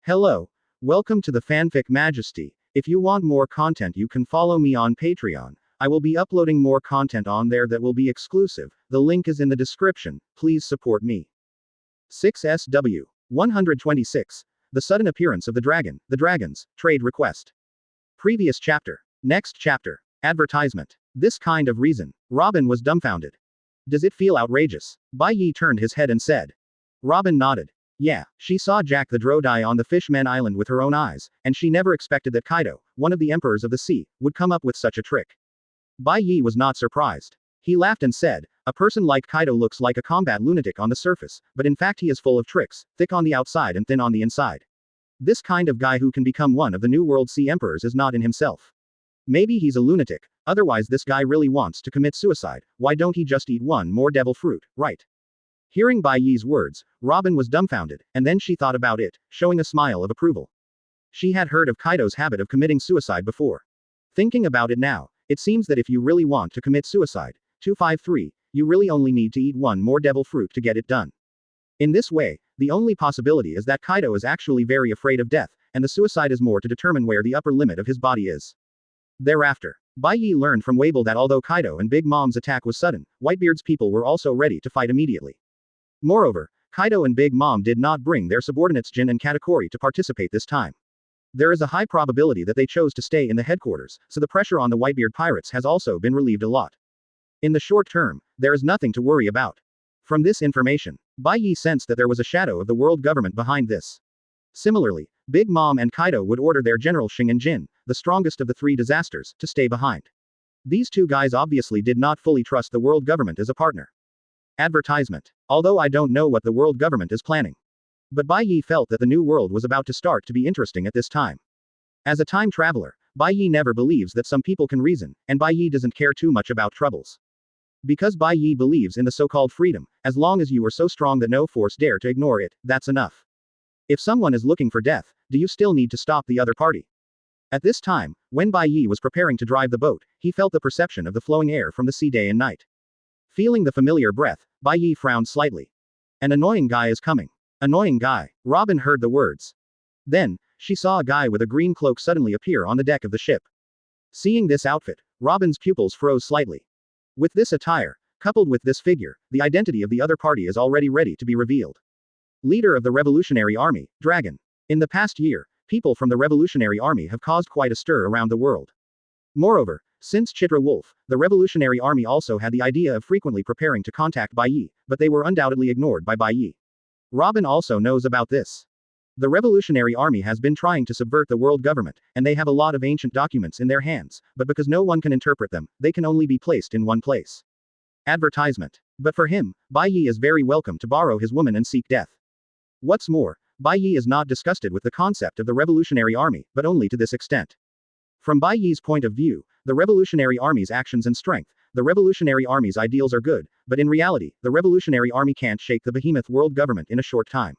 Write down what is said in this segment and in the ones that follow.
Hello. Welcome to the Fanfic Majesty. If you want more content, you can follow me on Patreon. I will be uploading more content on there that will be exclusive. The link is in the description. Please support me. 6SW 126. The sudden appearance of the dragon, the dragons, trade request. Previous chapter. Next chapter. Advertisement. This kind of reason. Robin was dumbfounded. Does it feel outrageous? Bai Ye turned his head and said. Robin nodded. Yeah, she saw Jack the Drow die on the Fishman Island with her own eyes, and she never expected that Kaido, one of the emperors of the sea, would come up with such a trick. Bai Ye was not surprised. He laughed and said, a person like Kaido looks like a combat lunatic on the surface, but in fact he is full of tricks, thick on the outside and thin on the inside. This kind of guy who can become one of the New World Sea Emperors is not in himself. Maybe he's a lunatic, otherwise this guy really wants to commit suicide. Why don't he just eat one more devil fruit, right? Hearing Bai Ye's words, Robin was dumbfounded, and then she thought about it, showing a smile of approval. She had heard of Kaido's habit of committing suicide before. Thinking about it now, it seems that if you really want to commit suicide, 253, you really only need to eat one more devil fruit to get it done. In this way, the only possibility is that Kaido is actually very afraid of death, and the suicide is more to determine where the upper limit of his body is. Thereafter, Bai Ye learned from Wable that although Kaido and Big Mom's attack was sudden, Whitebeard's people were also ready to fight immediately. Moreover, Kaido and Big Mom did not bring their subordinates Jin and Katakuri to participate this time. There is a high probability that they chose to stay in the headquarters, so the pressure on the Whitebeard Pirates has also been relieved a lot. In the short term, there is nothing to worry about. From this information, Bai Ye sensed that there was a shadow of the world government behind this. Similarly, Big Mom and Kaido would order their general Shing and Jin, the strongest of the three disasters, to stay behind. These two guys obviously did not fully trust the world government as a partner. Advertisement. Although I don't know what the world government is planning. But Bai Ye felt that the new world was about to start to be interesting at this time. As a time traveler, Bai Ye never believes that some people can reason, and Bai Ye doesn't care too much about troubles. Because Bai Ye believes in the so-called freedom, as long as you are so strong that no force dare to ignore it, that's enough. If someone is looking for death, do you still need to stop the other party? At this time, when Bai Ye was preparing to drive the boat, he felt the perception of the flowing air from the sea day and night. Feeling the familiar breath, Bai Ye frowned slightly. An annoying guy is coming. Annoying guy. Robin heard the words. Then, she saw a guy with a green cloak suddenly appear on the deck of the ship. Seeing this outfit, Robin's pupils froze slightly. With this attire, coupled with this figure, the identity of the other party is already ready to be revealed. Leader of the Revolutionary Army, Dragon. In the past year, people from the Revolutionary Army have caused quite a stir around the world. Moreover, since Chitra Wolf, the Revolutionary Army also had the idea of frequently preparing to contact Bai Ye, but they were undoubtedly ignored by Bai Ye. Robin also knows about this. The Revolutionary Army has been trying to subvert the world government, and they have a lot of ancient documents in their hands, but because no one can interpret them, they can only be placed in one place. Advertisement. But for him, Bai Ye is very welcome to borrow his woman and seek death. What's more, Bai Ye is not disgusted with the concept of the Revolutionary Army, but only to this extent. From Bai Ye's point of view, the Revolutionary Army's actions and strength, the Revolutionary Army's ideals are good, but in reality, the Revolutionary Army can't shake the behemoth world government in a short time.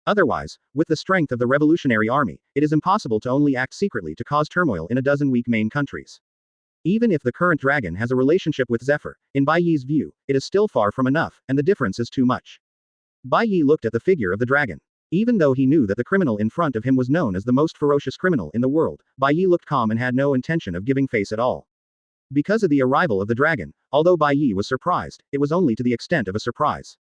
Otherwise, with the strength of the Revolutionary Army, it is impossible to only act secretly to cause turmoil in a dozen weak main countries. Even if the current dragon has a relationship with Zephyr, in Bai Ye's view, it is still far from enough, and the difference is too much. Bai Ye looked at the figure of the dragon. Even though he knew that the criminal in front of him was known as the most ferocious criminal in the world, Bai Ye looked calm and had no intention of giving face at all. Because of the arrival of the dragon, although Bai Ye was surprised, it was only to the extent of a surprise.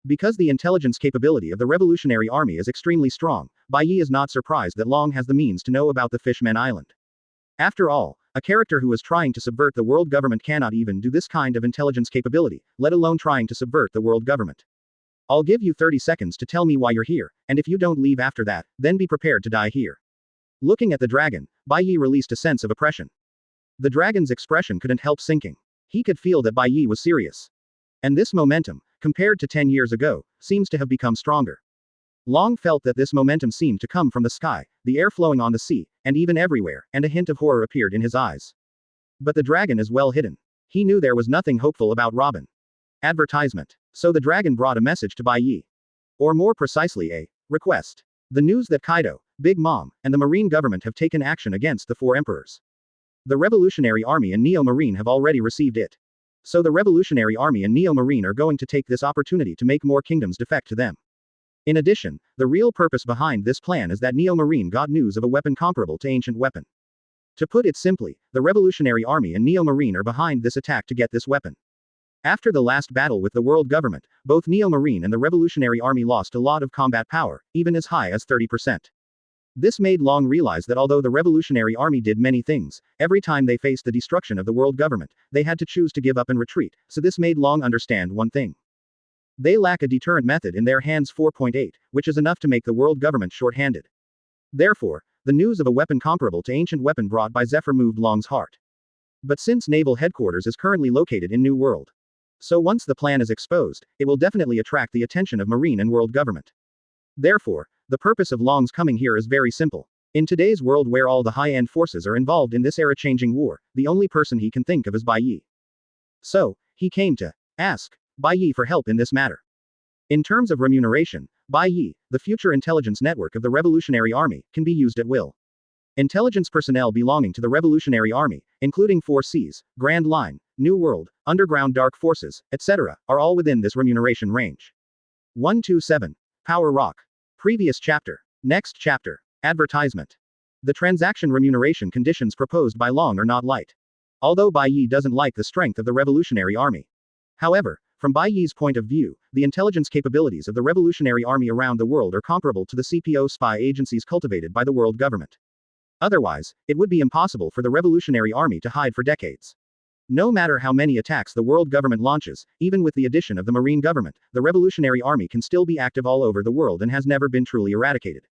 Because the intelligence capability of the Revolutionary Army is extremely strong, Bai Ye is not surprised that Long has the means to know about the Fishman Island. After all, a character who is trying to subvert the world government cannot even do this kind of intelligence capability, let alone trying to subvert the world government. I'll give you 30 seconds to tell me why you're here, and if you don't leave after that, then be prepared to die here. Looking at the dragon, Bai Ye released a sense of oppression. The dragon's expression couldn't help sinking. He could feel that Bai Ye was serious. And this momentum, compared to 10 years ago, seems to have become stronger. Long felt that this momentum seemed to come from the sky, the air flowing on the sea, and even everywhere, and a hint of horror appeared in his eyes. But the dragon is well hidden. He knew there was nothing hopeful about Robin. Advertisement. So the dragon brought a message to Bai Ye. Or more precisely a request. The news that Kaido, Big Mom, and the Marine government have taken action against the four emperors. The Revolutionary Army and Neo Marine have already received it. So the Revolutionary Army and Neo Marine are going to take this opportunity to make more kingdoms defect to them. In addition, the real purpose behind this plan is that Neo Marine got news of a weapon comparable to ancient weapon. To put it simply, the Revolutionary Army and Neo Marine are behind this attack to get this weapon. After the last battle with the world government, both Neo Marine and the Revolutionary Army lost a lot of combat power, even as high as 30%. This made Long realize that although the Revolutionary Army did many things, every time they faced the destruction of the world government, they had to choose to give up and retreat, so this made Long understand one thing. They lack a deterrent method in their hands. 4.8, which is enough to make the world government short-handed. Therefore, the news of a weapon comparable to ancient weapon brought by Zephyr moved Long's heart. But since naval headquarters is currently located in New World, so once the plan is exposed, it will definitely attract the attention of Marine and world government. Therefore, the purpose of Long's coming here is very simple. In today's world where all the high-end forces are involved in this era-changing war, the only person he can think of is Bai Ye. So, he came to ask Bai Ye for help in this matter. In terms of remuneration, Bai Ye, the future intelligence network of the Revolutionary Army, can be used at will. Intelligence personnel belonging to the Revolutionary Army, including 4Cs, Grand Line, New World, Underground Dark Forces, etc., are all within this remuneration range. 127. Power Rock. Previous chapter. Next chapter. Advertisement. The transaction remuneration conditions proposed by Long are not light. Although Bai Ye doesn't like the strength of the Revolutionary Army. However, from Bai Ye's point of view, the intelligence capabilities of the Revolutionary Army around the world are comparable to the CPO spy agencies cultivated by the world government. Otherwise, it would be impossible for the Revolutionary Army to hide for decades. No matter how many attacks the world government launches, even with the addition of the Marine government, the Revolutionary Army can still be active all over the world and has never been truly eradicated.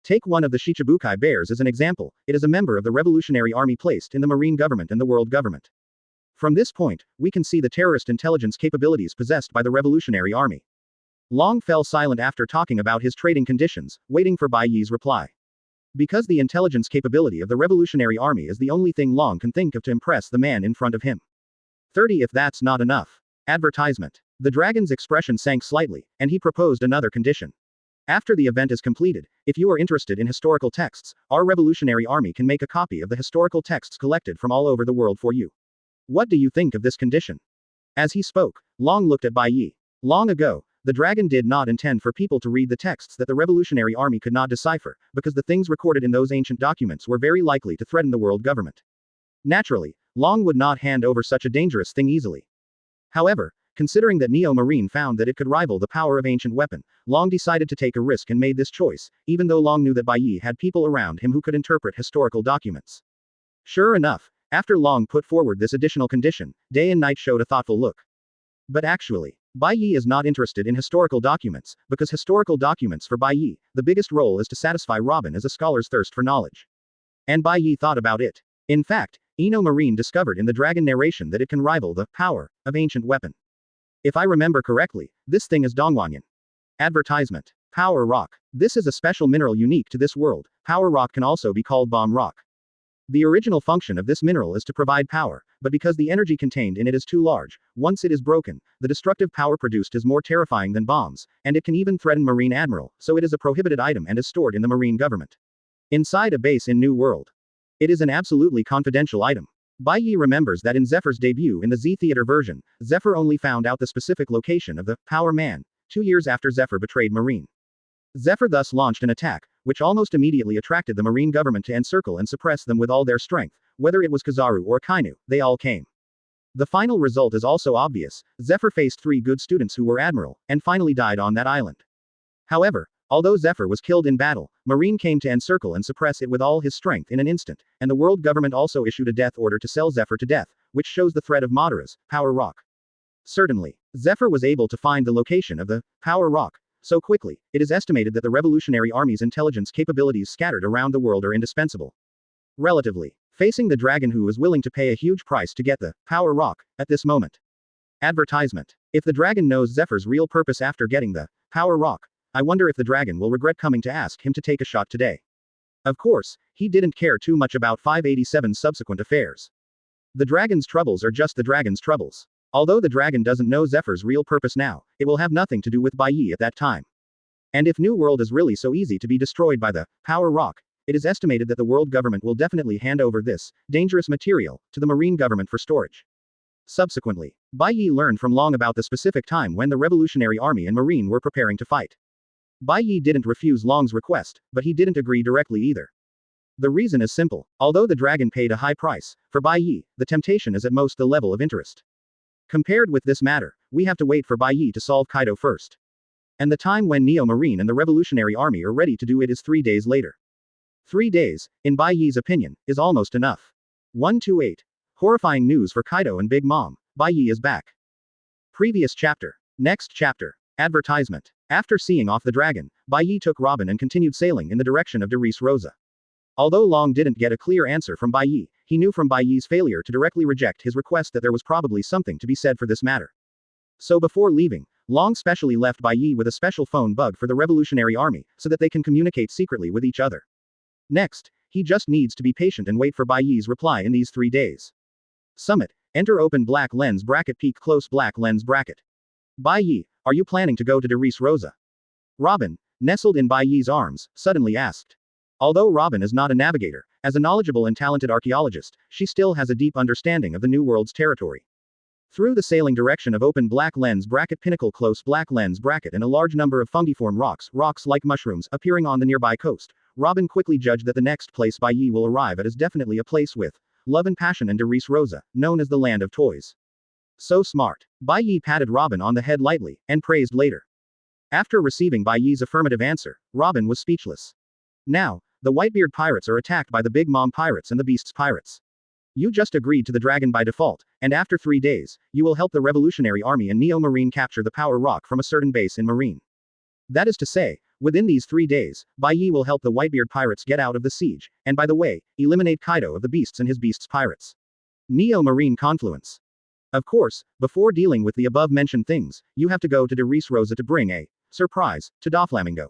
Take one of the Shichibukai bears as an example. It is a member of the Revolutionary Army placed in the Marine government and the world government. From this point, we can see the terrorist intelligence capabilities possessed by the Revolutionary Army. Long fell silent after talking about his trading conditions, waiting for Bai Ye's reply. Because the intelligence capability of the Revolutionary Army is the only thing Long can think of to impress the man in front of him. 30. If that's not enough. Advertisement. The dragon's expression sank slightly, and he proposed another condition. After the event is completed, if you are interested in historical texts, our Revolutionary Army can make a copy of the historical texts collected from all over the world for you. What do you think of this condition? As he spoke, Long looked at Bai Ye. Long ago, the dragon did not intend for people to read the texts that the Revolutionary Army could not decipher, because the things recorded in those ancient documents were very likely to threaten the world government. Naturally, Long would not hand over such a dangerous thing easily. However, considering that Neo Marine found that it could rival the power of ancient weapon, Long decided to take a risk and made this choice, even though Long knew that Bai Ye had people around him who could interpret historical documents. Sure enough, after Long put forward this additional condition, Day and Night showed a thoughtful look. But actually, Bai Ye is not interested in historical documents, because historical documents for Bai Ye, the biggest role is to satisfy Robin as a scholar's thirst for knowledge. And Bai Ye thought about it. In fact, Eno Marine discovered in the dragon narration that it can rival the power of ancient weapon. If I remember correctly, this thing is Dongwanyan. Advertisement. Power Rock. This is a special mineral unique to this world. Power Rock can also be called Bomb Rock. The original function of this mineral is to provide power, but because the energy contained in it is too large, once it is broken, the destructive power produced is more terrifying than bombs, and it can even threaten Marine Admiral, so it is a prohibited item and is stored in the Marine government. Inside a base in New World. It is an absolutely confidential item. Bai Ye remembers that in Zephyr's debut in the Z Theater version, Zephyr only found out the specific location of the Power Man 2 years after Zephyr betrayed Marine. Zephyr thus launched an attack, which almost immediately attracted the Marine government to encircle and suppress them with all their strength. Whether it was Kizaru or Kainu, they all came. The final result is also obvious. Zephyr faced 3 good students who were admiral, and finally died on that island. However, although Zephyr was killed in battle, Marine came to encircle and suppress it with all his strength in an instant, and the world government also issued a death order to sell Zephyr to death, which shows the threat of Madara's Power Rock. Certainly, Zephyr was able to find the location of the Power Rock so quickly. It is estimated that the Revolutionary Army's intelligence capabilities scattered around the world are indispensable. Relatively, facing the dragon who is willing to pay a huge price to get the Power Rock at this moment. Advertisement. If the dragon knows Zephyr's real purpose after getting the Power Rock, I wonder if the dragon will regret coming to ask him to take a shot today. Of course, he didn't care too much about 587's subsequent affairs. The dragon's troubles are just the dragon's troubles. Although the dragon doesn't know Zephyr's real purpose now, it will have nothing to do with Bai Ye at that time. And if New World is really so easy to be destroyed by the Power Rock, it is estimated that the world government will definitely hand over this dangerous material to the Marine government for storage. Subsequently, Bai Ye learned from Long about the specific time when the Revolutionary Army and Marine were preparing to fight. Bai Ye didn't refuse Long's request, but he didn't agree directly either. The reason is simple. Although the dragon paid a high price, for Bai Ye, the temptation is at most the level of interest. Compared with this matter, we have to wait for Bai Ye to solve Kaido first. And the time when Neo Marine and the Revolutionary Army are ready to do it is 3 days later. 3 days, in Bai Ye's opinion, is almost enough. 128. Horrifying news for Kaido and Big Mom. Bai Ye is back. Previous chapter. Next chapter. Advertisement. After seeing off the dragon, Bai Ye took Robin and continued sailing in the direction of Derice Rosa. Although Long didn't get a clear answer from Bai Ye, he knew from Bai Ye's failure to directly reject his request that there was probably something to be said for this matter. So before leaving, Long specially left Bai Ye with a special phone bug for the Revolutionary Army, so that they can communicate secretly with each other. Next, he just needs to be patient and wait for Bai Ye's reply in these 3 days. Summit. Enter open black lens bracket peak close black lens bracket. Bai Ye, are you planning to go to Derice Rosa? Robin, nestled in Bai Ye's arms, suddenly asked. Although Robin is not a navigator, as a knowledgeable and talented archaeologist, she still has a deep understanding of the New World's territory. Through the sailing direction of open black lens bracket pinnacle close black lens bracket and a large number of fungiform rocks like mushrooms, appearing on the nearby coast, Robin quickly judged that the next place Bai Ye will arrive at is definitely a place with love and passion in Derice Rosa, known as the Land of Toys. So smart. Bai Ye patted Robin on the head lightly, and praised later. After receiving Bai Ye's affirmative answer, Robin was speechless. Now, the Whitebeard Pirates are attacked by the Big Mom Pirates and the Beasts Pirates. You just agreed to the dragon by default, and after 3 days, you will help the Revolutionary Army and Neo Marine capture the power rock from a certain base in Marine. That is to say, within these 3 days, Bai Ye will help the Whitebeard Pirates get out of the siege, and by the way, eliminate Kaido of the Beasts and his Beasts Pirates. Neo Marine Confluence. Of course, before dealing with the above-mentioned things, you have to go to Derice Rosa to bring a surprise to Doflamingo.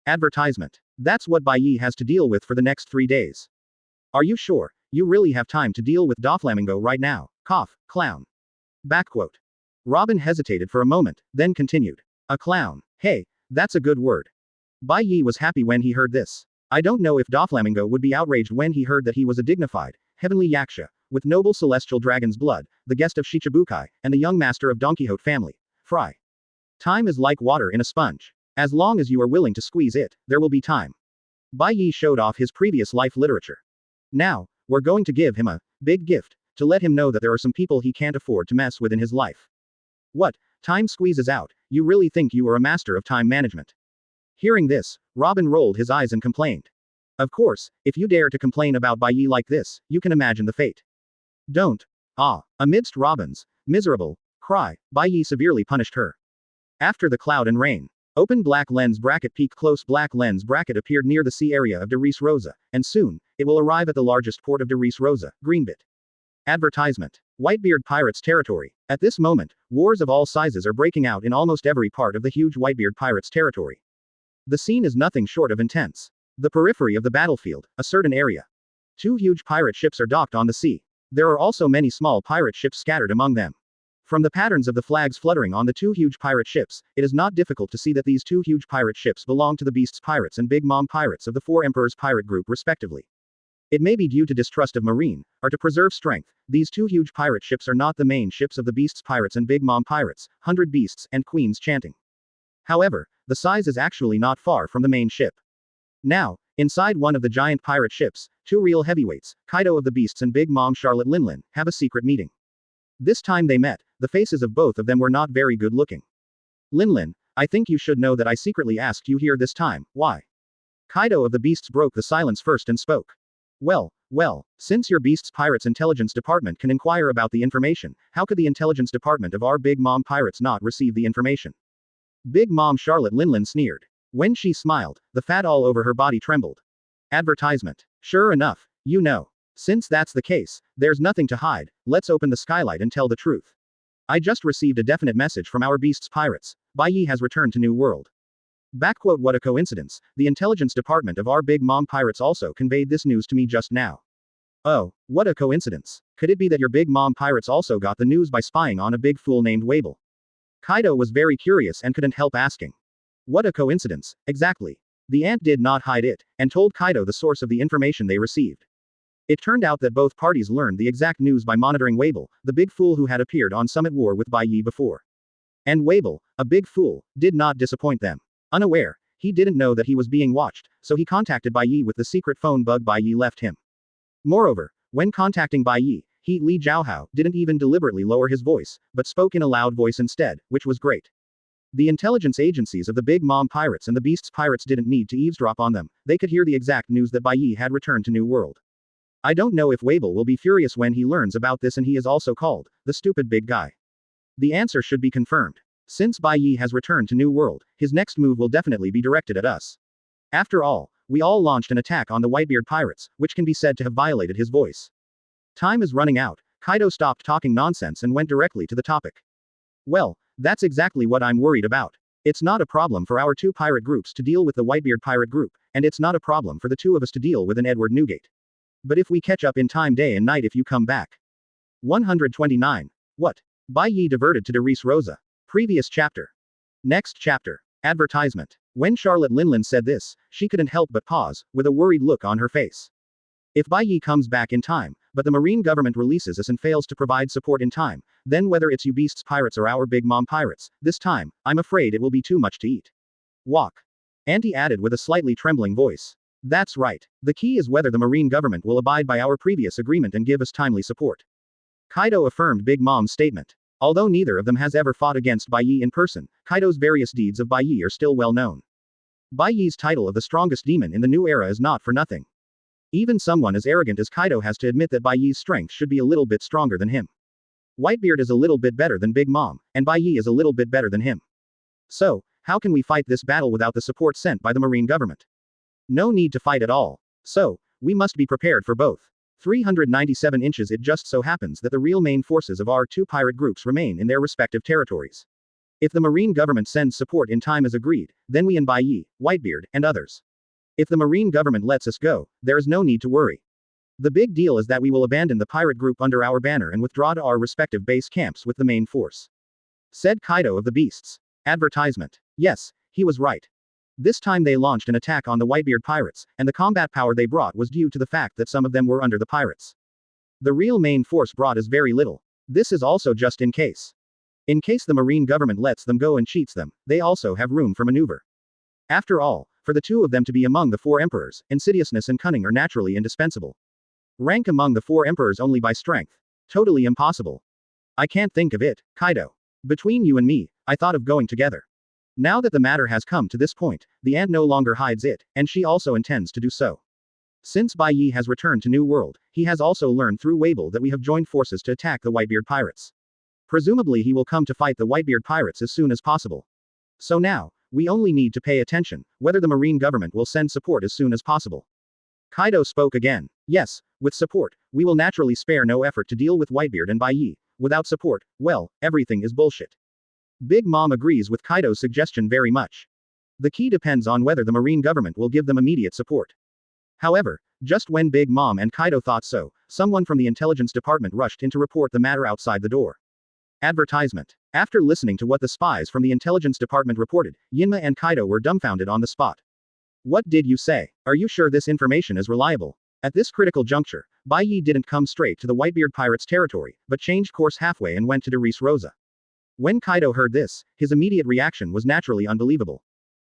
Advertisement. That's what Bai Ye has to deal with for the next 3 days. Are you sure? You really have time to deal with Doflamingo right now. Cough, clown. Backquote. Robin hesitated for a moment, then continued. A clown. Hey, that's a good word. Bai Ye was happy when he heard this. I don't know if Doflamingo would be outraged when he heard that he was a dignified, heavenly yaksha, with noble celestial dragon's blood, the guest of Shichibukai, and the young master of Don Quixote family. Fry. Time is like water in a sponge. As long as you are willing to squeeze it, there will be time. Bai Ye showed off his previous life literature. Now, we're going to give him a big gift, to let him know that there are some people he can't afford to mess with in his life. What? Time squeezes out, you really think you are a master of time management? Hearing this, Robin rolled his eyes and complained. Of course, if you dare to complain about Bai Ye like this, you can imagine the fate. Don't. Ah. Amidst Robin's miserable cry, Bai Ye severely punished her. After the cloud and rain, open black lens bracket peak close black lens bracket appeared near the sea area of Derice Rosa, and soon, it will arrive at the largest port of Derice Rosa, Greenbit. Advertisement. Whitebeard Pirates territory. At this moment, wars of all sizes are breaking out in almost every part of the huge Whitebeard Pirates territory. The scene is nothing short of intense. The periphery of the battlefield, a certain area. 2 huge pirate ships are docked on the sea. There are also many small pirate ships scattered among them. From the patterns of the flags fluttering on the 2 huge pirate ships, it is not difficult to see that these 2 huge pirate ships belong to the Beasts Pirates and Big Mom Pirates of the 4 Emperors Pirate Group respectively. It may be due to distrust of Marine, or to preserve strength, these 2 huge pirate ships are not the main ships of the Beasts Pirates and Big Mom Pirates, 100 Beasts and Queens chanting. However, the size is actually not far from the main ship. Now, inside one of the giant pirate ships, 2 real heavyweights, Kaido of the Beasts and Big Mom Charlotte Linlin, have a secret meeting. This time they met, the faces of both of them were not very good looking. Linlin, I think you should know that I secretly asked you here this time, why? Kaido of the Beasts broke the silence first and spoke. Well, since your Beasts Pirates Intelligence Department can inquire about the information, how could the Intelligence Department of our Big Mom Pirates not receive the information? Big Mom Charlotte Linlin sneered. When she smiled, the fat all over her body trembled. Advertisement. Sure enough, you know. Since that's the case, there's nothing to hide, let's open the skylight and tell the truth. I just received a definite message from our Beasts Pirates. Bai Ye has returned to New World. Backquote. What a coincidence, the intelligence department of our Big Mom Pirates also conveyed this news to me just now. Oh, what a coincidence. Could it be that your Big Mom Pirates also got the news by spying on a big fool named Wable? Kaido was very curious and couldn't help asking. What a coincidence, exactly. The ant did not hide it, and told Kaido the source of the information they received. It turned out that both parties learned the exact news by monitoring Wable, the big fool who had appeared on Summit War with Bai Ye before. And Wable, a big fool, did not disappoint them. Unaware, He didn't know that he was being watched, so he contacted Bai Ye with the secret phone bug Bai Ye left him. Moreover, when contacting Bai Ye, he, Li Jiaohao, didn't even deliberately lower his voice, but spoke in a loud voice instead, which was great. The intelligence agencies of the Big Mom Pirates and the Beasts Pirates didn't need to eavesdrop on them, they could hear the exact news that Bai Ye had returned to New World. I don't know if Weibo will be furious when he learns about this, and he is also called the stupid big guy. The answer should be confirmed. Since Bai Ye has returned to New World, his next move will definitely be directed at us. After all, we all launched an attack on the Whitebeard Pirates, which can be said to have violated his voice. Time is running out. Kaido stopped talking nonsense and went directly to the topic. Well, that's exactly what I'm worried about. It's not a problem for our two pirate groups to deal with the Whitebeard Pirate group, and it's not a problem for the two of us to deal with an Edward Newgate. But if we catch up in time day and night if you come back. 129. What? Bai Ye diverted to Derice Rosa. Previous chapter. Next chapter. Advertisement. When Charlotte Linlin said this, she couldn't help but pause, with a worried look on her face. If Bai Ye comes back in time, but the Marine government releases us and fails to provide support in time, then whether it's you Beasts Pirates or our Big Mom Pirates, this time, I'm afraid it will be too much to eat. Walk. Auntie added with a slightly trembling voice. That's right. The key is whether the Marine government will abide by our previous agreement and give us timely support. Kaido affirmed Big Mom's statement. Although neither of them has ever fought against Bai Ye in person, Kaido's various deeds of Bai Ye are still well known. Bai Ye's title of the strongest demon in the new era is not for nothing. Even someone as arrogant as Kaido has to admit that Bai Ye's strength should be a little bit stronger than him. Whitebeard is a little bit better than Big Mom, and Bai Ye is a little bit better than him. So, how can we fight this battle without the support sent by the Marine government? No need to fight at all. So, we must be prepared for both. 397 inches. It just so happens that the real main forces of our two pirate groups remain in their respective territories. If the Marine government sends support in time as agreed, then we and Bai Ye, Whitebeard, and others. If the Marine government lets us go, there is no need to worry. The big deal is that we will abandon the pirate group under our banner and withdraw to our respective base camps with the main force. Said Kaido of the Beasts. Advertisement. Yes, he was right. This time they launched an attack on the Whitebeard Pirates, and the combat power they brought was due to the fact that some of them were under the pirates. The real main force brought is very little. This is also just in case. In case the Marine government lets them go and cheats them, they also have room for maneuver. After all, for the two of them to be among the four emperors, insidiousness and cunning are naturally indispensable. Rank among the four emperors only by strength. Totally impossible. I can't think of it, Kaido. Between you and me, I thought of going together. Now that the matter has come to this point, the aunt no longer hides it, and she also intends to do so. Since Bai Ye has returned to New World, he has also learned through Weibo that we have joined forces to attack the Whitebeard Pirates. Presumably he will come to fight the Whitebeard Pirates as soon as possible. So now, we only need to pay attention, whether the Marine government will send support as soon as possible. Kaido spoke again. Yes, with support, we will naturally spare no effort to deal with Whitebeard and Bai Ye. Without support, well, everything is bullshit. Big Mom agrees with Kaido's suggestion very much. The key depends on whether the Marine government will give them immediate support. However, just when Big Mom and Kaido thought so, someone from the intelligence department rushed in to report the matter outside the door. Advertisement. After listening to what the spies from the intelligence department reported, Yinma and Kaido were dumbfounded on the spot. What did you say? Are you sure this information is reliable? At this critical juncture, Bai Ye didn't come straight to the Whitebeard Pirates' territory, but changed course halfway and went to Derice Rosa. When Kaido heard this, his immediate reaction was naturally unbelievable.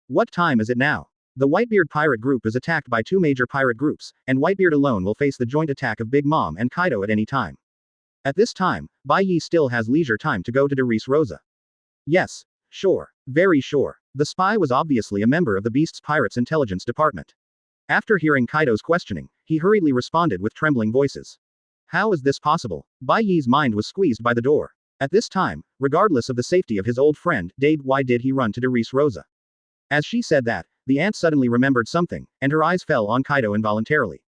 What time is it now? The Whitebeard pirate group is attacked by two major pirate groups, and Whitebeard alone will face the joint attack of Big Mom and Kaido at any time. At this time, Bai Ye still has leisure time to go to Derice Rosa. Yes, sure, very sure. The spy was obviously a member of the Beasts Pirates intelligence department. After hearing Kaido's questioning, he hurriedly responded with trembling voices. How is this possible? Bai Ye's mind was squeezed by the door. At this time, regardless of the safety of his old friend, Dave, why did he run to Derice Rosa? As she said that, the aunt suddenly remembered something, and her eyes fell on Kaido involuntarily.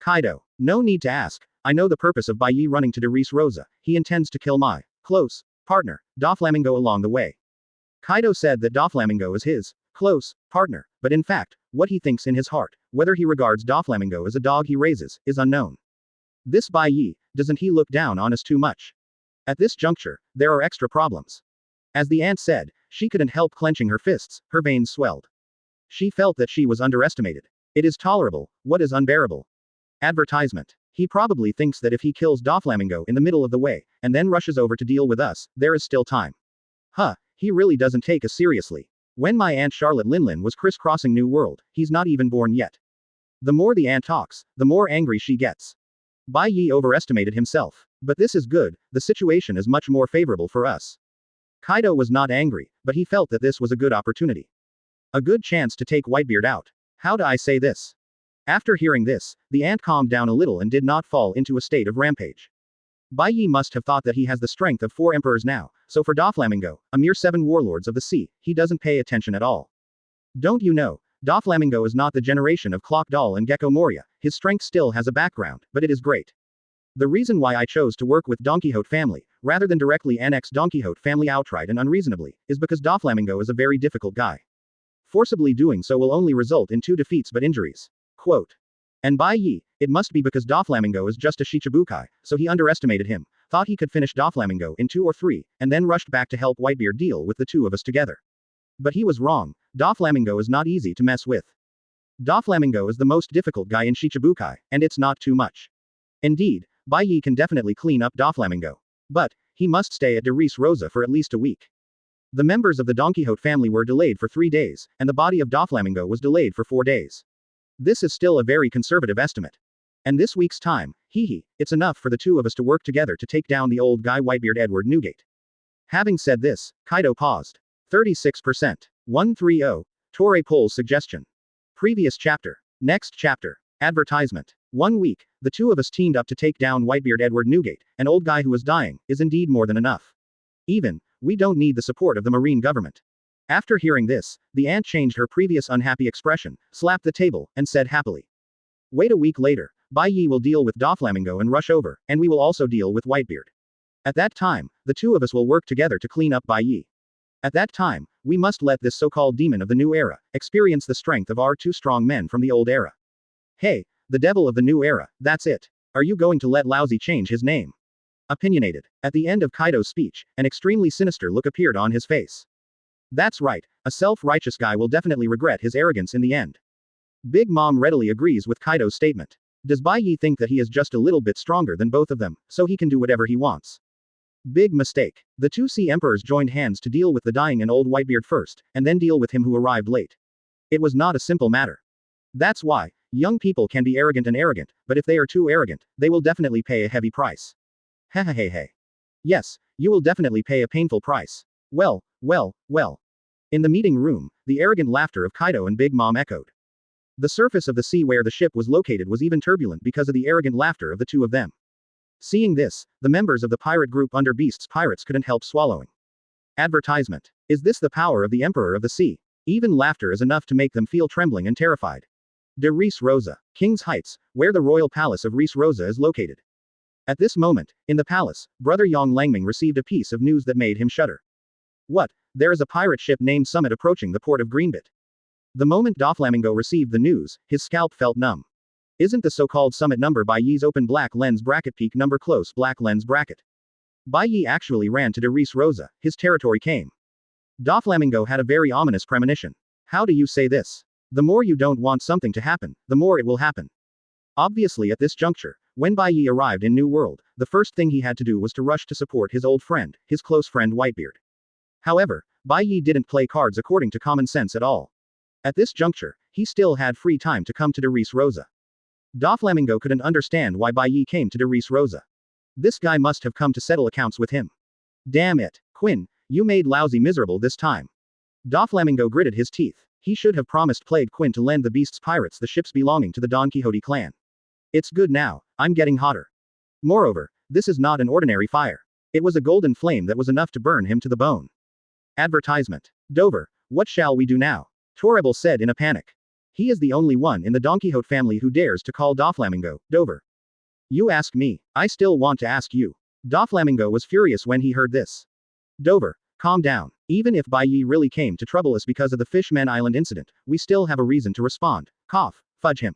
Kaido, no need to ask, I know the purpose of Bai Ye running to Derice Rosa, he intends to kill my close partner, Doflamingo along the way. Kaido said that Doflamingo is his close partner, but in fact, what he thinks in his heart, whether he regards Doflamingo as a dog he raises, is unknown. This Bai Ye, doesn't he look down on us too much? At this juncture, there are extra problems. As the aunt said, she couldn't help clenching her fists, her veins swelled. She felt that she was underestimated. It is tolerable, what is unbearable? Advertisement. He probably thinks that if he kills Doflamingo in the middle of the way, and then rushes over to deal with us, there is still time. Huh, he really doesn't take us seriously. When my Aunt Charlotte Linlin was crisscrossing New World, he's not even born yet. The more the aunt talks, the more angry she gets. Bai Ye overestimated himself. But this is good, the situation is much more favorable for us. Kaido was not angry, but he felt that this was a good opportunity. A good chance to take Whitebeard out. How do I say this? After hearing this, the ant calmed down a little and did not fall into a state of rampage. Bai Ye must have thought that he has the strength of 4 emperors now, so for Doflamingo, a mere 7 warlords of the sea, he doesn't pay attention at all. Don't you know, Doflamingo is not the generation of Clock Doll and Gecko Moria, his strength still has a background, but it is great. The reason why I chose to work with Don Quixote family, rather than directly annex Don Quixote family outright and unreasonably, is because Doflamingo is a very difficult guy. Forcibly doing so will only result in 2 defeats but injuries. Quote. And Bai Ye, it must be because Doflamingo is just a Shichibukai, so he underestimated him, thought he could finish Doflamingo in 2 or 3, and then rushed back to help Whitebeard deal with the 2 of us together. But he was wrong, Doflamingo is not easy to mess with. Doflamingo is the most difficult guy in Shichibukai, and it's not too much. Indeed, Bai Ye can definitely clean up Doflamingo. But, he must stay at de Res Rosa for at least a week. The members of the Don Quixote family were delayed for 3 days, and the body of Doflamingo was delayed for 4 days. This is still a very conservative estimate. And this week's time, it's enough for the 2 of us to work together to take down the old guy Whitebeard Edward Newgate. Having said this, Kaido paused. 36%. 130. Torre Pole's suggestion. Previous chapter. Next chapter. Advertisement. 1 week, the 2 of us teamed up to take down Whitebeard Edward Newgate, an old guy who was dying, is indeed more than enough. Even, we don't need the support of the Marine government. After hearing this, the ant changed her previous unhappy expression, slapped the table, and said happily. Wait a week later, Bai Ye will deal with Doflamingo and rush over, and we will also deal with Whitebeard. At that time, the 2 of us will work together to clean up Bai Ye. At that time, we must let this so-called demon of the new era experience the strength of our 2 strong men from the old era. Hey, the devil of the new era, that's it. Are you going to let Lousy change his name? Opinionated. At the end of Kaido's speech, an extremely sinister look appeared on his face. That's right, a self-righteous guy will definitely regret his arrogance in the end. Big Mom readily agrees with Kaido's statement. Does Bai Ye think that he is just a little bit stronger than both of them, so he can do whatever he wants? Big mistake. The 2 sea emperors joined hands to deal with the dying and old Whitebeard first, and then deal with him who arrived late. It was not a simple matter. That's why, young people can be arrogant, but if they are too arrogant, they will definitely pay a heavy price. Hehehehe. Yes, you will definitely pay a painful price. Well. In the meeting room, the arrogant laughter of Kaido and Big Mom echoed. The surface of the sea where the ship was located was even turbulent because of the arrogant laughter of the 2 of them. Seeing this, the members of the pirate group under Beast's Pirates couldn't help swallowing. Advertisement. Is this the power of the Emperor of the Sea? Even laughter is enough to make them feel trembling and terrified. De Res Rosa, King's Heights, where the royal palace of Res Rosa is located. At this moment, in the palace, Brother Yang Langming received a piece of news that made him shudder. What? There is a pirate ship named Summit approaching the port of Greenbit. The moment Doflamingo received the news, his scalp felt numb. Isn't the so-called Summit number Bai Ye's open black lens bracket peak number close black lens bracket? Bai Ye actually ran to de Res Rosa, his territory came. Doflamingo had a very ominous premonition. How do you say this? The more you don't want something to happen, the more it will happen. Obviously at this juncture, when Bai Ye arrived in New World, the first thing he had to do was to rush to support his old friend, his close friend Whitebeard. However, Bai Ye didn't play cards according to common sense at all. At this juncture, he still had free time to come to de Res Rosa. Doflamingo couldn't understand why Bai Ye came to de Res Rosa. This guy must have come to settle accounts with him. Damn it, Quinn, you made Lousy miserable this time. Doflamingo gritted his teeth. He should have promised Plague Quinn to lend the Beast's Pirates the ships belonging to the Don Quixote clan. It's good now, I'm getting hotter. Moreover, this is not an ordinary fire. It was a golden flame that was enough to burn him to the bone. Advertisement. Dover, what shall we do now? Torrebel said in a panic. He is the only one in the Don Quixote family who dares to call Doflamingo, Dover. You ask me, I still want to ask you. Doflamingo was furious when he heard this. Dover, calm down. Even if Bai Ye really came to trouble us because of the Fishman Island incident, we still have a reason to respond. Cough, fudge him.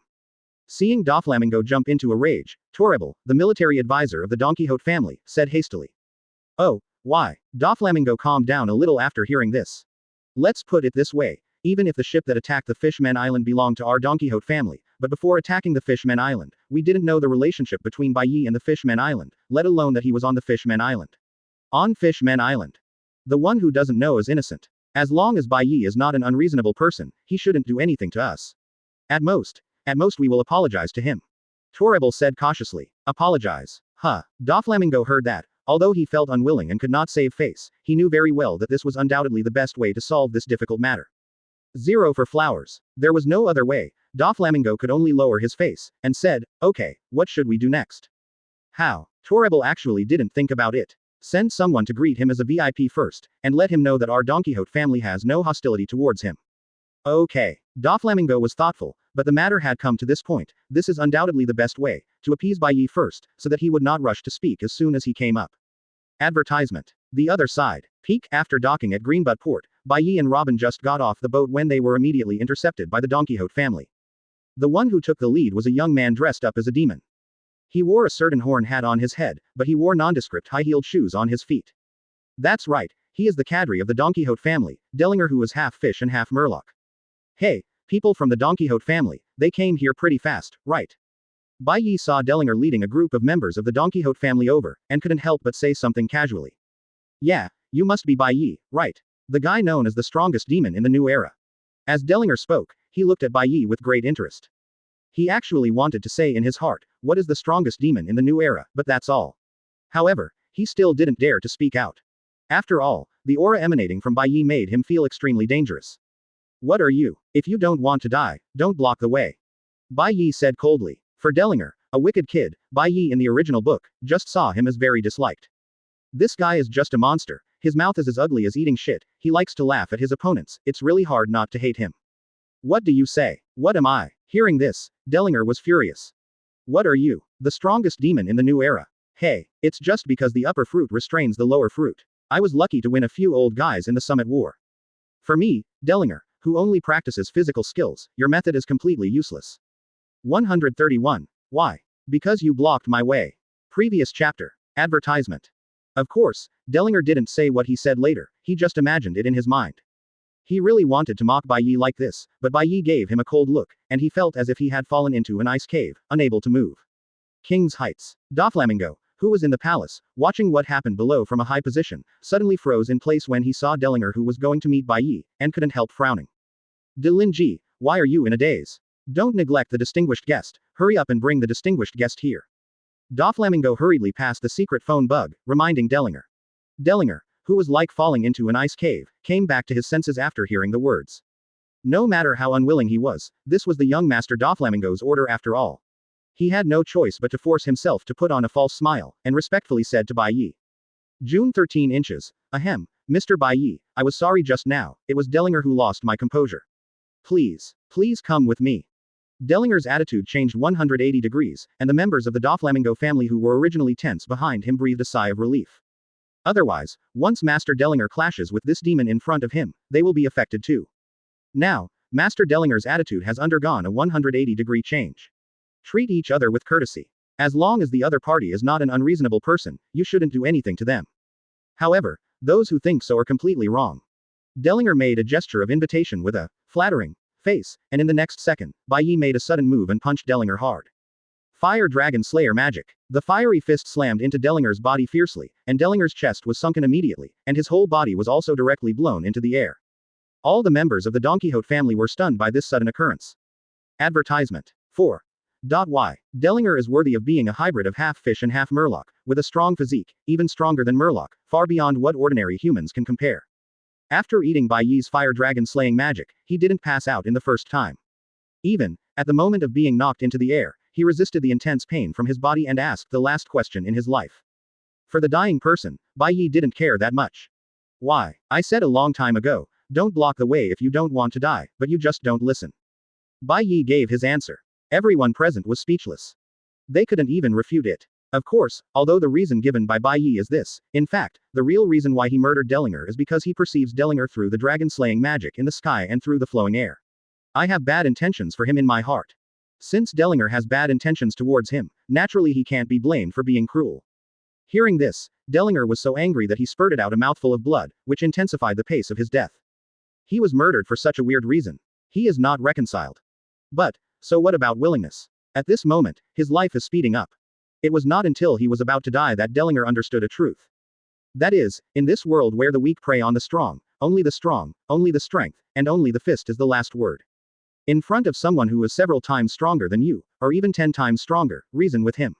Seeing Doflamingo jump into a rage, Torrebel, the military advisor of the Don Quixote family, said hastily. Oh, why? Doflamingo calmed down a little after hearing this. Let's put it this way. Even if the ship that attacked the Fishman Island belonged to our Don Quixote family, but before attacking the Fishman Island, we didn't know the relationship between Bai Ye and the Fishman Island, let alone that he was on the Fishman Island. On Fishman Island. The one who doesn't know is innocent. As long as Bai Ye is not an unreasonable person, he shouldn't do anything to us. At most we will apologize to him. Torrebel said cautiously. Apologize. Huh. Doflamingo heard that. Although he felt unwilling and could not save face, he knew very well that this was undoubtedly the best way to solve this difficult matter. 0 for flowers. There was no other way. Doflamingo could only lower his face, and said, okay, what should we do next? How? Torrebel actually didn't think about it. Send someone to greet him as a VIP first, and let him know that our Don Quixote family has no hostility towards him. Okay. Doflamingo was thoughtful, but the matter had come to this point. This is undoubtedly the best way, to appease Bai Ye first, so that he would not rush to speak as soon as he came up. Advertisement. The other side. Peak. After docking at Greenbutt Port, Bai Ye and Robin just got off the boat when they were immediately intercepted by the Don Quixote family. The one who took the lead was a young man dressed up as a demon. He wore a certain horn hat on his head, but he wore nondescript high-heeled shoes on his feet. That's right, he is the cadre of the Don Quixote family, Dellinger, who is half fish and half murloc. Hey, people from the Don Quixote family, they came here pretty fast, right? Bai Ye saw Dellinger leading a group of members of the Don Quixote family over, and couldn't help but say something casually. Yeah, you must be Bai Ye, right? The guy known as the strongest demon in the new era. As Dellinger spoke, he looked at Bai Ye with great interest. He actually wanted to say in his heart, what is the strongest demon in the new era, but that's all. However, he still didn't dare to speak out. After all, the aura emanating from Bai Ye made him feel extremely dangerous. What are you? If you don't want to die, don't block the way. Bai Ye said coldly. For Dellinger, a wicked kid, Bai Ye in the original book, just saw him as very disliked. This guy is just a monster, his mouth is as ugly as eating shit, he likes to laugh at his opponents, it's really hard not to hate him. What do you say? What am I? Hearing this, Dellinger was furious. What are you? The strongest demon in the new era. Hey, it's just because the upper fruit restrains the lower fruit. I was lucky to win a few old guys in the Summit War. For me, Dellinger, who only practices physical skills, your method is completely useless. 131. Why? Because you blocked my way. Previous chapter. Advertisement. Of course, Dellinger didn't say what he said later, he just imagined it in his mind. He really wanted to mock Bai Ye like this, but Bai Ye gave him a cold look, and he felt as if he had fallen into an ice cave, unable to move. King's Heights. Doflamingo, who was in the palace, watching what happened below from a high position, suddenly froze in place when he saw Dellinger, who was going to meet Bai Ye, and couldn't help frowning. Ji, why are you in a daze? Don't neglect the distinguished guest, hurry up and bring the distinguished guest here. Doflamingo hurriedly passed the secret phone bug, reminding Dellinger. Dellinger, who was like falling into an ice cave, came back to his senses after hearing the words. No matter how unwilling he was, this was the young master Doflamingo's order after all. He had no choice but to force himself to put on a false smile, and respectfully said to Bai Ye. June 13 inches. Ahem, Mr. Bai Ye, I was sorry just now, it was Dellinger who lost my composure. Please come with me. Dellinger's attitude changed 180 degrees, and the members of the Doflamingo family who were originally tense behind him breathed a sigh of relief. Otherwise, once Master Dellinger clashes with this demon in front of him, they will be affected too. Now, Master Dellinger's attitude has undergone a 180-degree change. Treat each other with courtesy. As long as the other party is not an unreasonable person, you shouldn't do anything to them. However, those who think so are completely wrong. Dellinger made a gesture of invitation with a flattering face, and in the next second, Bai Ye made a sudden move and punched Dellinger hard. Fire Dragon Slayer magic. The fiery fist slammed into Dellinger's body fiercely, and Dellinger's chest was sunken immediately, and his whole body was also directly blown into the air. All the members of the Don Quixote family were stunned by this sudden occurrence. Advertisement. 4. Why? Dellinger is worthy of being a hybrid of half fish and half murloc, with a strong physique, even stronger than murloc, far beyond what ordinary humans can compare. After eating Bai Ye's fire dragon slaying magic, he didn't pass out in the first time. Even, at the moment of being knocked into the air, he resisted the intense pain from his body and asked the last question in his life. For the dying person, Bai Ye didn't care that much. Why? I said a long time ago, don't block the way if you don't want to die, but you just don't listen. Bai Ye gave his answer. Everyone present was speechless. They couldn't even refute it. Of course, although the reason given by Bai Ye is this, in fact, the real reason why he murdered Dellinger is because he perceives Dellinger through the dragon-slaying magic in the sky and through the flowing air. I have bad intentions for him in my heart. Since Dellinger has bad intentions towards him, naturally he can't be blamed for being cruel. Hearing this, Dellinger was so angry that he spurted out a mouthful of blood, which intensified the pace of his death. He was murdered for such a weird reason. He is not reconciled. But, so what about willingness? At this moment, his life is speeding up. It was not until he was about to die that Dellinger understood a truth. That is, in this world where the weak prey on the strong, only the strong, only the strength, and only the fist is the last word. In front of someone who is several times stronger than you, or even 10 times stronger, reason with him.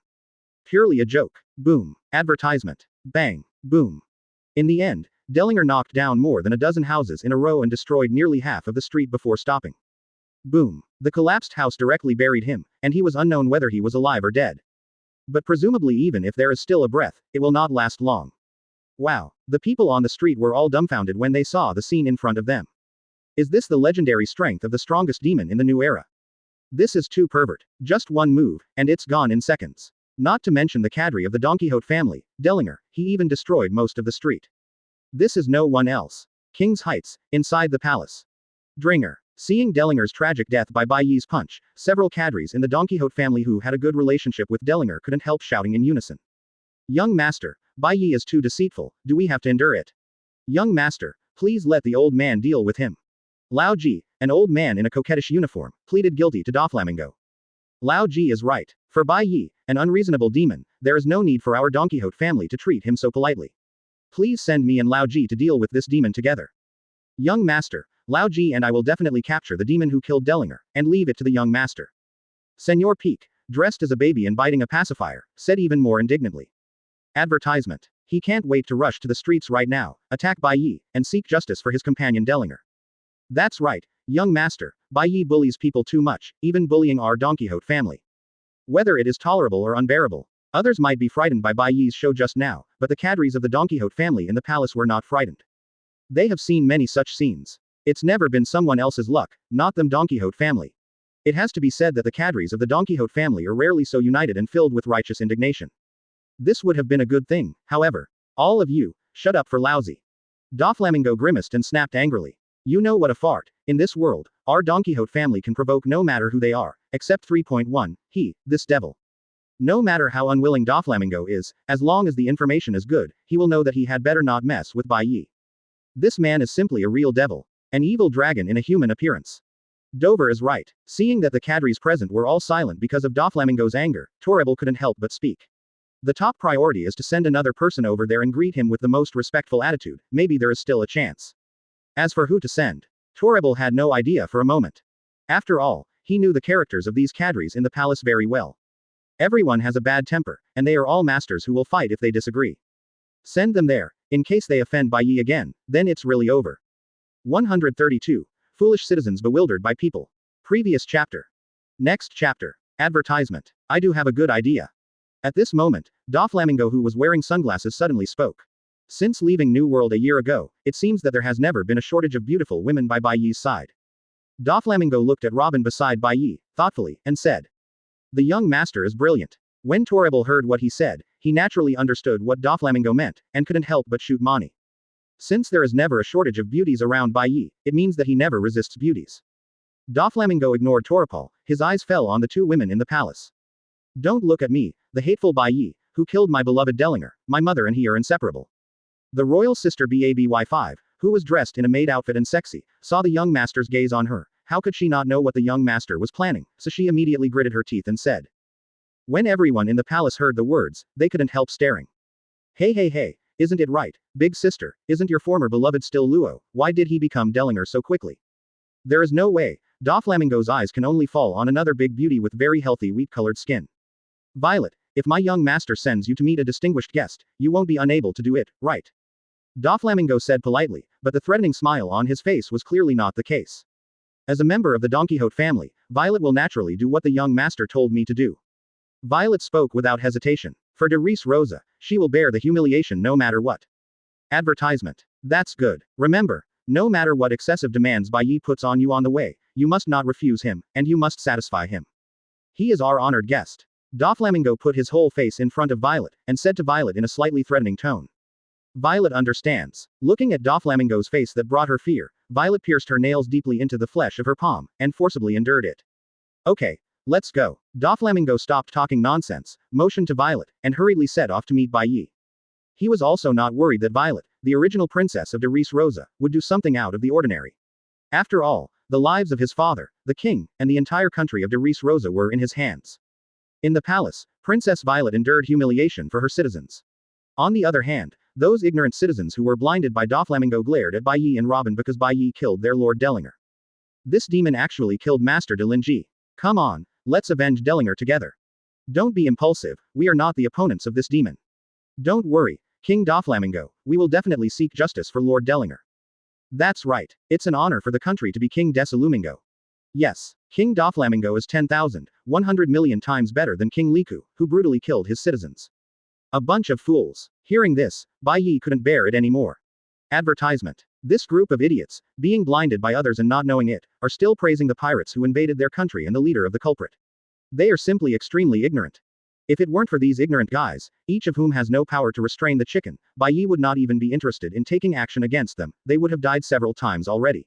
Purely a joke. Boom. Advertisement. Bang. Boom. In the end, Dellinger knocked down more than a dozen houses in a row and destroyed nearly half of the street before stopping. Boom. The collapsed house directly buried him, and he was unknown whether he was alive or dead. But presumably even if there is still a breath, it will not last long. Wow. The people on the street were all dumbfounded when they saw the scene in front of them. Is this the legendary strength of the strongest demon in the new era? This is too pervert. Just one move, and it's gone in seconds. Not to mention the cadre of the Don Quixote family, Dellinger, he even destroyed most of the street. This is no one else. King's Heights, inside the palace. Dringer. Seeing Dellinger's tragic death by Bai Ye's punch, several cadres in the Don Quixote family who had a good relationship with Dellinger couldn't help shouting in unison. Young master, Bai Ye is too deceitful, do we have to endure it? Young master, please let the old man deal with him. Lao Ji, an old man in a coquettish uniform, pleaded guilty to Doflamingo. Lao Ji is right. For Bai Ye, an unreasonable demon, there is no need for our Don Quixote family to treat him so politely. Please send me and Lao Ji to deal with this demon together. Young master, Lao Ji and I will definitely capture the demon who killed Dellinger, and leave it to the young master. Senor Peak, dressed as a baby and biting a pacifier, said even more indignantly. Advertisement. He can't wait to rush to the streets right now, attack Bai Ye, and seek justice for his companion Dellinger. That's right, young master, Bai Ye bullies people too much, even bullying our Don Quixote family. Whether it is tolerable or unbearable. Others might be frightened by Bai Ye's show just now, but the cadres of the Don Quixote family in the palace were not frightened. They have seen many such scenes. It's never been someone else's luck, not them Don Quixote family. It has to be said that the cadres of the Don Quixote family are rarely so united and filled with righteous indignation. This would have been a good thing, however. All of you, shut up for lousy. Doflamingo grimaced and snapped angrily. You know what a fart. In this world, our Don Quixote family can provoke no matter who they are, except 3.1, this devil. No matter how unwilling Doflamingo is, as long as the information is good, he will know that he had better not mess with Bai Ye. This man is simply a real devil. An evil dragon in a human appearance. Dover is right. Seeing that the cadres present were all silent because of Doflamingo's anger, Torrebel couldn't help but speak. The top priority is to send another person over there and greet him with the most respectful attitude, maybe there is still a chance. As for who to send, Torrebel had no idea for a moment. After all, he knew the characters of these cadres in the palace very well. Everyone has a bad temper, and they are all masters who will fight if they disagree. Send them there, in case they offend Bai Ye again, then it's really over. 132. Foolish citizens bewildered by people. Previous chapter. Next chapter. Advertisement. I do have a good idea. At this moment, Doflamingo, who was wearing sunglasses, suddenly spoke. Since leaving New World a year ago, it seems that there has never been a shortage of beautiful women by Bai Ye's side. Doflamingo looked at Robin beside Bai Ye, thoughtfully, and said. The young master is brilliant. When Torrebel heard what he said, he naturally understood what Doflamingo meant, and couldn't help but shoot Mani. Since there is never a shortage of beauties around Bai Ye, it means that he never resists beauties. Doflamingo ignored Torrebel, his eyes fell on the two women in the palace. Don't look at me, the hateful Bai Ye, who killed my beloved Dellinger, my mother and he are inseparable. The royal sister Baby5, who was dressed in a maid outfit and sexy, saw the young master's gaze on her. How could she not know what the young master was planning, so she immediately gritted her teeth and said. When everyone in the palace heard the words, they couldn't help staring. Hey, isn't it right, big sister, isn't your former beloved still Luo, why did he become Dellinger so quickly? There is no way, Doflamingo's eyes can only fall on another big beauty with very healthy wheat-colored skin. Violet, if my young master sends you to meet a distinguished guest, you won't be unable to do it, right? Doflamingo said politely, but the threatening smile on his face was clearly not the case. As a member of the Don Quixote family, Violet will naturally do what the young master told me to do. Violet spoke without hesitation. For de Reese Rosa, she will bear the humiliation no matter what. Advertisement. That's good. Remember, no matter what excessive demands Bai Ye puts on you on the way, you must not refuse him, and you must satisfy him. He is our honored guest. Doflamingo put his whole face in front of Violet, and said to Violet in a slightly threatening tone. Violet understands. Looking at Doflamingo's face that brought her fear, Violet pierced her nails deeply into the flesh of her palm, and forcibly endured it. Okay, let's go. Doflamingo stopped talking nonsense, motioned to Violet, and hurriedly set off to meet Bai Ye. He was also not worried that Violet, the original princess of de Reese Rosa, would do something out of the ordinary. After all, the lives of his father, the king, and the entire country of de Reese Rosa were in his hands. In the palace, Princess Violet endured humiliation for her citizens. On the other hand, Those ignorant citizens who were blinded by Doflamingo glared at Bai Ye and Robin because Bai Ye killed their Lord Dellinger. This demon actually killed Master de Linji. Come on, let's avenge Dellinger together. Don't be impulsive, we are not the opponents of this demon. Don't worry, King Doflamingo, we will definitely seek justice for Lord Dellinger. That's right, it's an honor for the country to be King Dessalumingo. Yes, King Doflamingo is 10,100 million times better than King Liku, who brutally killed his citizens. A bunch of fools. Hearing this, Bai Ye couldn't bear it anymore. Advertisement. This group of idiots, being blinded by others and not knowing it, are still praising the pirates who invaded their country and the leader of the culprit. They are simply extremely ignorant. If it weren't for these ignorant guys, each of whom has no power to restrain the chicken, Bai Ye would not even be interested in taking action against them, they would have died several times already.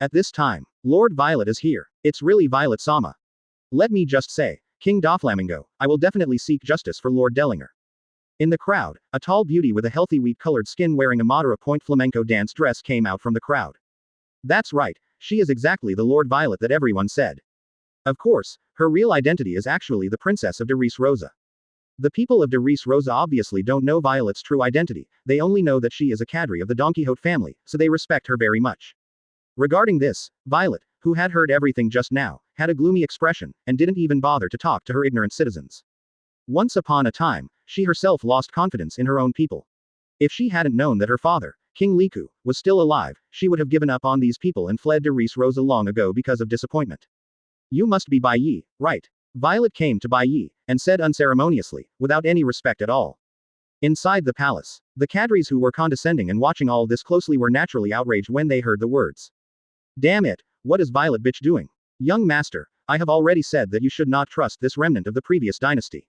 At this time, Lord Violet is here. It's really Violet-sama. Let me just say, King Doflamingo, I will definitely seek justice for Lord Dellinger. In the crowd, a tall beauty with a healthy wheat-colored skin wearing a Madara point flamenco dance dress came out from the crowd. That's right, she is exactly the Lord Violet that everyone said. Of course, her real identity is actually the Princess of Derice Rosa. The people of Derice Rosa obviously don't know Violet's true identity, they only know that she is a cadre of the Don Quixote family, so they respect her very much. Regarding this, Violet, who had heard everything just now, had a gloomy expression, and didn't even bother to talk to her ignorant citizens. Once upon a time, she herself lost confidence in her own people. If she hadn't known that her father, King Liku, was still alive, she would have given up on these people and fled Derice Rosa long ago because of disappointment. You must be Bai Ye, right? Violet came to Bai Ye, and said unceremoniously, without any respect at all. Inside the palace, the cadres who were condescending and watching all this closely were naturally outraged when they heard the words. Damn it, what is Violet bitch doing? Young master, I have already said that you should not trust this remnant of the previous dynasty.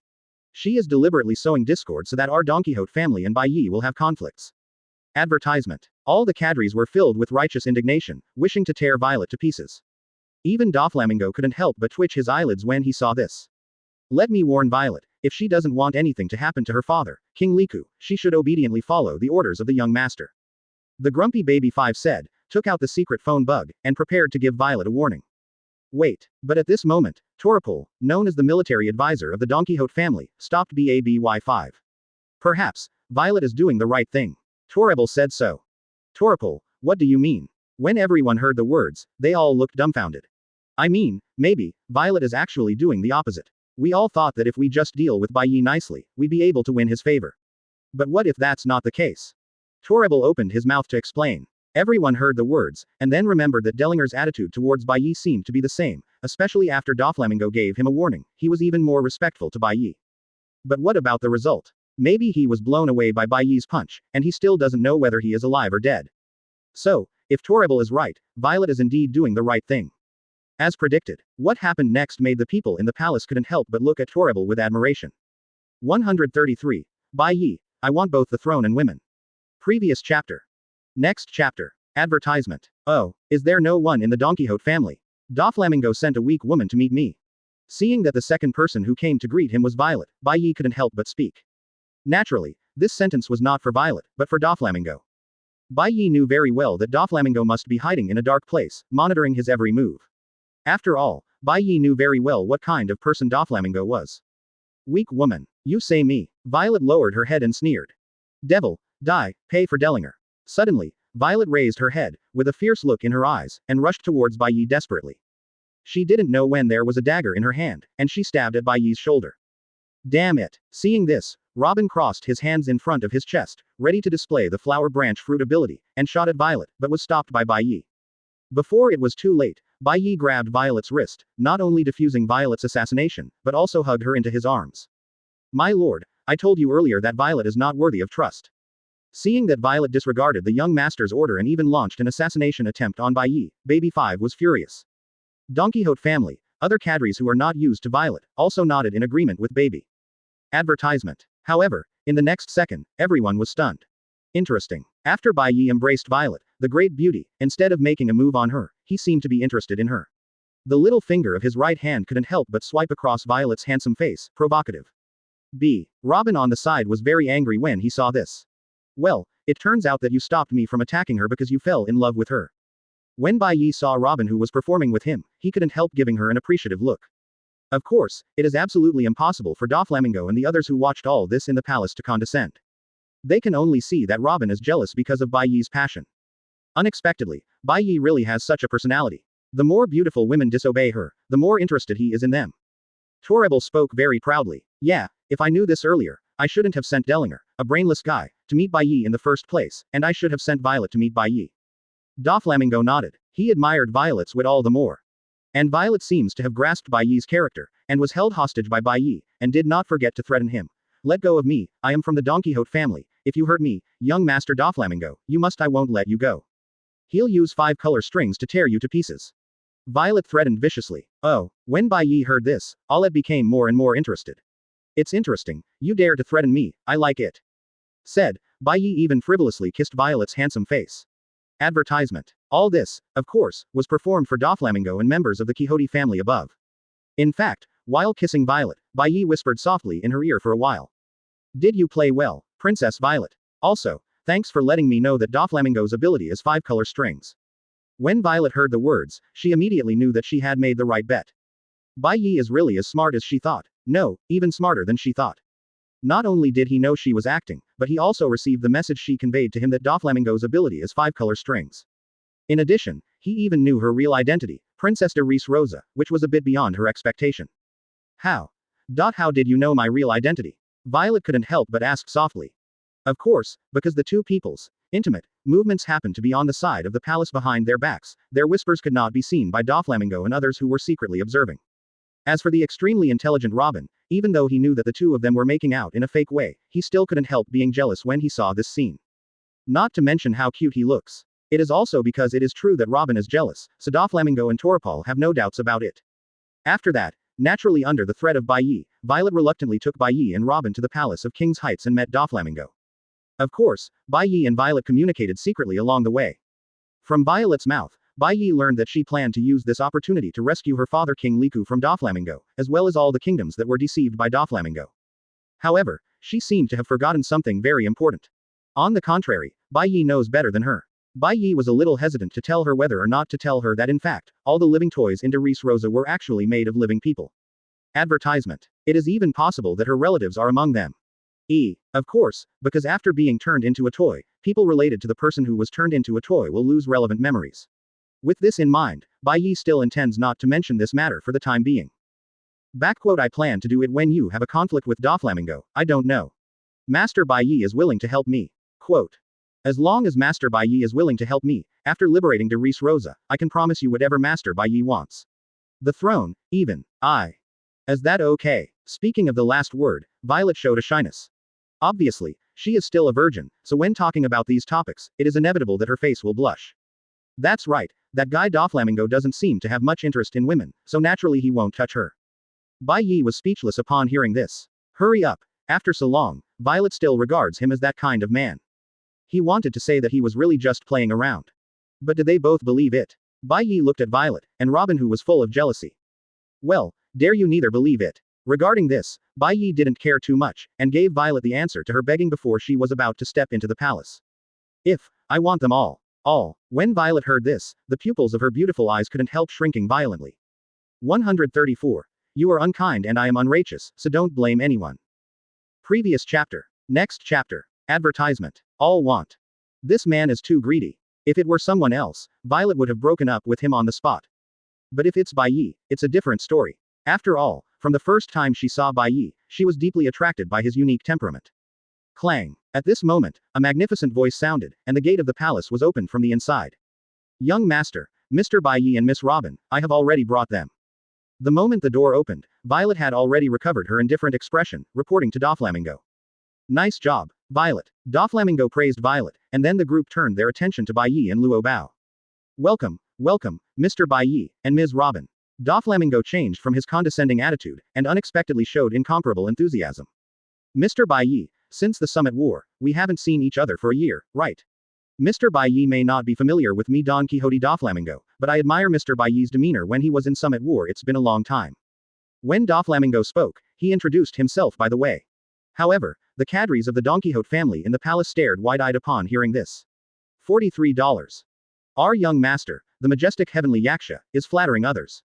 She is deliberately sowing discord so that our Don Quixote family and Bai Ye will have conflicts. Advertisement. All the cadres were filled with righteous indignation, wishing to tear Violet to pieces. Even Doflamingo couldn't help but twitch his eyelids when he saw this. Let me warn Violet, if she doesn't want anything to happen to her father, King Liku, she should obediently follow the orders of the young master. The grumpy baby 5 said, took out the secret phone bug, and prepared to give Violet a warning. Wait, but at this moment, Toripol, known as the military advisor of the Don Quixote family, stopped Bai 5. Perhaps, Violet is doing the right thing. Toribel said so. Toripol, what do you mean? When everyone heard the words, they all looked dumbfounded. I mean, maybe, Violet is actually doing the opposite. We all thought that if we just deal with Bai Ye nicely, we'd be able to win his favor. But what if that's not the case? Toribel opened his mouth to explain. Everyone heard the words, and then remembered that Dellinger's attitude towards Bai Ye seemed to be the same, especially after Doflamingo gave him a warning, he was even more respectful to Bai Ye. But what about the result? Maybe he was blown away by Bai Ye's punch, and he still doesn't know whether he is alive or dead. So, if Toribel is right, Violet is indeed doing the right thing. As predicted, what happened next made the people in the palace couldn't help but look at Toribel with admiration. 133. Bai Ye, I want both the throne and women. Previous chapter. Next chapter. Advertisement. Oh, is there no one in the Don Quixote family? Doflamingo sent a weak woman to meet me. Seeing that the second person who came to greet him was Violet, Bai Ye couldn't help but speak. Naturally, this sentence was not for Violet, but for Doflamingo. Bai Ye knew very well that Doflamingo must be hiding in a dark place, monitoring his every move. After all, Bai Ye knew very well what kind of person Doflamingo was. Weak woman. You say me. Violet lowered her head and sneered. Devil, die, pay for Dellinger. Suddenly, Violet raised her head, with a fierce look in her eyes, and rushed towards Bai Ye desperately. She didn't know when there was a dagger in her hand, and she stabbed at Bai Ye's shoulder. Damn it. Seeing this, Robin crossed his hands in front of his chest, ready to display the flower branch fruit ability, and shot at Violet, but was stopped by Bai Ye. Before it was too late, Bai Ye grabbed Violet's wrist, not only defusing Violet's assassination, but also hugged her into his arms. My lord, I told you earlier that Violet is not worthy of trust. Seeing that Violet disregarded the young master's order and even launched an assassination attempt on Bai Ye, Baby 5 was furious. Don Quixote family, other cadres who are not used to Violet, also nodded in agreement with Baby. Advertisement. However, in the next second, everyone was stunned. Interesting. After Bai Ye embraced Violet, the great beauty, instead of making a move on her, he seemed to be interested in her. The little finger of his right hand couldn't help but swipe across Violet's handsome face, provocative. Robin on the side was very angry when he saw this. Well, it turns out that you stopped me from attacking her because you fell in love with her. When Bai Ye saw Robin who was performing with him, he couldn't help giving her an appreciative look. Of course, it is absolutely impossible for Doflamingo and the others who watched all this in the palace to condescend. They can only see that Robin is jealous because of Bai Ye's passion. Unexpectedly, Bai Ye really has such a personality. The more beautiful women disobey her, the more interested he is in them. Torrebel spoke very proudly. Yeah, if I knew this earlier, I shouldn't have sent Dellinger, a brainless guy, to meet Bai Ye in the first place, and I should have sent Violet to meet Bai Ye. Doflamingo nodded. He admired Violet's wit all the more. And Violet seems to have grasped Bai Ye's character, and was held hostage by Bai Ye, and did not forget to threaten him. Let go of me, I am from the Don Quixote family. If you hurt me, young Master Doflamingo, you must I won't let you go. He'll use 5 color strings to tear you to pieces. Violet threatened viciously. Oh, when Bai Ye heard this, Aulette became more and more interested. It's interesting, you dare to threaten me, I like it. Said, Bai Ye even frivolously kissed Violet's handsome face. Advertisement. All this, of course, was performed for Doflamingo and members of the Quixote family above. In fact, while kissing Violet, Bai Ye whispered softly in her ear for a while. Did you play well, Princess Violet? Also, thanks for letting me know that Doflamingo's ability is 5 color strings. When Violet heard the words, she immediately knew that she had made the right bet. Bai Ye is really as smart as she thought. No, even smarter than she thought. Not only did he know she was acting, but he also received the message she conveyed to him that Doflamingo's ability is 5 color strings. In addition, he even knew her real identity, Princess de Ris Rosa, which was a bit beyond her expectation. How? How did you know my real identity? Violet couldn't help but ask softly. Of course, because the two people's intimate movements happened to be on the side of the palace behind their backs, their whispers could not be seen by Doflamingo and others who were secretly observing. As for the extremely intelligent Robin, even though he knew that the two of them were making out in a fake way, he still couldn't help being jealous when he saw this scene. Not to mention how cute he looks. It is also because it is true that Robin is jealous, so Doflamingo and Torpal have no doubts about it. After that, naturally under the threat of Bai Ye, Violet reluctantly took Bai Ye and Robin to the palace of King's Heights and met Doflamingo. Of course, Bai Ye and Violet communicated secretly along the way. From Violet's mouth, Bai Ye learned that she planned to use this opportunity to rescue her father King Liku from Doflamingo, as well as all the kingdoms that were deceived by Doflamingo. However, she seemed to have forgotten something very important. On the contrary, Bai Ye knows better than her. Bai Ye was a little hesitant to tell her whether or not to tell her that in fact, all the living toys in de Ris Rosa were actually made of living people. Advertisement. It is even possible that her relatives are among them. Of course, because after being turned into a toy, people related to the person who was turned into a toy will lose relevant memories. With this in mind, Bai Ye still intends not to mention this matter for the time being. I plan to do it when you have a conflict with Doflamingo, I don't know. Master Bai Ye is willing to help me. Quote. As long as Master Bai Ye is willing to help me, after liberating de Ris Rosa, I can promise you whatever Master Bai Ye wants. The throne, even. Is that okay? Speaking of the last word, Violet showed a shyness. Obviously, she is still a virgin, so when talking about these topics, it is inevitable that her face will blush. That's right, that guy Doflamingo doesn't seem to have much interest in women, so naturally he won't touch her. Bai Ye was speechless upon hearing this. Hurry up, after so long, Violet still regards him as that kind of man. He wanted to say that he was really just playing around. But did they both believe it? Bai Ye looked at Violet, and Robin who was full of jealousy. Well, dare you neither believe it. Regarding this, Bai Ye didn't care too much, and gave Violet the answer to her begging before she was about to step into the palace. I want them all. When Violet heard this, the pupils of her beautiful eyes couldn't help shrinking violently. 134. You are unkind and I am unrighteous, so don't blame anyone. Previous chapter. Next chapter. Advertisement. All want. This man is too greedy. If it were someone else, Violet would have broken up with him on the spot. But if it's Bai Ye, it's a different story. After all, from the first time she saw Bai Ye, she was deeply attracted by his unique temperament. Clang. At this moment, a magnificent voice sounded, and the gate of the palace was opened from the inside. Young master, Mr. Bai Ye and Miss Robin, I have already brought them. The moment the door opened, Violet had already recovered her indifferent expression, reporting to Doflamingo. Nice job, Violet. Doflamingo praised Violet, and then the group turned their attention to Bai Ye and Luo Bao. Welcome, Mr. Bai Ye, and Ms. Robin. Doflamingo changed from his condescending attitude, and unexpectedly showed incomparable enthusiasm. Mr. Bai Ye, since the Summit War, we haven't seen each other for a year, right? Mr. Bai Ye may not be familiar with me Don Quixote Doflamingo, but I admire Mr. Bai Ye's demeanor when he was in Summit War. It's been a long time. When Doflamingo spoke, he introduced himself by the way. However, the cadres of the Don Quixote family in the palace stared wide-eyed upon hearing this. $43. Our young master, the majestic heavenly Yaksha, is flattering others.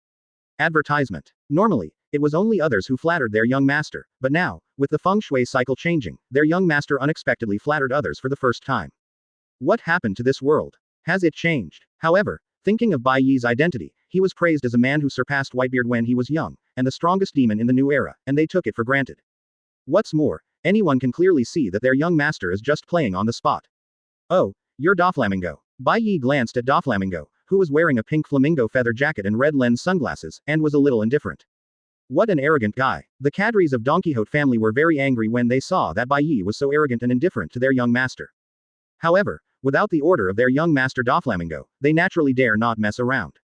Advertisement. Normally, it was only others who flattered their young master, but now, with the feng shui cycle changing, their young master unexpectedly flattered others for the first time. What happened to this world? Has it changed? However, thinking of Bai Ye's identity, he was praised as a man who surpassed Whitebeard when he was young, and the strongest demon in the new era, and they took it for granted. What's more, anyone can clearly see that their young master is just playing on the spot. Oh, you're Doflamingo. Bai Ye glanced at Doflamingo, who was wearing a pink flamingo feather jacket and red lens sunglasses, and was a little indifferent. What an arrogant guy. The cadres of Don Quixote family were very angry when they saw that Bai Ye was so arrogant and indifferent to their young master. However, without the order of their young master Doflamingo, they naturally dare not mess around.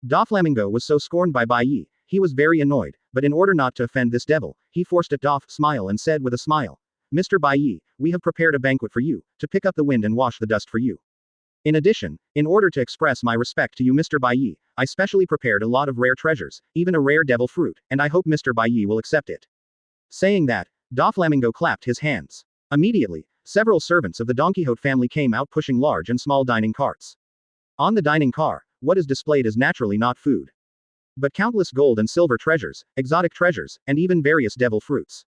Doflamingo was so scorned by Bai Ye, he was very annoyed, but in order not to offend this devil, he forced a Doff smile and said with a smile, Mr. Bai Ye, we have prepared a banquet for you, to pick up the wind and wash the dust for you. In addition, in order to express my respect to you Mr. Bai Ye, I specially prepared a lot of rare treasures, even a rare devil fruit, and I hope Mr. Bai Ye will accept it. Saying that, Doflamingo clapped his hands. Immediately, several servants of the Don Quixote family came out pushing large and small dining carts. On the dining car, what is displayed is naturally not food, but countless gold and silver treasures, exotic treasures, and even various devil fruits.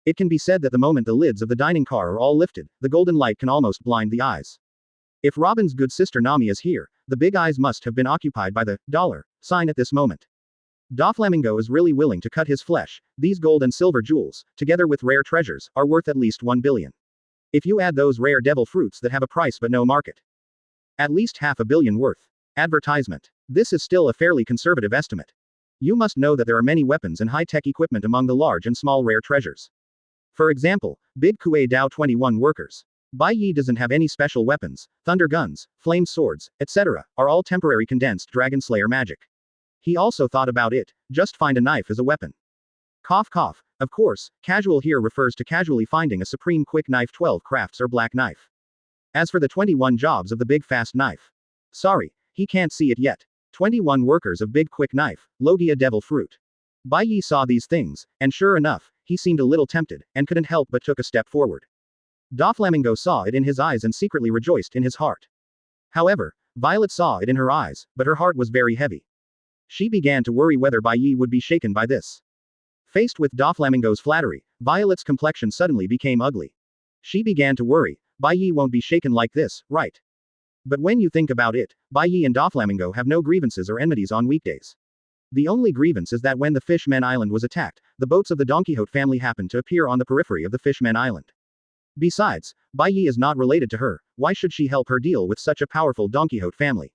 It can be said that the moment the lids of the dining car are all lifted, the golden light can almost blind the eyes. If Robin's good sister Nami is here, the big eyes must have been occupied by the dollar sign at this moment. Doflamingo is really willing to cut his flesh. These gold and silver jewels, together with rare treasures, are worth at least 1 billion. If you add those rare devil fruits that have a price but no market, at least $500 million worth. Advertisement. This is still a fairly conservative estimate. You must know that there are many weapons and high-tech equipment among the large and small rare treasures. For example, Big Kuei Dao 21 workers. Bai Ye doesn't have any special weapons, thunder guns, flame swords, etc., are all temporary condensed dragon slayer magic. He also thought about it, just find a knife as a weapon. Cough cough, of course, casual here refers to casually finding a supreme quick knife 12 crafts or black knife. As for the 21 jobs of the big fast knife. Sorry, he can't see it yet. 21 workers of big quick knife, Logia devil fruit. Bai Ye saw these things, and sure enough, he seemed a little tempted, and couldn't help but took a step forward. Doflamingo saw it in his eyes and secretly rejoiced in his heart. However, Violet saw it in her eyes, but her heart was very heavy. She began to worry whether Bai Ye would be shaken by this. Faced with Doflamingo's flattery, Violet's complexion suddenly became ugly. She began to worry, Bai Ye won't be shaken like this, right? But when you think about it, Bai Ye and Doflamingo have no grievances or enmities on weekdays. The only grievance is that when the Fishmen Island was attacked, the boats of the Don Quixote family happened to appear on the periphery of the Fishmen Island. Besides, Bai Ye is not related to her, why should she help her deal with such a powerful Don Quixote family?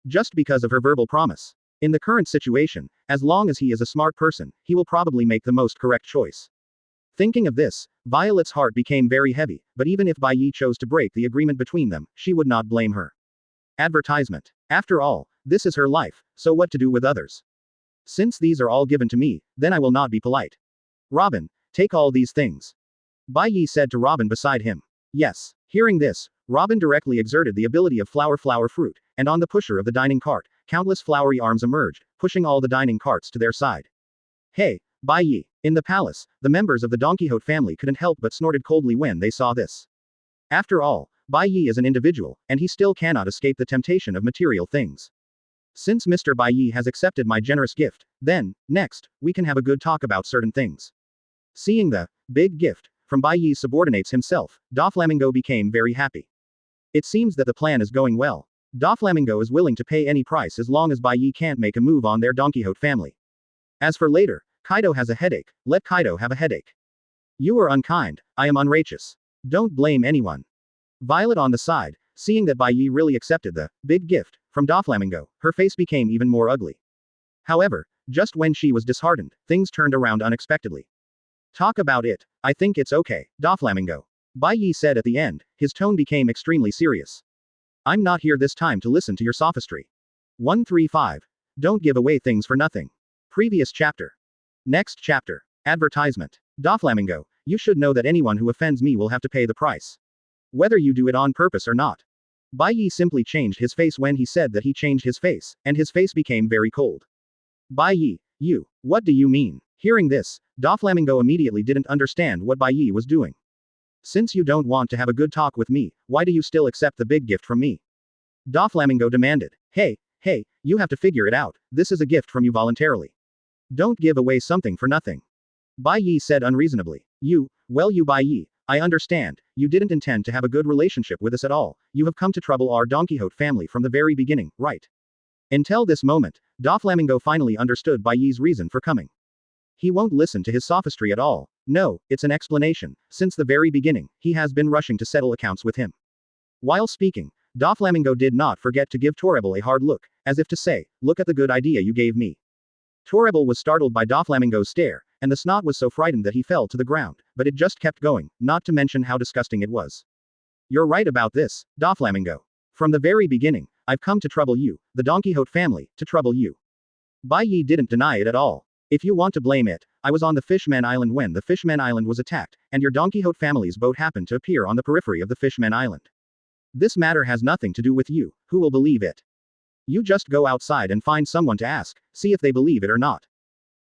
Just because of her verbal promise. In the current situation, as long as he is a smart person, he will probably make the most correct choice. Thinking of this, Violet's heart became very heavy, but even if Bai Ye chose to break the agreement between them, she would not blame her. Advertisement. After all, this is her life, so what to do with others? Since these are all given to me, then I will not be polite. Robin, take all these things. Bai Ye said to Robin beside him. Yes. Hearing this, Robin directly exerted the ability of flower fruit, and on the pusher of the dining cart, countless flowery arms emerged, pushing all the dining carts to their side. Hey, Bai Ye. In the palace, the members of the Don Quixote family couldn't help but snorted coldly when they saw this. After all, Bai Ye is an individual, and he still cannot escape the temptation of material things. Since Mr. Bai Ye has accepted my generous gift, then, next, we can have a good talk about certain things. Seeing the big gift from Bai Ye's subordinates himself, Doflamingo became very happy. It seems that the plan is going well. Doflamingo is willing to pay any price as long as Bai Ye can't make a move on their Don Quixote family. As for later, Kaido has a headache, let Kaido have a headache. You are unkind, I am unrighteous. Don't blame anyone. Violet on the side, seeing that Bai Ye really accepted the big gift from Doflamingo, her face became even more ugly. However, just when she was disheartened, things turned around unexpectedly. Talk about it, I think it's okay, Doflamingo. Bai Ye said at the end, his tone became extremely serious. I'm not here this time to listen to your sophistry. 135. Don't give away things for nothing. Previous chapter. Next chapter. Advertisement. Doflamingo, you should know that anyone who offends me will have to pay the price. Whether you do it on purpose or not. Bai Ye simply changed his face when he said that he changed his face, and his face became very cold. Bai Ye, you, what do you mean? Hearing this, Doflamingo immediately didn't understand what Bai Ye was doing. Since you don't want to have a good talk with me, why do you still accept the big gift from me? Doflamingo demanded. Hey, you have to figure it out, this is a gift from you voluntarily. Don't give away something for nothing. Bai Ye said unreasonably. You Bai Ye, I understand, you didn't intend to have a good relationship with us at all, you have come to trouble our Don Quixote family from the very beginning, right? Until this moment, Doflamingo finally understood Bai Ye's reason for coming. He won't listen to his sophistry at all. No, it's an explanation. Since the very beginning, he has been rushing to settle accounts with him. While speaking, Doflamingo did not forget to give Torrebel a hard look, as if to say, look at the good idea you gave me. Torrebel was startled by Doflamingo's stare, and the snot was so frightened that he fell to the ground, but it just kept going, not to mention how disgusting it was. You're right about this, Doflamingo. From the very beginning, I've come to trouble you, the Don Quixote family, to trouble you. Bai Ye didn't deny it at all. If you want to blame it, I was on the Fishman Island when the Fishman Island was attacked, and your Don Quixote family's boat happened to appear on the periphery of the Fishman Island. This matter has nothing to do with you, who will believe it? You just go outside and find someone to ask, see if they believe it or not.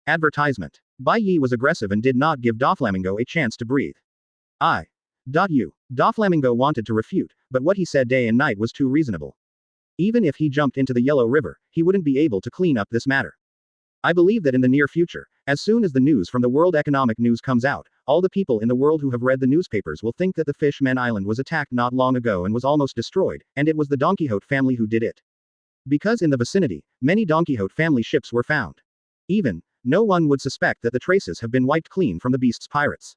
Advertisement. Bai Ye was aggressive and did not give Doflamingo a chance to breathe. Doflamingo wanted to refute, but what he said day and night was too reasonable. Even if he jumped into the Yellow River, he wouldn't be able to clean up this matter. I believe that in the near future, as soon as the news from the World Economic News comes out, all the people in the world who have read the newspapers will think that the Fishman Island was attacked not long ago and was almost destroyed, and it was the Don Quixote family who did it. Because in the vicinity, many Don Quixote family ships were found. No one would suspect that the traces have been wiped clean from the beast's pirates.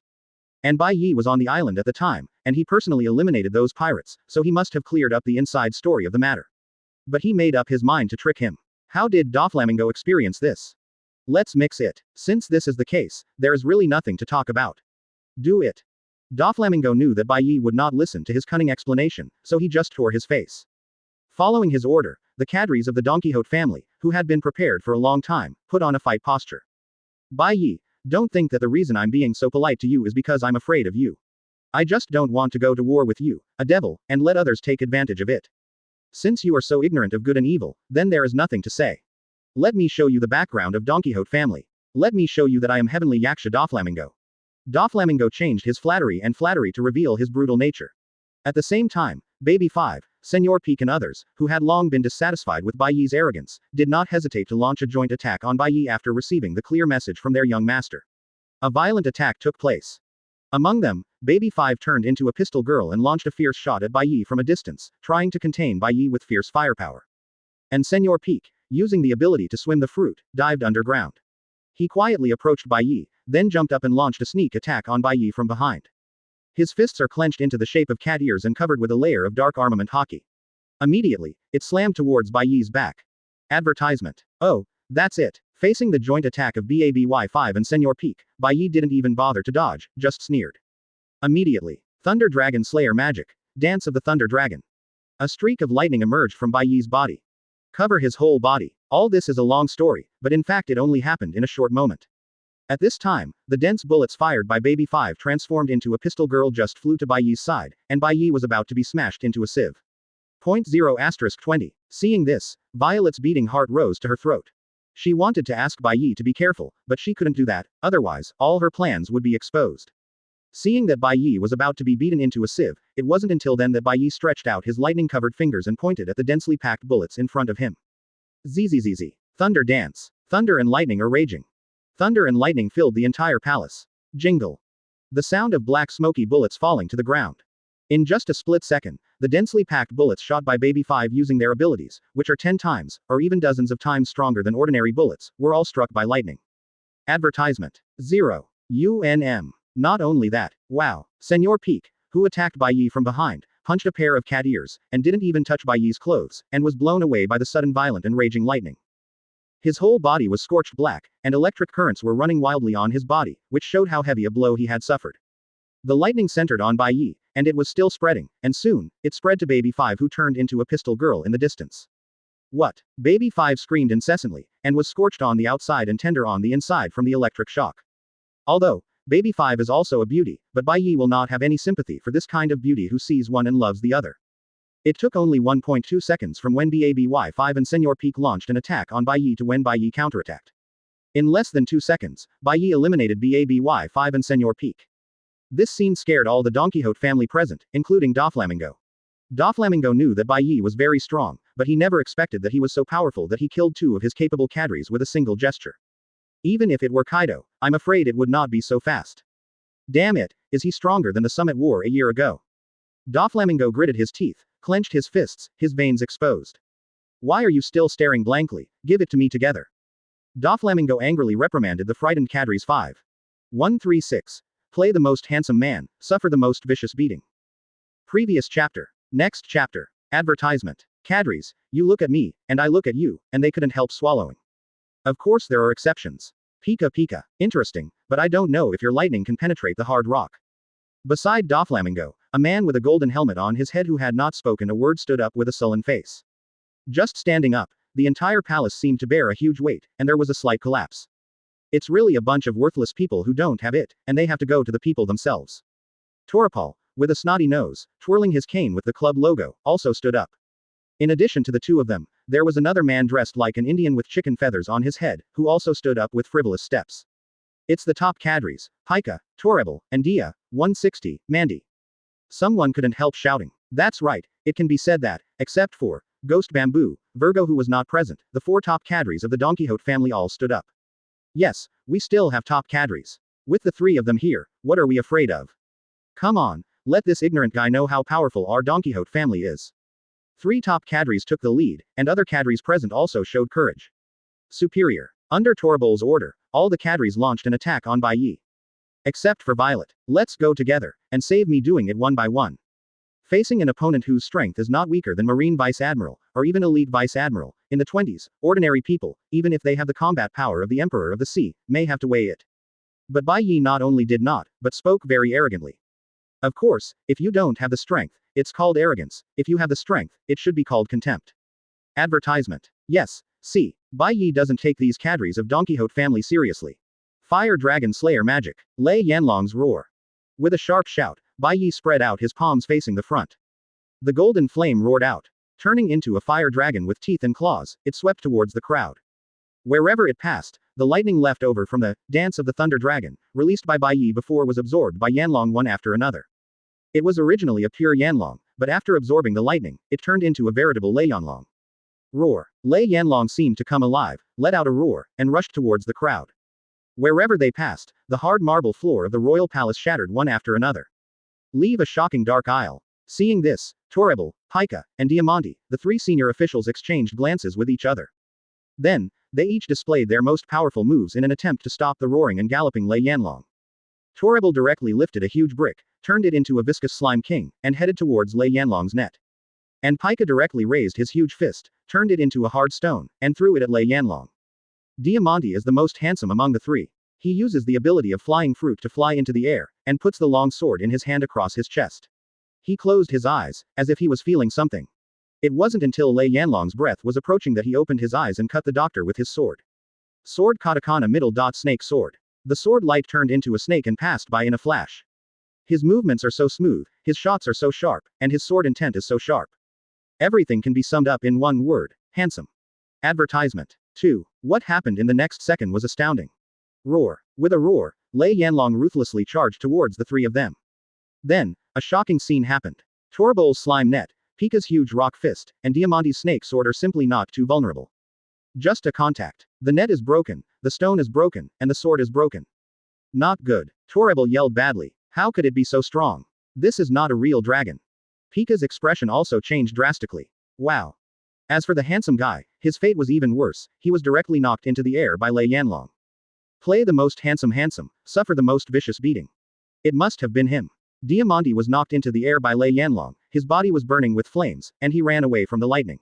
And Bai Ye was on the island at the time, and he personally eliminated those pirates, so he must have cleared up the inside story of the matter. But he made up his mind to trick him. How did Doflamingo experience this? Let's mix it. Since this is the case, there is really nothing to talk about. Do it. Doflamingo knew that Bai Ye would not listen to his cunning explanation, so he just tore his face. Following his order, the cadres of the Don Quixote family, who had been prepared for a long time, put on a fight posture. Bai Ye, don't think that the reason I'm being so polite to you is because I'm afraid of you. I just don't want to go to war with you, a devil, and let others take advantage of it. Since you are so ignorant of good and evil, then there is nothing to say. Let me show you the background of Don Quixote family. Let me show you that I am Heavenly Yaksha Doflamingo. Doflamingo changed his flattery to reveal his brutal nature. At the same time, Baby 5, Senor Peak and others, who had long been dissatisfied with Bai Ye's arrogance, did not hesitate to launch a joint attack on Bai Ye after receiving the clear message from their young master. A violent attack took place. Among them, Baby 5 turned into a pistol girl and launched a fierce shot at Bai Ye from a distance, trying to contain Bai Ye with fierce firepower. And Senor Peak, using the ability to swim the fruit, dived underground. He quietly approached Bai Ye, then jumped up and launched a sneak attack on Bai Ye from behind. His fists are clenched into the shape of cat ears and covered with a layer of dark armament hockey. Immediately, it slammed towards Bai Ye's back. Advertisement. Oh, that's it. Facing the joint attack of Baby 5 and Senor Peak, Bai Ye didn't even bother to dodge, just sneered. Immediately. Thunder Dragon Slayer magic. Dance of the Thunder Dragon. A streak of lightning emerged from Bai Ye's body. Cover his whole body. All this is a long story, but in fact it only happened in a short moment. At this time, the dense bullets fired by Baby 5 transformed into a pistol girl just flew to Bai Ye's side, and Bai Ye was about to be smashed into a sieve. 0.0*20. Seeing this, Violet's beating heart rose to her throat. She wanted to ask Bai Ye to be careful, but she couldn't do that, otherwise, all her plans would be exposed. Seeing that Bai Ye was about to be beaten into a sieve, it wasn't until then that Bai Ye stretched out his lightning-covered fingers and pointed at the densely packed bullets in front of him. Zzz. Thunder dance. Thunder and lightning are raging. Thunder and lightning filled the entire palace. Jingle. The sound of black smoky bullets falling to the ground. In just a split second, the densely packed bullets shot by Baby 5 using their abilities, which are 10 times, or even dozens of times stronger than ordinary bullets, were all struck by lightning. Advertisement. 0. UNM. Not only that, wow, Senor Peak, who attacked Bai Ye from behind, punched a pair of cat ears, and didn't even touch Bai Ye's clothes, and was blown away by the sudden violent and raging lightning. His whole body was scorched black, and electric currents were running wildly on his body, which showed how heavy a blow he had suffered. The lightning centered on Bai Ye, and it was still spreading, and soon, it spread to Baby 5 who turned into a pistol girl in the distance. What? Baby 5 screamed incessantly, and was scorched on the outside and tender on the inside from the electric shock. Although, Baby 5 is also a beauty, but Bai Ye will not have any sympathy for this kind of beauty who sees one and loves the other. It took only 1.2 seconds from when Baby 5 and Senor Peak launched an attack on Bai Ye to when Bai Ye counterattacked. In less than 2 seconds, Bai Ye eliminated Baby 5 and Senor Peak. This scene scared all the Don Quixote family present, including Doflamingo. Doflamingo knew that Bai Ye was very strong, but he never expected that he was so powerful that he killed 2 of his capable cadres with a single gesture. Even if it were Kaido, I'm afraid it would not be so fast. Damn it, is he stronger than the Summit War a year ago? Doflamingo gritted his teeth, clenched his fists, his veins exposed. Why are you still staring blankly? Give it to me together. Doflamingo angrily reprimanded the frightened cadres 5. 136. Play the most handsome man, suffer the most vicious beating. Previous chapter. Next chapter. Advertisement. Cadres, you look at me, and I look at you, and they couldn't help swallowing. Of course there are exceptions. Pika Pika. Interesting, but I don't know if your lightning can penetrate the hard rock. Beside Doflamingo, a man with a golden helmet on his head who had not spoken a word stood up with a sullen face. Just standing up, the entire palace seemed to bear a huge weight, and there was a slight collapse. It's really a bunch of worthless people who don't have it, and they have to go to the people themselves. Toripal, with a snotty nose, twirling his cane with the club logo, also stood up. In addition to the two of them, there was another man dressed like an Indian with chicken feathers on his head, who also stood up with frivolous steps. It's the top cadres, Pika, Toribal, and Dia, 160, Mandy. Someone couldn't help shouting. That's right, it can be said that, except for Ghost Bamboo, Virgo who was not present, the 4 top cadres of the Don Quixote family all stood up. Yes, we still have top cadres. With the 3 of them here, what are we afraid of? Come on, let this ignorant guy know how powerful our Don Quixote family is. 3 top cadres took the lead, and other cadres present also showed courage. Superior. Under Toribal's order, all the cadres launched an attack on Bai Ye. Except for Violet. Let's go together, and save me doing it one by one. Facing an opponent whose strength is not weaker than Marine Vice Admiral, or even Elite Vice Admiral, in the 20s, ordinary people, even if they have the combat power of the Emperor of the Sea, may have to weigh it. But Bai Ye not only did not, but spoke very arrogantly. Of course, if you don't have the strength, it's called arrogance. If you have the strength, it should be called contempt. Advertisement. Yes, see, Bai Ye doesn't take these cadres of Don Quixote family seriously. Fire Dragon Slayer magic. Lei Yanlong's roar. With a sharp shout, Bai Ye spread out his palms facing the front. The golden flame roared out. Turning into a fire dragon with teeth and claws, it swept towards the crowd. Wherever it passed, the lightning left over from the Dance of the Thunder Dragon, released by Bai Ye before was absorbed by Yanlong one after another. It was originally a pure Yanlong, but after absorbing the lightning, it turned into a veritable Lei Yanlong. Roar. Lei Yanlong seemed to come alive, let out a roar, and rushed towards the crowd. Wherever they passed, the hard marble floor of the royal palace shattered one after another. Leave a shocking dark aisle. Seeing this, Toribal, Pika, and Diamante, the 3 senior officials exchanged glances with each other. Then, they each displayed their most powerful moves in an attempt to stop the roaring and galloping Lei Yanlong. Toribal directly lifted a huge brick, turned it into a viscous slime king, and headed towards Lei Yanlong's net. And Pika directly raised his huge fist, turned it into a hard stone, and threw it at Lei Yanlong. Diamante is the most handsome among the 3. He uses the ability of flying fruit to fly into the air, and puts the long sword in his hand across his chest. He closed his eyes, as if he was feeling something. It wasn't until Lei Yanlong's breath was approaching that he opened his eyes and cut the doctor with his sword. Sword katakana middle dot snake sword. The sword light turned into a snake and passed by in a flash. His movements are so smooth, his shots are so sharp, and his sword intent is so sharp. Everything can be summed up in one word: handsome. Advertisement. 2. What happened in the next second was astounding. Roar. With a roar, Lei Yanlong ruthlessly charged towards the 3 of them. Then, a shocking scene happened. Toribal's slime net, Pika's huge rock fist, and Diamante's snake sword are simply not too vulnerable. Just a contact. The net is broken, the stone is broken, and the sword is broken. Not good. Toribal yelled badly. How could it be so strong? This is not a real dragon. Pika's expression also changed drastically. Wow. As for the handsome guy, his fate was even worse. He was directly knocked into the air by Lei Yanlong. Play the most handsome, suffer the most vicious beating. It must have been him. Diamante was knocked into the air by Lei Yanlong, his body was burning with flames, and he ran away from the lightning.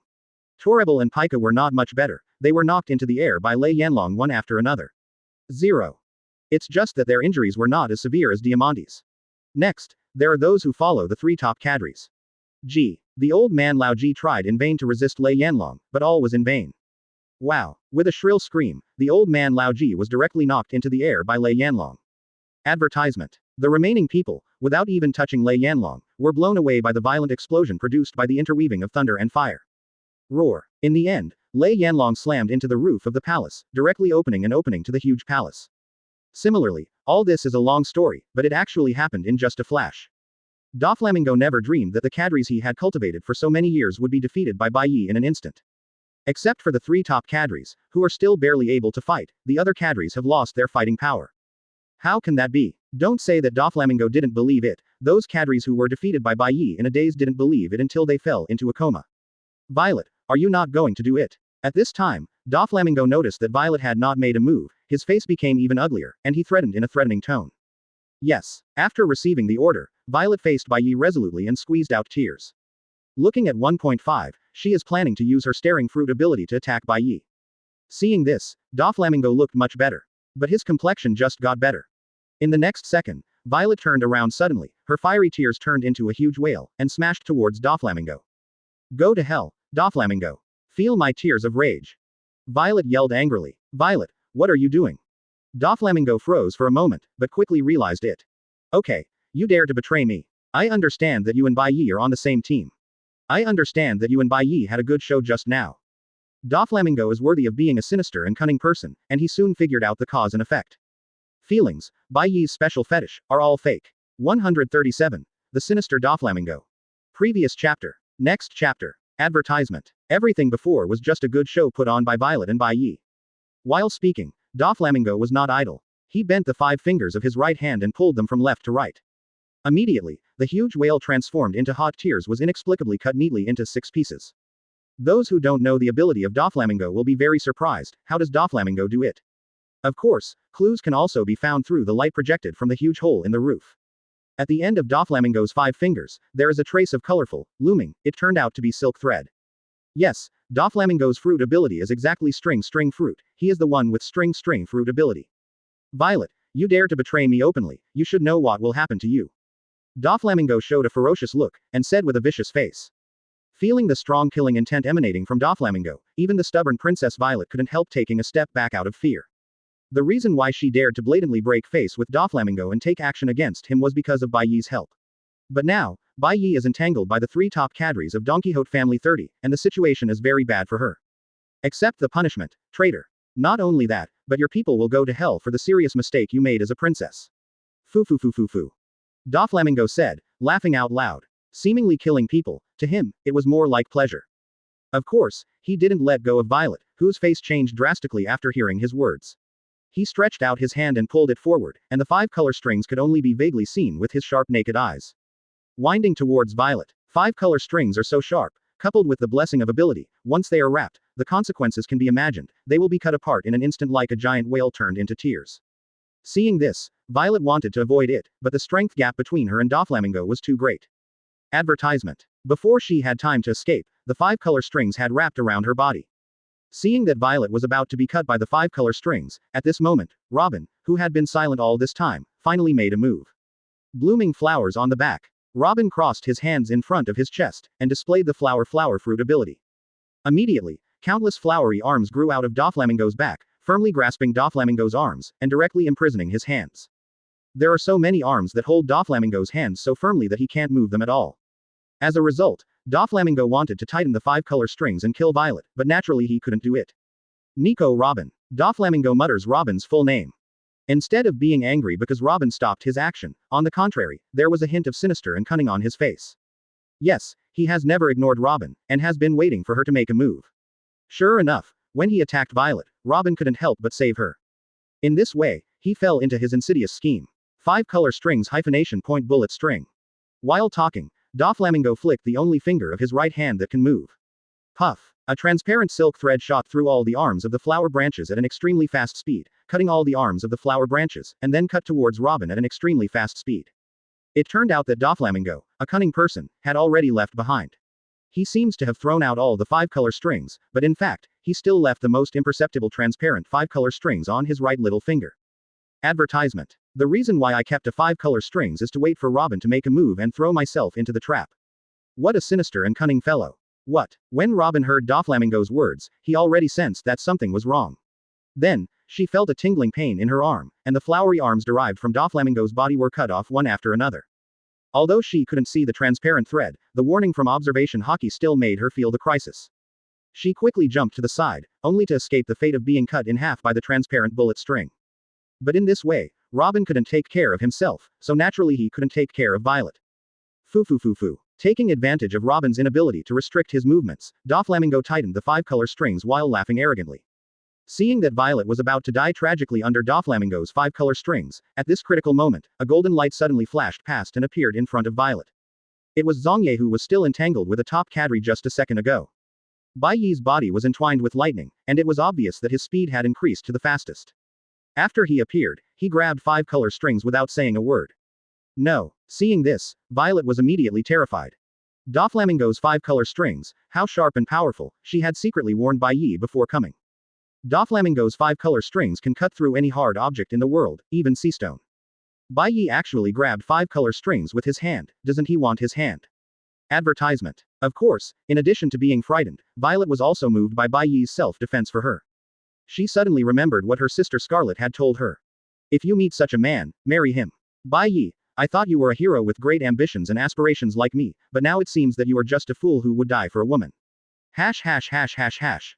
Toribal and Pika were not much better, they were knocked into the air by Lei Yanlong one after another. 0. It's just that their injuries were not as severe as Diamante's. Next, there are those who follow the 3 top cadres. G. The old man Lao Ji tried in vain to resist Lei Yanlong, but all was in vain. Wow. With a shrill scream, the old man Lao Ji was directly knocked into the air by Lei Yanlong. Advertisement. The remaining people, without even touching Lei Yanlong, were blown away by the violent explosion produced by the interweaving of thunder and fire. Roar. In the end, Lei Yanlong slammed into the roof of the palace, directly opening to the huge palace. Similarly, all this is a long story, but it actually happened in just a flash. Doflamingo never dreamed that the cadres he had cultivated for so many years would be defeated by Bai Ye in an instant. Except for the three top cadres, who are still barely able to fight, the other cadres have lost their fighting power. How can that be? Don't say that Doflamingo didn't believe it. Those cadres who were defeated by Bai Ye in a daze didn't believe it until they fell into a coma. Violet, are you not going to do it? At this time, Doflamingo noticed that Violet had not made a move, his face became even uglier, and he threatened in a threatening tone. Yes. After receiving the order, Violet faced Bai Ye resolutely and squeezed out tears. Looking at 1.5, she is planning to use her staring fruit ability to attack Bai Ye. Seeing this, Doflamingo looked much better. But his complexion just got better. In the next second, Violet turned around suddenly, her fiery tears turned into a huge whale, and smashed towards Doflamingo. Go to hell, Doflamingo. Feel my tears of rage. Violet yelled angrily. Violet, what are you doing? Doflamingo froze for a moment, but quickly realized it. Okay, you dare to betray me. I understand that you and Bai Ye are on the same team. I understand that you and Bai Ye had a good show just now. Doflamingo is worthy of being a sinister and cunning person, and he soon figured out the cause and effect. Feelings, Bai Ye's special fetish, are all fake. 137. The Sinister Doflamingo. Previous chapter. Next chapter. Advertisement. Everything before was just a good show put on by Violet and Bai Ye. While speaking, Doflamingo was not idle. He bent the 5 fingers of his right hand and pulled them from left to right. Immediately, the huge whale transformed into hot tears was inexplicably cut neatly into 6 pieces. Those who don't know the ability of Doflamingo will be very surprised. How does Doflamingo do it? Of course, clues can also be found through the light projected from the huge hole in the roof. At the end of Doflamingo's 5 fingers, there is a trace of colorful, looming, it turned out to be silk thread. Yes, Doflamingo's fruit ability is exactly string fruit, he is the one with string fruit ability. Violet, you dare to betray me openly, you should know what will happen to you. Doflamingo showed a ferocious look, and said with a vicious face. Feeling the strong killing intent emanating from Doflamingo, even the stubborn Princess Violet couldn't help taking a step back out of fear. The reason why she dared to blatantly break face with Doflamingo and take action against him was because of Bai Ye's help. But now, Bai Ye is entangled by the 3 top cadres of Don Quixote family 30, and the situation is very bad for her. Accept the punishment, traitor. Not only that, but your people will go to hell for the serious mistake you made as a princess. Foo foo foo foo foo. Doflamingo said, laughing out loud. Seemingly killing people, to him, it was more like pleasure. Of course, he didn't let go of Violet, whose face changed drastically after hearing his words. He stretched out his hand and pulled it forward, and the 5 color strings could only be vaguely seen with his sharp naked eyes. Winding towards Violet, 5 color strings are so sharp, coupled with the blessing of ability, once they are wrapped, the consequences can be imagined, they will be cut apart in an instant like a giant whale turned into tears. Seeing this, Violet wanted to avoid it, but the strength gap between her and Doflamingo was too great. Advertisement. Before she had time to escape, the 5 color strings had wrapped around her body. Seeing that Violet was about to be cut by the 5 color strings, at this moment, Robin, who had been silent all this time, finally made a move. Blooming flowers on the back. Robin crossed his hands in front of his chest, and displayed the flower fruit ability. Immediately, countless flowery arms grew out of Doflamingo's back, firmly grasping Doflamingo's arms, and directly imprisoning his hands. There are so many arms that hold Doflamingo's hands so firmly that he can't move them at all. As a result, Doflamingo wanted to tighten the 5 color strings and kill Violet, but naturally he couldn't do it. Nico Robin. Doflamingo mutters Robin's full name. Instead of being angry because Robin stopped his action, on the contrary, there was a hint of sinister and cunning on his face. Yes, he has never ignored Robin, and has been waiting for her to make a move. Sure enough, when he attacked Violet, Robin couldn't help but save her. In this way, he fell into his insidious scheme. 5 color strings hyphenation point bullet string. While talking, Doflamingo flicked the only finger of his right hand that can move. Puff. A transparent silk thread shot through all the arms of the flower branches at an extremely fast speed, cutting all the arms of the flower branches, and then cut towards Robin at an extremely fast speed. It turned out that Doflamingo, a cunning person, had already left behind. He seems to have thrown out all the 5 color strings, but in fact, he still left the most imperceptible transparent 5 color strings on his right little finger. Advertisement. The reason why I kept a 5 color strings is to wait for Robin to make a move and throw myself into the trap. What a sinister and cunning fellow. What? When Robin heard Doflamingo's words, he already sensed that something was wrong. Then, she felt a tingling pain in her arm, and the flowery arms derived from Doflamingo's body were cut off one after another. Although she couldn't see the transparent thread, the warning from observation hockey still made her feel the crisis. She quickly jumped to the side, only to escape the fate of being cut in half by the transparent bullet string. But in this way, Robin couldn't take care of himself, so naturally he couldn't take care of Violet. Foo foo foo foo. Taking advantage of Robin's inability to restrict his movements, Doflamingo tightened the 5-color strings while laughing arrogantly. Seeing that Violet was about to die tragically under Doflamingo's 5-color strings, at this critical moment, a golden light suddenly flashed past and appeared in front of Violet. It was Zhongye, who was still entangled with a top cadre just a second ago. Bai Ye's body was entwined with lightning, and it was obvious that his speed had increased to the fastest. After he appeared, he grabbed 5-color strings without saying a word. No. Seeing this, Violet was immediately terrified. Doflamingo's 5-color strings, how sharp and powerful, she had secretly warned Bai Ye before coming. Doflamingo's 5-color strings can cut through any hard object in the world, even sea stone. Bai Ye actually grabbed 5-color strings with his hand. Doesn't he want his hand? Advertisement. Of course, in addition to being frightened, Violet was also moved by Bai Ye's self-defense for her. She suddenly remembered what her sister Scarlet had told her. If you meet such a man, marry him. Bai Ye, I thought you were a hero with great ambitions and aspirations like me, but now it seems that you are just a fool who would die for a woman. Hash hash hash hash hash.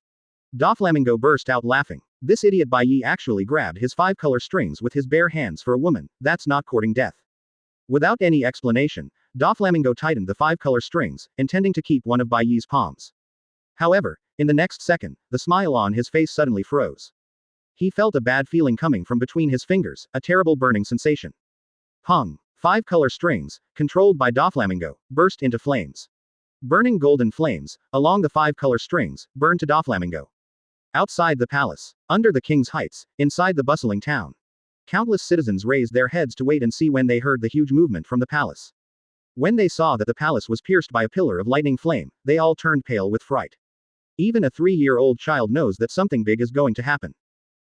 Doflamingo burst out laughing. This idiot Bai Ye actually grabbed his 5-color strings with his bare hands for a woman. That's not courting death. Without any explanation, Doflamingo tightened the 5-color strings, intending to keep one of Bai Ye's palms. However, in the next second, the smile on his face suddenly froze. He felt a bad feeling coming from between his fingers, a terrible burning sensation. Pung! 5-color strings, controlled by Doflamingo, burst into flames. Burning golden flames, along the 5-color strings, burned to Doflamingo. Outside the palace, under the king's heights, inside the bustling town, countless citizens raised their heads to wait and see when they heard the huge movement from the palace. When they saw that the palace was pierced by a pillar of lightning flame, they all turned pale with fright. Even a 3-year-old child knows that something big is going to happen.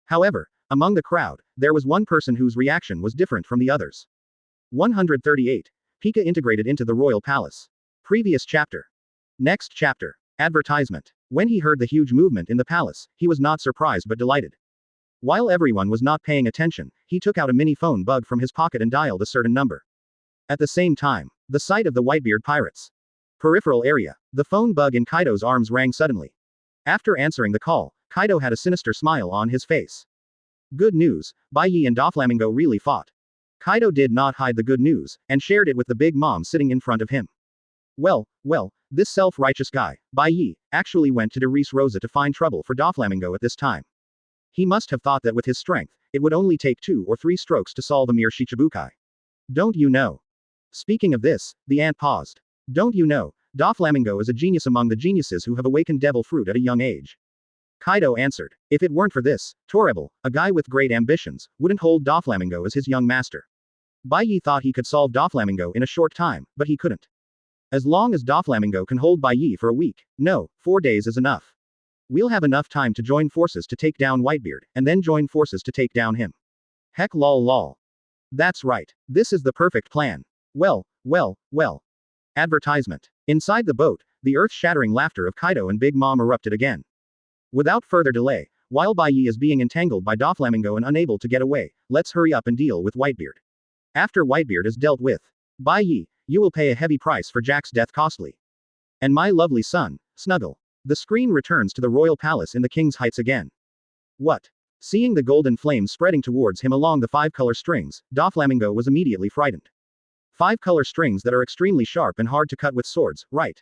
However, among the crowd, there was one person whose reaction was different from the others. 138. Pika integrated into the royal palace. Previous chapter. Next chapter. Advertisement. When he heard the huge movement in the palace, he was not surprised but delighted. While everyone was not paying attention, he took out a mini phone bug from his pocket and dialed a certain number. At the same time, the sight of the Whitebeard Pirates. Peripheral area. The phone bug in Kaido's arms rang suddenly. After answering the call, Kaido had a sinister smile on his face. Good news, Bai Ye and Doflamingo really fought. Kaido did not hide the good news, and shared it with the big mom sitting in front of him. Well, this self-righteous guy, Bai Ye, actually went to Derice Rosa to find trouble for Doflamingo at this time. He must have thought that with his strength, it would only take 2 or 3 strokes to solve a mere Shichibukai. Don't you know? Speaking of this, the ant paused. Don't you know, Doflamingo is a genius among the geniuses who have awakened devil fruit at a young age. Kaido answered. If it weren't for this, Torrebel, a guy with great ambitions, wouldn't hold Doflamingo as his young master. Bai Ye thought he could solve Doflamingo in a short time, but he couldn't. As long as Doflamingo can hold Bai Ye for a week, no, 4 days is enough. We'll have enough time to join forces to take down Whitebeard, and then join forces to take down him. Heck lol. That's right. This is the perfect plan. Well. Advertisement. Inside the boat, the earth-shattering laughter of Kaido and Big Mom erupted again. Without further delay, while Bai Ye is being entangled by Doflamingo and unable to get away, let's hurry up and deal with Whitebeard. After Whitebeard is dealt with, Bai Ye, you will pay a heavy price for Jack's death costly. And my lovely son, Snuggle. The screen returns to the royal palace in the King's Heights again. What? Seeing the golden flames spreading towards him along the 5-color strings, Doflamingo was immediately frightened. 5-color strings that are extremely sharp and hard to cut with swords, right?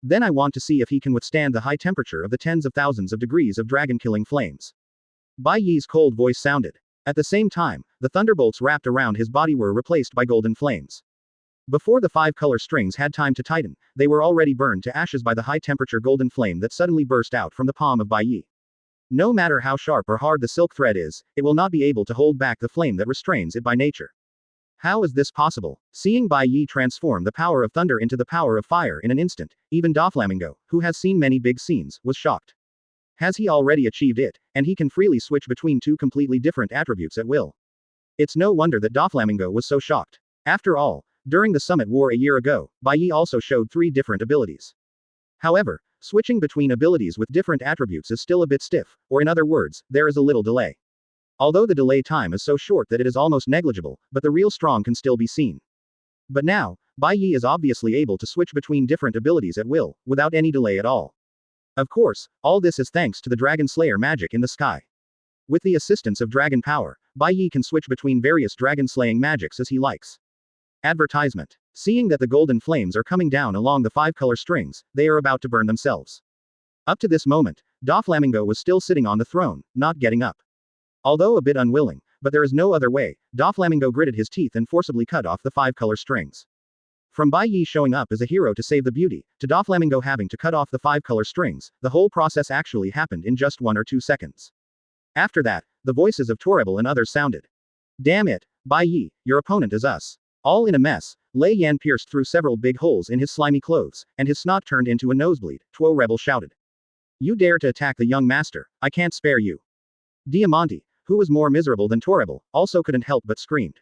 Then I want to see if he can withstand the high temperature of the tens of thousands of degrees of dragon-killing flames. Bai Ye's cold voice sounded. At the same time, the thunderbolts wrapped around his body were replaced by golden flames. Before the 5-color strings had time to tighten, they were already burned to ashes by the high-temperature golden flame that suddenly burst out from the palm of Bai Ye. No matter how sharp or hard the silk thread is, it will not be able to hold back the flame that restrains it by nature. How is this possible? Seeing Bai Ye transform the power of thunder into the power of fire in an instant, even Doflamingo, who has seen many big scenes, was shocked. Has he already achieved it, and he can freely switch between 2 completely different attributes at will? It's no wonder that Doflamingo was so shocked. After all, during the summit war a year ago, Bai Ye also showed 3 different abilities. However, switching between abilities with different attributes is still a bit stiff, or in other words, there is a little delay. Although the delay time is so short that it is almost negligible, but the real strong can still be seen. But now, Bai Ye is obviously able to switch between different abilities at will, without any delay at all. Of course, all this is thanks to the Dragon Slayer magic in the sky. With the assistance of dragon power, Bai Ye can switch between various dragon slaying magics as he likes. Advertisement. Seeing that the golden flames are coming down along the 5-color strings, they are about to burn themselves. Up to this moment, Doflamingo was still sitting on the throne, not getting up. Although a bit unwilling, but there is no other way, Doflamingo gritted his teeth and forcibly cut off the 5-color strings. From Bai Ye showing up as a hero to save the beauty, to Doflamingo having to cut off the 5-color strings, the whole process actually happened in just 1 or 2 seconds. After that, the voices of Torrebel and others sounded. Damn it, Bai Ye, your opponent is us. All in a mess, Lei Yan pierced through several big holes in his slimy clothes, and his snot turned into a nosebleed. Torrebel shouted. You dare to attack the young master, I can't spare you. Diamante, who was more miserable than Torrebel, also couldn't help but screamed.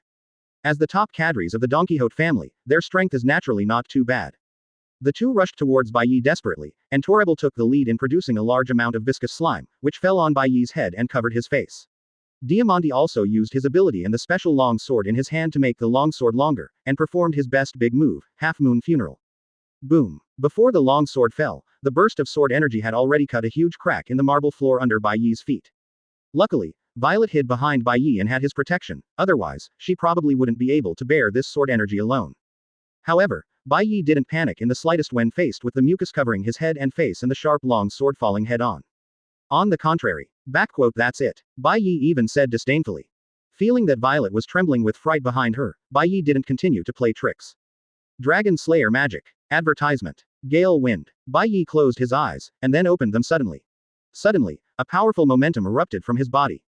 As the top cadres of the Don Quixote family, their strength is naturally not too bad. The two rushed towards Bai Ye desperately, and Torrebel took the lead in producing a large amount of viscous slime, which fell on Bai Ye's head and covered his face. Diamante also used his ability and the special long sword in his hand to make the long sword longer, and performed his best big move, Half Moon Funeral. Boom. Before the long sword fell, the burst of sword energy had already cut a huge crack in the marble floor under Bai Ye's feet. Luckily, Violet hid behind Bai Ye and had his protection, otherwise, she probably wouldn't be able to bear this sword energy alone. However, Bai Ye didn't panic in the slightest when faced with the mucus covering his head and face and the sharp long sword falling head on. On the contrary. That's it. Bai Ye even said disdainfully. Feeling that Violet was trembling with fright behind her, Bai Ye didn't continue to play tricks. Dragon Slayer Magic. Advertisement. Gale Wind. Bai Ye closed his eyes, and then opened them suddenly. Suddenly, a powerful momentum erupted from his body.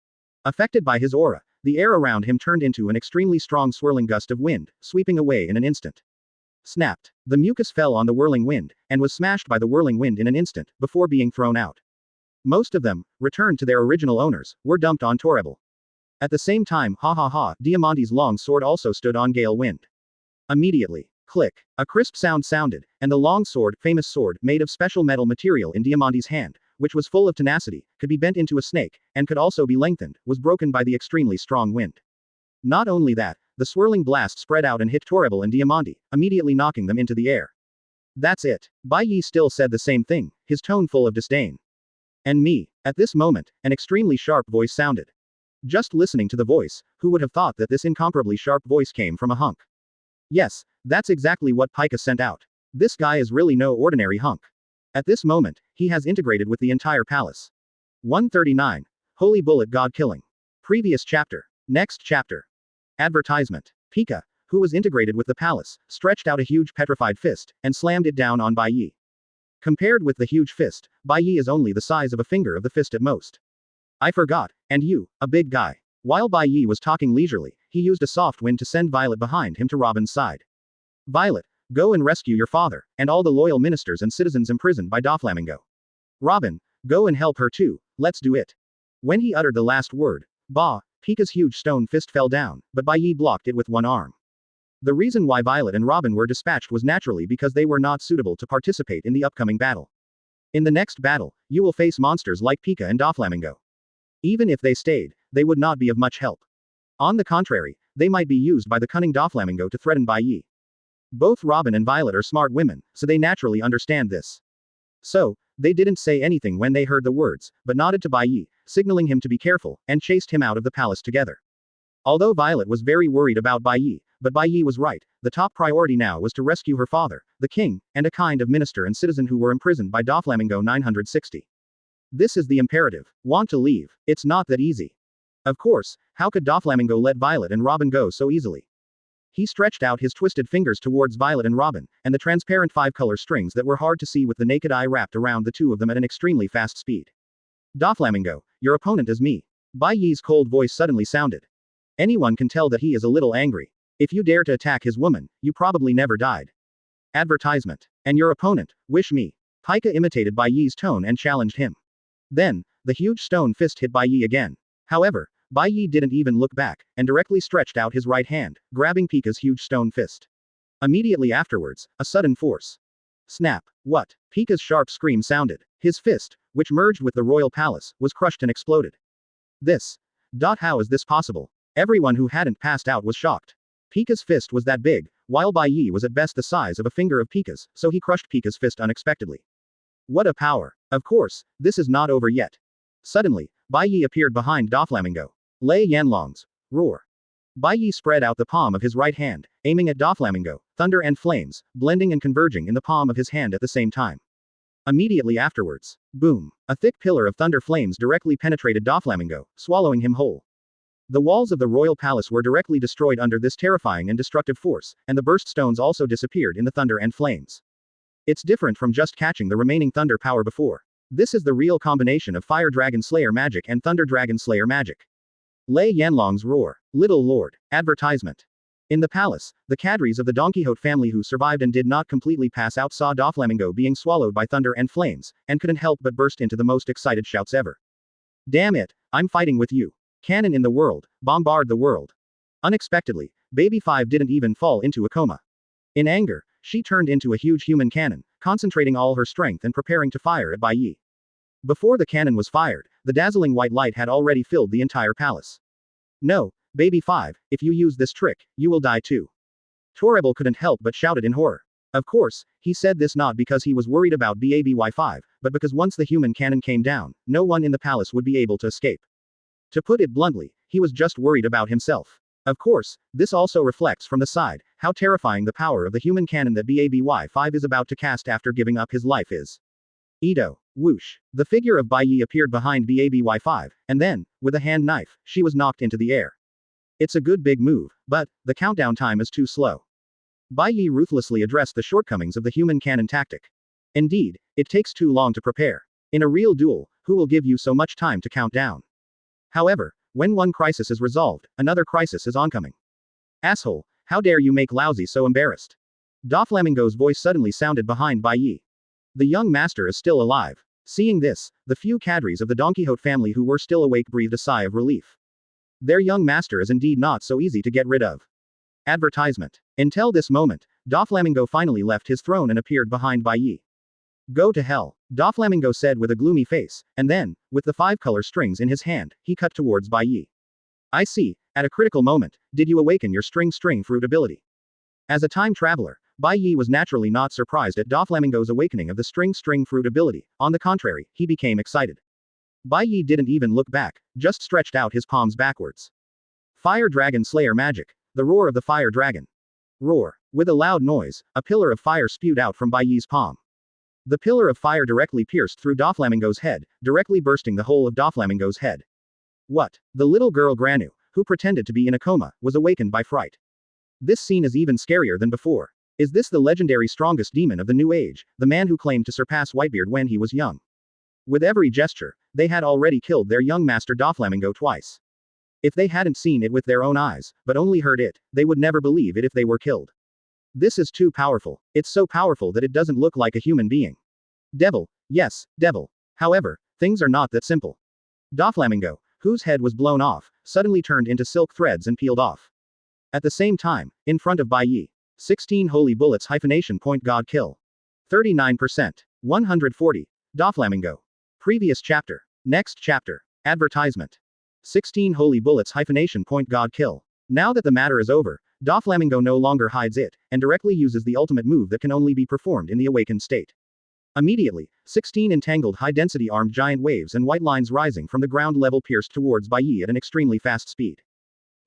Affected by his aura, the air around him turned into an extremely strong swirling gust of wind, sweeping away in an instant. Snapped. The mucus fell on the whirling wind, and was smashed by the whirling wind in an instant, before being thrown out. Most of them, returned to their original owners, were dumped on Torrebel. At the same time, Diamante's long sword also stood on Gale Wind. Immediately. Click. A crisp sound sounded, and the long sword, famous sword, made of special metal material in Diamante's hand, which was full of tenacity, could be bent into a snake, and could also be lengthened, was broken by the extremely strong wind. Not only that, the swirling blast spread out and hit Torrebel and Diamante, immediately knocking them into the air. That's it. Bai Ye still said the same thing, his tone full of disdain. And me. At this moment, an extremely sharp voice sounded. Just listening to the voice, who would have thought that this incomparably sharp voice came from a hunk? Yes, that's exactly what Pika sent out. This guy is really no ordinary hunk. At this moment, he has integrated with the entire palace. 139. Holy Bullet God Killing. Previous chapter. Next chapter. Advertisement. Pika, who was integrated with the palace, stretched out a huge petrified fist, and slammed it down on Bai Ye. Compared with the huge fist, Bai Ye is only the size of a finger of the fist at most. I forgot, and you, a big guy. While Bai Ye was talking leisurely, he used a soft wind to send Violet behind him to Robin's side. Violet, go and rescue your father, and all the loyal ministers and citizens imprisoned by Doflamingo. Robin, go and help her too, let's do it. When he uttered the last word, Pika's huge stone fist fell down, but Bai Ye blocked it with one arm. The reason why Violet and Robin were dispatched was naturally because they were not suitable to participate in the upcoming battle. In the next battle, you will face monsters like Pika and Doflamingo. Even if they stayed, they would not be of much help. On the contrary, they might be used by the cunning Doflamingo to threaten Bai Ye. Both Robin and Violet are smart women, so they naturally understand this. So, they didn't say anything when they heard the words, but nodded to Bai Ye, signaling him to be careful, and chased him out of the palace together. Although Violet was very worried about Bai Ye, but Bai Ye was right, the top priority now was to rescue her father, the king, and a kind of minister and citizen who were imprisoned by Doflamingo 960. This is the imperative. Want to leave? It's not that easy. Of course, how could Doflamingo let Violet and Robin go so easily? He stretched out his twisted fingers towards Violet and Robin, and the transparent 5-color strings that were hard to see with the naked eye wrapped around the two of them at an extremely fast speed. Doflamingo, your opponent is me. Bai Ye's cold voice suddenly sounded. Anyone can tell that he is a little angry. If you dare to attack his woman, you probably never died. Advertisement. And your opponent, wish me. Pika imitated Bai Ye's tone and challenged him. Then, the huge stone fist hit Bai Ye again. However, Bai Ye didn't even look back, and directly stretched out his right hand, grabbing Pika's huge stone fist. Immediately afterwards, a sudden force. Snap. What? Pika's sharp scream sounded. His fist, which merged with the royal palace, was crushed and exploded. This. How is this possible? Everyone who hadn't passed out was shocked. Pika's fist was that big, while Bai Ye was at best the size of a finger of Pika's, so he crushed Pika's fist unexpectedly. What a power. Of course, this is not over yet. Suddenly, Bai Ye appeared behind Doflamingo. Lei Yanlong's roar. Bai Ye spread out the palm of his right hand, aiming at Doflamingo, thunder and flames, blending and converging in the palm of his hand at the same time. Immediately afterwards, boom, a thick pillar of thunder flames directly penetrated Doflamingo, swallowing him whole. The walls of the royal palace were directly destroyed under this terrifying and destructive force, and the burst stones also disappeared in the thunder and flames. It's different from just catching the remaining thunder power before. This is the real combination of Fire Dragon Slayer magic and Thunder Dragon Slayer magic. Lei Yanlong's roar. Little Lord. Advertisement. In the palace, the cadres of the Don Quixote family who survived and did not completely pass out saw Doflamingo being swallowed by thunder and flames, and couldn't help but burst into the most excited shouts ever. Damn it, I'm fighting with you. Cannon in the world, bombard the world. Unexpectedly, Baby 5 didn't even fall into a coma. In anger, she turned into a huge human cannon, concentrating all her strength and preparing to fire at Bai Ye. Before the cannon was fired, the dazzling white light had already filled the entire palace. No, Baby 5, if you use this trick, you will die too. Torrebel couldn't help but shouted in horror. Of course, he said this not because he was worried about Baby 5, but because once the human cannon came down, no one in the palace would be able to escape. To put it bluntly, he was just worried about himself. Of course, this also reflects from the side, how terrifying the power of the human cannon that Baby 5 is about to cast after giving up his life is. Edo. Whoosh. The figure of Bai Ye appeared behind Baby 5, and then, with a hand knife, she was knocked into the air. It's a good big move, but, the countdown time is too slow. Bai Ye ruthlessly addressed the shortcomings of the human cannon tactic. Indeed, it takes too long to prepare. In a real duel, who will give you so much time to count down? However, when one crisis is resolved, another crisis is oncoming. Asshole, how dare you make Lousy so embarrassed? Doflamingo's voice suddenly sounded behind Bai Ye. The young master is still alive. Seeing this, the few cadres of the Don Quixote family who were still awake breathed a sigh of relief. Their young master is indeed not so easy to get rid of. Advertisement. Until this moment, Doflamingo finally left his throne and appeared behind Bai Ye. Go to hell, Doflamingo said with a gloomy face, and then, with the 5-color strings in his hand, he cut towards Bai Ye. I see, at a critical moment, did you awaken your string fruit ability? As a time traveler, Bai Ye was naturally not surprised at Doflamingo's awakening of the string fruit ability. On the contrary, he became excited. Bai Ye didn't even look back, just stretched out his palms backwards. Fire Dragon Slayer magic. The roar of the Fire Dragon. Roar. With a loud noise, a pillar of fire spewed out from Bai Ye's palm. The pillar of fire directly pierced through Doflamingo's head, directly bursting the whole of Doflamingo's head. What? The little girl Granu, who pretended to be in a coma, was awakened by fright. This scene is even scarier than before. Is this the legendary strongest demon of the New Age, the man who claimed to surpass Whitebeard when he was young? With every gesture, they had already killed their young master Doflamingo twice. If they hadn't seen it with their own eyes, but only heard it, they would never believe it if they were killed. This is too powerful. It's so powerful that it doesn't look like a human being. Devil. Yes, devil. However, things are not that simple. Doflamingo, whose head was blown off, suddenly turned into silk threads and peeled off. At the same time, in front of Bai Ye, 16 holy bullets hyphenation point God kill. 39%. 140. Doflamingo. Previous chapter. Next chapter. Advertisement. 16 holy bullets hyphenation point God kill. Now that the matter is over, Doflamingo no longer hides it, and directly uses the ultimate move that can only be performed in the awakened state. Immediately, 16 entangled high-density armed giant waves and white lines rising from the ground level pierced towards Bai Ye at an extremely fast speed.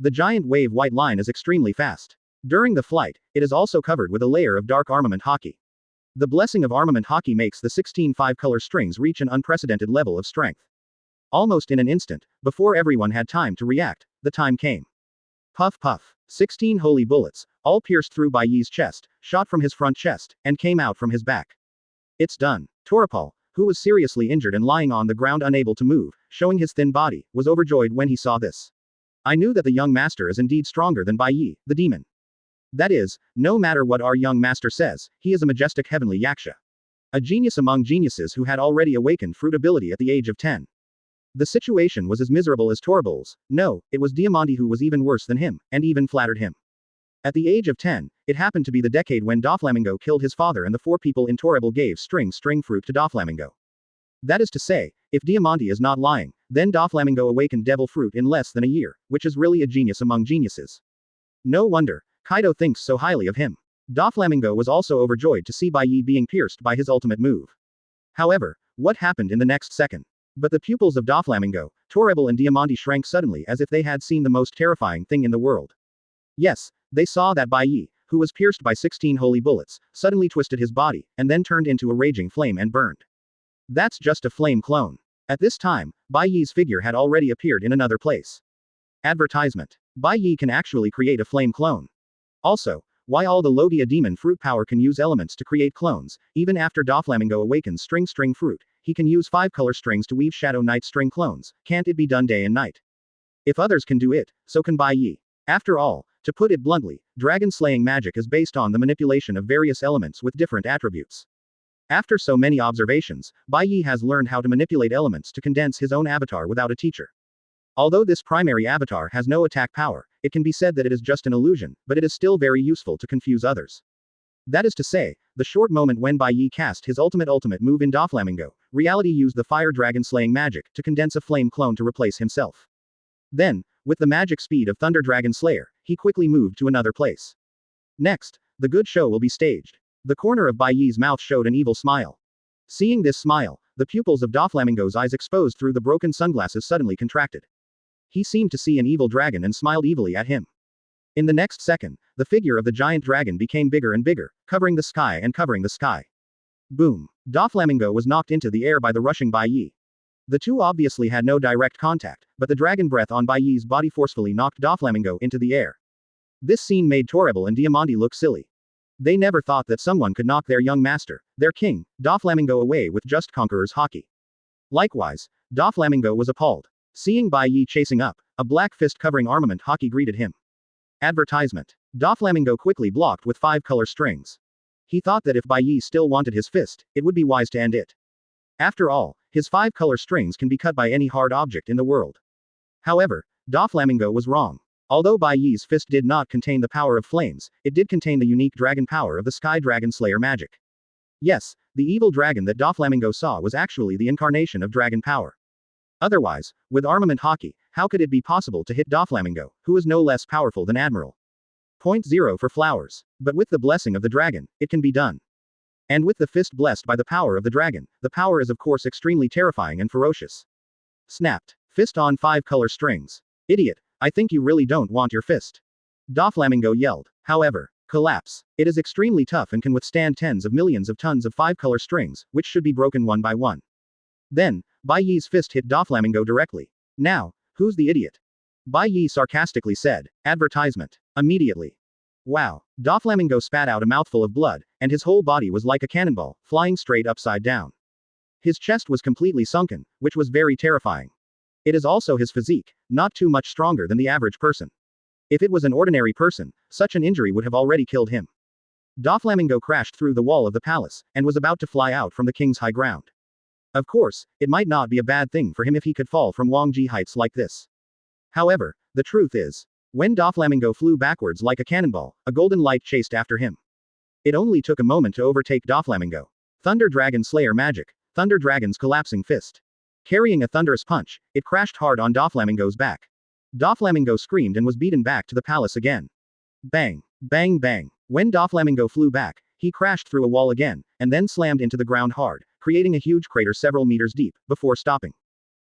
The giant wave white line is extremely fast. During the flight, it is also covered with a layer of dark armament hockey. The blessing of armament hockey makes the 16 5-color strings reach an unprecedented level of strength. Almost in an instant, before everyone had time to react, the time came. Puff puff. 16 holy bullets, all pierced through Bai Ye's chest, shot from his front chest, and came out from his back. It's done. Torapal, who was seriously injured and lying on the ground unable to move, showing his thin body, was overjoyed when he saw this. I knew that the young master is indeed stronger than Bai Ye, the demon. That is, no matter what our young master says, he is a majestic heavenly yaksha. A genius among geniuses who had already awakened fruit ability at the age of 10. The situation was as miserable as Torrebel's. No, it was Diamante who was even worse than him, and even flattered him. At the age of 10, it happened to be the decade when Doflamingo killed his father and the 4 people in Torrebel gave string fruit to Doflamingo. That is to say, if Diamante is not lying, then Doflamingo awakened devil fruit in less than a year, which is really a genius among geniuses. No wonder, Kaido thinks so highly of him. Doflamingo was also overjoyed to see Bai Ye being pierced by his ultimate move. However, what happened in the next second? But the pupils of Doflamingo, Torrebel and Diamante shrank suddenly as if they had seen the most terrifying thing in the world. Yes, they saw that Bai Ye, who was pierced by 16 holy bullets, suddenly twisted his body, and then turned into a raging flame and burned. That's just a flame clone. At this time, Bai Ye's figure had already appeared in another place. Advertisement. Bai Ye can actually create a flame clone. Also, why all the Logia demon fruit power can use elements to create clones, even after Doflamingo awakens string fruit, he can use 5 color strings to weave Shadow Knight string clones, can't it be done day and night? If others can do it, so can Bai Ye. After all, to put it bluntly, dragon slaying magic is based on the manipulation of various elements with different attributes. After so many observations, Bai Ye has learned how to manipulate elements to condense his own avatar without a teacher. Although this primary avatar has no attack power, it can be said that it is just an illusion, but it is still very useful to confuse others. That is to say, the short moment when Bai Ye cast his ultimate move in Doflamingo, reality used the fire dragon slaying magic to condense a flame clone to replace himself. Then, with the magic speed of Thunder Dragon Slayer, he quickly moved to another place. Next, the good show will be staged. The corner of Bai Ye's mouth showed an evil smile. Seeing this smile, the pupils of Doflamingo's eyes exposed through the broken sunglasses suddenly contracted. He seemed to see an evil dragon and smiled evilly at him. In the next second, the figure of the giant dragon became bigger and bigger, covering the sky and covering the sky. Boom! Doflamingo was knocked into the air by the rushing Bai Ye. The two obviously had no direct contact, but the dragon breath on Bai Ye's body forcefully knocked Doflamingo into the air. This scene made Torrible and Diamante look silly. They never thought that someone could knock their young master, their king, Doflamingo away with just Conqueror's Haki. Likewise, Doflamingo was appalled. Seeing Bai Ye chasing up, a black fist covering armament Haki greeted him. Advertisement. Doflamingo quickly blocked with 5 color strings. He thought that if Bai Ye still wanted his fist, it would be wise to end it. After all, his 5 color strings can be cut by any hard object in the world. However, Doflamingo was wrong. Although Bai Ye's fist did not contain the power of flames, it did contain the unique dragon power of the Sky Dragon Slayer magic. Yes, the evil dragon that Doflamingo saw was actually the incarnation of dragon power. Otherwise, with armament Haki, how could it be possible to hit Doflamingo, who is no less powerful than Admiral? 0 for flowers. But with the blessing of the dragon, it can be done. And with the fist blessed by the power of the dragon, the power is of course extremely terrifying and ferocious. Snapped. Fist on 5 color strings. Idiot, I think you really don't want your fist. Doflamingo yelled. However, collapse. It is extremely tough and can withstand tens of millions of tons of 5 color strings, which should be broken one by one. Then, Bai Ye's fist hit Doflamingo directly. Now, who's the idiot? Bai Ye sarcastically said. Advertisement. Immediately. Wow. Doflamingo spat out a mouthful of blood, and his whole body was like a cannonball, flying straight upside down. His chest was completely sunken, which was very terrifying. It is also his physique, not too much stronger than the average person. If it was an ordinary person, such an injury would have already killed him. Doflamingo crashed through the wall of the palace, and was about to fly out from the king's high ground. Of course, it might not be a bad thing for him if he could fall from Wangji heights like this. However, the truth is, when Doflamingo flew backwards like a cannonball, a golden light chased after him. It only took a moment to overtake Doflamingo. Thunder Dragon Slayer magic, Thunder Dragon's collapsing fist. Carrying a thunderous punch, it crashed hard on Doflamingo's back. Doflamingo screamed and was beaten back to the palace again. Bang, bang, bang. When Doflamingo flew back, he crashed through a wall again, and then slammed into the ground hard, creating a huge crater several meters deep, before stopping.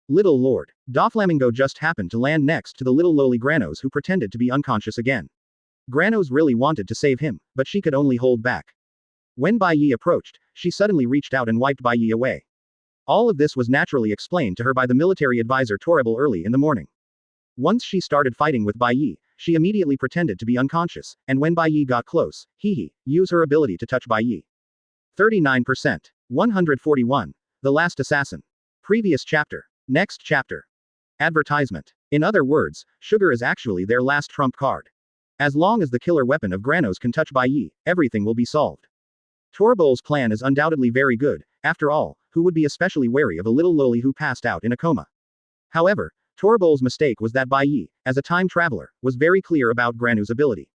Little Lord. Doflamingo just happened to land next to the little lowly Granos, who pretended to be unconscious again. Granos really wanted to save him, but she could only hold back. When Bai Ye approached, she suddenly reached out and wiped Bai Ye away. All of this was naturally explained to her by the military advisor Torrible early in the morning. Once she started fighting with Bai Ye, she immediately pretended to be unconscious, and when Bai Ye got close, use her ability to touch Bai Ye. 39%. 141. The Last Assassin. Previous chapter. Next chapter. Advertisement. In other words, sugar is actually their last trump card. As long as the killer weapon of Granos can touch Bai Ye, everything will be solved. Torribol's plan is undoubtedly very good, after all, who would be especially wary of a little lowly who passed out in a coma? However, Torribol's mistake was that Bai Ye, as a time traveler, was very clear about Granu's ability.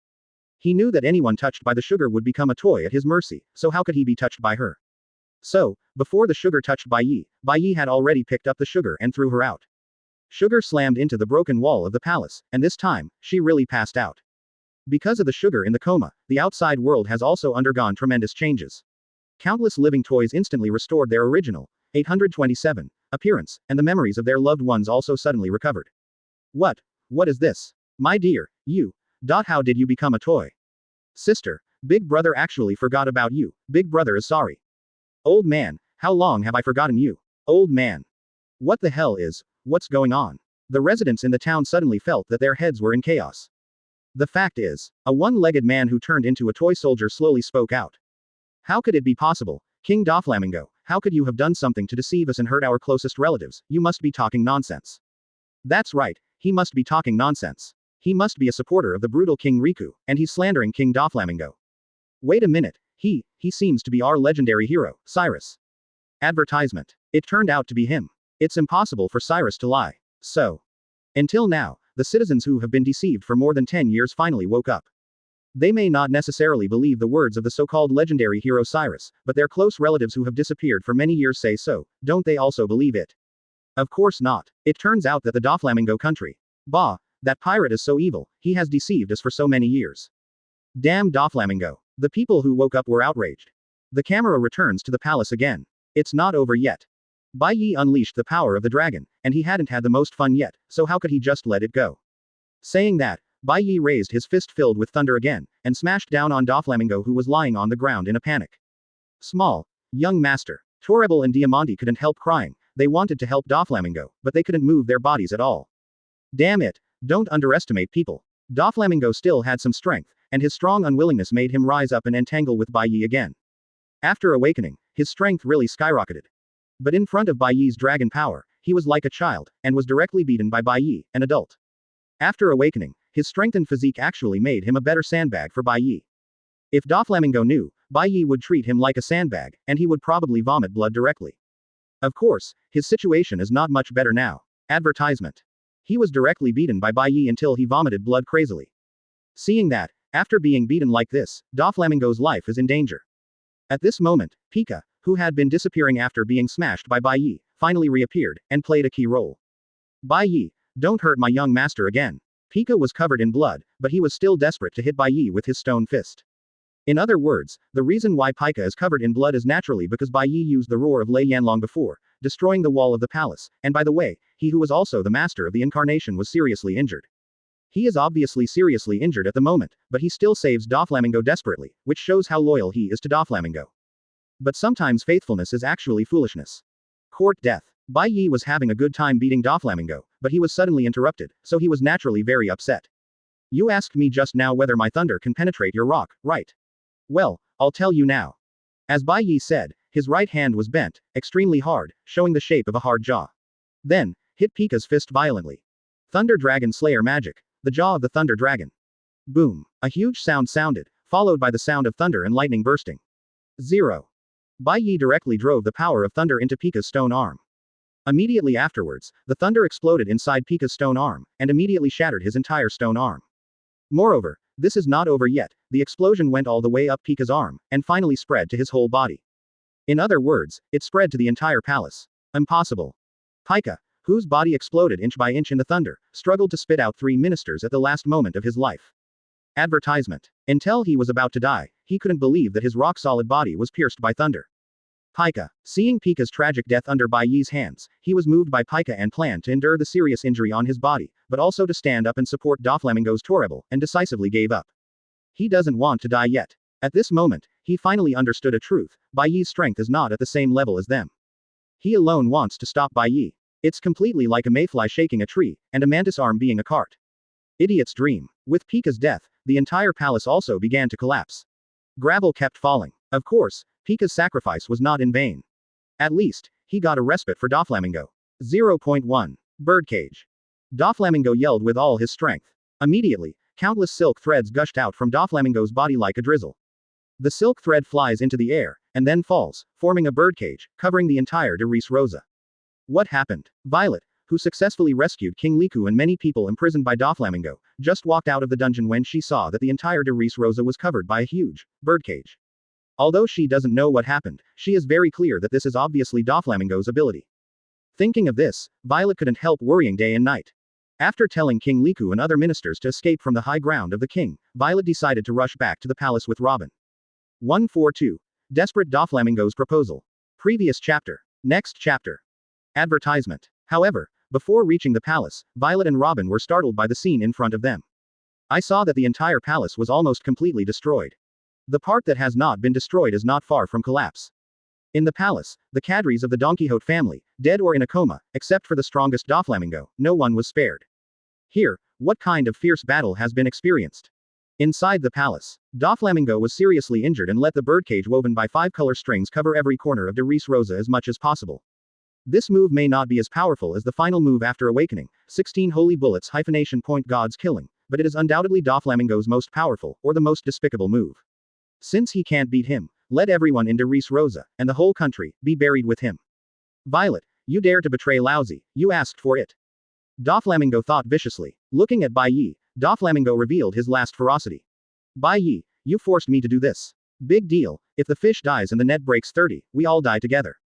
He knew that anyone touched by the sugar would become a toy at his mercy, so how could he be touched by her? So, before the sugar touched Bai Ye had already picked up the sugar and threw her out. Sugar slammed into the broken wall of the palace, and this time, she really passed out. Because of the sugar in the coma, the outside world has also undergone tremendous changes. Countless living toys instantly restored their original, 827, appearance, and the memories of their loved ones also suddenly recovered. What is this? My dear, how did you become a toy? Sister, Big Brother actually forgot about you. Big Brother is sorry. Old man, how long have I forgotten you? Old man. What the hell is, what's going on? The residents in the town suddenly felt that their heads were in chaos. The fact is, a one-legged man who turned into a toy soldier slowly spoke out. How could it be possible? King Doflamingo, how could you have done something to deceive us and hurt our closest relatives? You must be talking nonsense. That's right, he must be talking nonsense. He must be a supporter of the brutal King Riku, and he's slandering King Doflamingo. Wait a minute, he seems to be our legendary hero, Cyrus. Advertisement. It turned out to be him. It's impossible for Cyrus to lie. So. Until now, the citizens who have been deceived for more than 10 years finally woke up. They may not necessarily believe the words of the so-called legendary hero Cyrus, but their close relatives who have disappeared for many years say so. Don't they also believe it? Of course not. It turns out that the Doflamingo country. Bah, that pirate is so evil, he has deceived us for so many years. Damn Doflamingo. The people who woke up were outraged. The camera returns to the palace again. It's not over yet. Bai Ye unleashed the power of the dragon, and he hadn't had the most fun yet, so how could he just let it go? Saying that, Bai Ye raised his fist filled with thunder again, and smashed down on Doflamingo who was lying on the ground in a panic. Small. Young master. Torrebel and Diamante couldn't help crying. They wanted to help Doflamingo, but they couldn't move their bodies at all. Damn it. Don't underestimate people. Doflamingo still had some strength, and his strong unwillingness made him rise up and entangle with Bai Ye again. After awakening, his strength really skyrocketed. But in front of Bai Ye's dragon power, he was like a child, and was directly beaten by Bai Ye, an adult. After awakening, his strengthened physique actually made him a better sandbag for Bai Ye. If Doflamingo knew, Bai Ye would treat him like a sandbag, and he would probably vomit blood directly. Of course, his situation is not much better now. Advertisement. He was directly beaten by Bai Ye until he vomited blood crazily. Seeing that, after being beaten like this, Doflamingo's life is in danger. At this moment, Pika, who had been disappearing after being smashed by Bai Ye, finally reappeared, and played a key role. Bai Ye, don't hurt my young master again. Pika was covered in blood, but he was still desperate to hit Bai Ye with his stone fist. In other words, the reason why Pika is covered in blood is naturally because Bai Ye used the roar of Lei Yanlong before, destroying the wall of the palace, and by the way, he who was also the master of the incarnation was seriously injured. He is obviously seriously injured at the moment, but he still saves Doflamingo desperately, which shows how loyal he is to Doflamingo. But sometimes faithfulness is actually foolishness. Court death. Bai Ye was having a good time beating Doflamingo, but he was suddenly interrupted, so he was naturally very upset. You asked me just now whether my thunder can penetrate your rock, right? Well, I'll tell you now. As Bai Ye said, his right hand was bent, extremely hard, showing the shape of a hard jaw. Then, hit Pika's fist violently. Thunder Dragon Slayer magic. The jaw of the Thunder Dragon. Boom. A huge sound sounded, followed by the sound of thunder and lightning bursting. 0. Bai Ye directly drove the power of thunder into Pika's stone arm. Immediately afterwards, the thunder exploded inside Pika's stone arm, and immediately shattered his entire stone arm. Moreover, this is not over yet, the explosion went all the way up Pika's arm, and finally spread to his whole body. In other words, it spread to the entire palace. Impossible. Pika, whose body exploded inch by inch in the thunder, struggled to spit out 3 ministers at the last moment of his life. Advertisement. Until he was about to die, he couldn't believe that his rock-solid body was pierced by thunder. Pika. Seeing Pika's tragic death under Bai Ye's hands, he was moved by Pika and planned to endure the serious injury on his body, but also to stand up and support Doflamingo's Torrebel, and decisively gave up. He doesn't want to die yet. At this moment, he finally understood a truth: Bai Ye's strength is not at the same level as them. He alone wants to stop Bai Ye. It's completely like a mayfly shaking a tree, and a mantis arm being a cart. Idiot's dream. With Pika's death, the entire palace also began to collapse. Gravel kept falling. Of course, Pika's sacrifice was not in vain. At least, he got a respite for Doflamingo. 0.1. Birdcage. Doflamingo yelled with all his strength. Immediately, countless silk threads gushed out from Doflamingo's body like a drizzle. The silk thread flies into the air, and then falls, forming a birdcage, covering the entire de Res Rosa. What happened? Violet, who successfully rescued King Liku and many people imprisoned by Doflamingo, just walked out of the dungeon when she saw that the entire de Res Rosa was covered by a huge birdcage. Although she doesn't know what happened, she is very clear that this is obviously Doflamingo's ability. Thinking of this, Violet couldn't help worrying day and night. After telling King Liku and other ministers to escape from the high ground of the king, Violet decided to rush back to the palace with Robin. 142. Desperate Doflamingo's proposal. Previous chapter. Next chapter. Advertisement. However, before reaching the palace, Violet and Robin were startled by the scene in front of them. I saw that the entire palace was almost completely destroyed. The part that has not been destroyed is not far from collapse. In the palace, the cadres of the Don Quixote family, dead or in a coma, except for the strongest Doflamingo, no one was spared. Here, what kind of fierce battle has been experienced? Inside the palace, Doflamingo was seriously injured and let the birdcage woven by 5 color strings cover every corner of de Ris Rosa as much as possible. This move may not be as powerful as the final move after awakening, 16 holy bullets hyphenation point God's killing, but it is undoubtedly Doflamingo's most powerful, or the most despicable move. Since he can't beat him, let everyone in de Ris Rosa, and the whole country, be buried with him. Violet, you dare to betray Lousy, you asked for it. Doflamingo thought viciously. Looking at Bai Ye, Doflamingo revealed his last ferocity. Bai Ye, you forced me to do this. Big deal, if the fish dies and the net breaks 30, we all die together.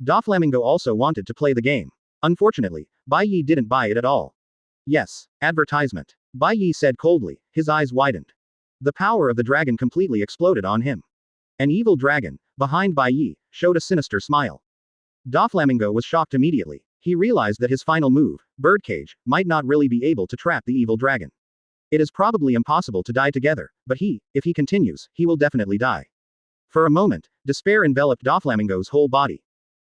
Doflamingo also wanted to play the game. Unfortunately, Bai Ye didn't buy it at all. Yes, advertisement. Bai Ye said coldly, his eyes widened. The power of the dragon completely exploded on him. An evil dragon, behind Bai Ye, showed a sinister smile. Doflamingo was shocked immediately. He realized that his final move, Birdcage, might not really be able to trap the evil dragon. It is probably impossible to die together, but if he continues, he will definitely die. For a moment, despair enveloped Doflamingo's whole body.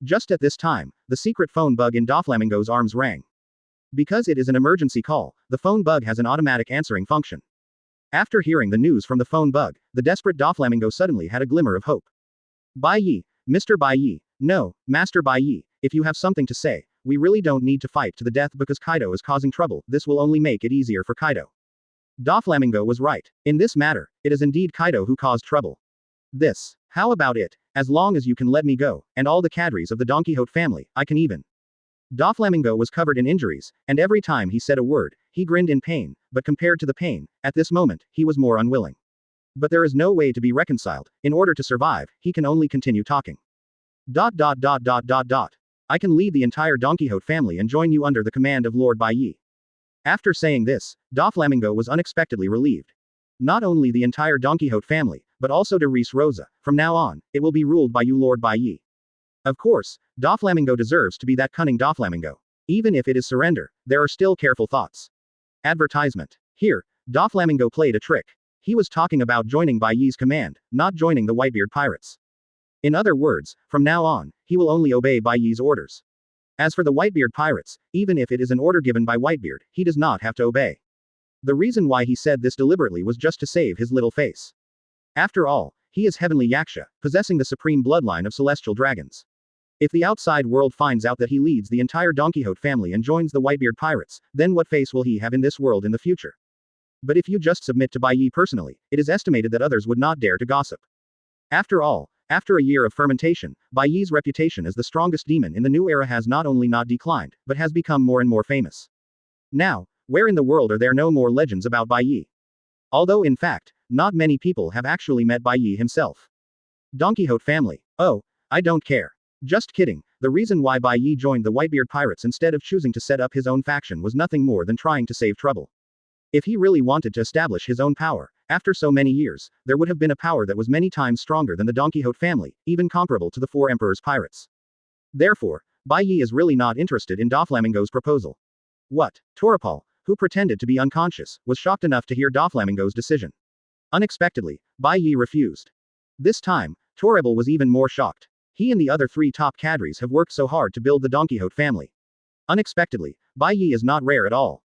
Just at this time, the secret phone bug in Doflamingo's arms rang. Because it is an emergency call, the phone bug has an automatic answering function. After hearing the news from the phone bug, the desperate Doflamingo suddenly had a glimmer of hope. Bai Ye, Mr. Bai Ye, no, Master Bai Ye, if you have something to say, we really don't need to fight to the death because Kaido is causing trouble, this will only make it easier for Kaido. Doflamingo was right. In this matter, it is indeed Kaido who caused trouble. How about it, as long as you can let me go, and all the cadres of the Don Quixote family, I can even. Doflamingo was covered in injuries, and every time he said a word, he grinned in pain, but compared to the pain, at this moment, he was more unwilling. But there is no way to be reconciled. In order to survive, he can only continue talking. I can lead the entire Don Quixote family and join you under the command of Lord Bai Ye. After saying this, Doflamingo was unexpectedly relieved. Not only the entire Don Quixote family, but also de Ris Rosa, from now on, it will be ruled by you Lord Bai Ye. Of course, Doflamingo deserves to be that cunning Doflamingo. Even if it is surrender, there are still careful thoughts. Advertisement. Here, Doflamingo played a trick. He was talking about joining Bai Ye's command, not joining the Whitebeard Pirates. In other words, from now on, he will only obey Bai Ye's orders. As for the Whitebeard Pirates, even if it is an order given by Whitebeard, he does not have to obey. The reason why he said this deliberately was just to save his little face. After all, he is Heavenly Yaksha, possessing the supreme bloodline of celestial dragons. If the outside world finds out that he leads the entire Don Quixote family and joins the Whitebeard Pirates, then what face will he have in this world in the future? But if you just submit to Bai Ye personally, it is estimated that others would not dare to gossip. After all, after a year of fermentation, Bai Ye's reputation as the strongest demon in the new era has not only not declined, but has become more and more famous. Now, where in the world are there no more legends about Bai Ye? Although in fact, not many people have actually met Bai Ye himself. Don Quixote family. Oh, I don't care. Just kidding, the reason why Bai Ye joined the Whitebeard Pirates instead of choosing to set up his own faction was nothing more than trying to save trouble. If he really wanted to establish his own power, after so many years, there would have been a power that was many times stronger than the Don Quixote family, even comparable to the 4 Emperor's pirates. Therefore, Bai Ye is really not interested in Doflamingo's proposal. What? Toripal, who pretended to be unconscious, was shocked enough to hear Doflamingo's decision. Unexpectedly, Bai Ye refused. This time, Toribal was even more shocked. He and the other 3 top cadres have worked so hard to build the Don Quixote family. Unexpectedly, Bai Ye is not rare at all.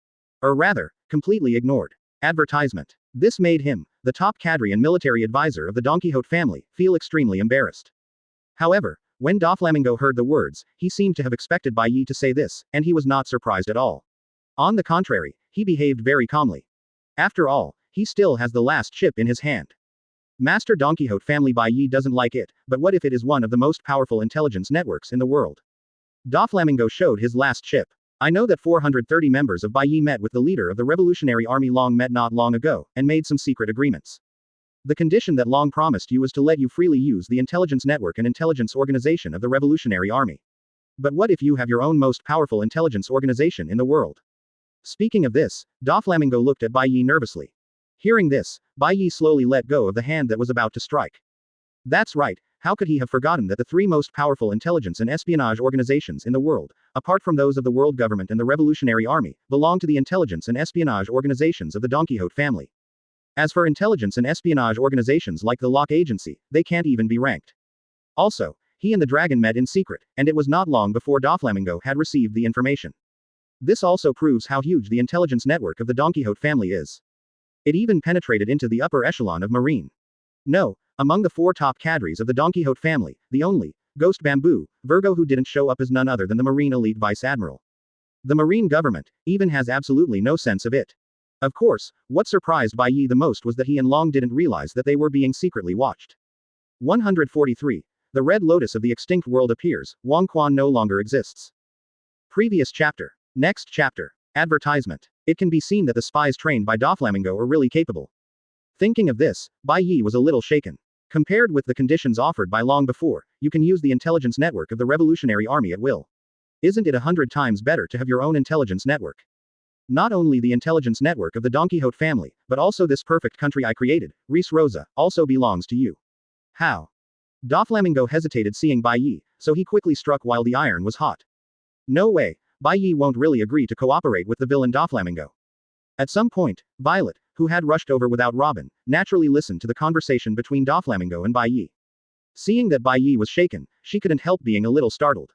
Or rather, completely ignored. Advertisement. This made him, the top cadre and military advisor of the Don Quixote family, feel extremely embarrassed. However, when Doflamingo heard the words, he seemed to have expected Bai Ye to say this, and he was not surprised at all. On the contrary, he behaved very calmly. After all, he still has the last chip in his hand. Master Don Quixote family Bai Ye doesn't like it, but what if it is one of the most powerful intelligence networks in the world? Doflamingo showed his last chip. I know that 430 members of Bai Ye met with the leader of the Revolutionary Army Long met not long ago, and made some secret agreements. The condition that Long promised you was to let you freely use the intelligence network and intelligence organization of the Revolutionary Army. But what if you have your own most powerful intelligence organization in the world? Speaking of this, Doflamingo looked at Bai Ye nervously. Hearing this, Bai Ye slowly let go of the hand that was about to strike. That's right, how could he have forgotten that the three most powerful intelligence and espionage organizations in the world, apart from those of the world government and the Revolutionary Army, belong to the intelligence and espionage organizations of the Don Quixote family. As for intelligence and espionage organizations like the Locke Agency, they can't even be ranked. Also, he and the dragon met in secret, and it was not long before Doflamingo had received the information. This also proves how huge the intelligence network of the Don Quixote family is. It even penetrated into the upper echelon of marine. No, among the four top cadres of the Don Quixote family, the only Ghost Bamboo, Virgo who didn't show up is none other than the Marine Elite Vice Admiral. The Marine government even has absolutely no sense of it. Of course, what surprised Bai Ye the most was that he and Long didn't realize that they were being secretly watched. 143. The Red Lotus of the extinct world appears, Wang Quan no longer exists. Previous chapter. Next chapter. Advertisement. It can be seen that the spies trained by Doflamingo are really capable. Thinking of this, Bai Ye was a little shaken. Compared with the conditions offered by Long before, you can use the intelligence network of the Revolutionary Army at will. Isn't it 100 times better to have your own intelligence network? Not only the intelligence network of the Don Quixote family, but also this perfect country I created, Res Rosa, also belongs to you. How? Doflamingo hesitated seeing Bai Ye, so he quickly struck while the iron was hot. No way, Bai Ye won't really agree to cooperate with the villain Doflamingo. At some point, Violet, who had rushed over without Robin, naturally listened to the conversation between Doflamingo and Bai Ye. Seeing that Bai Ye was shaken, she couldn't help being a little startled.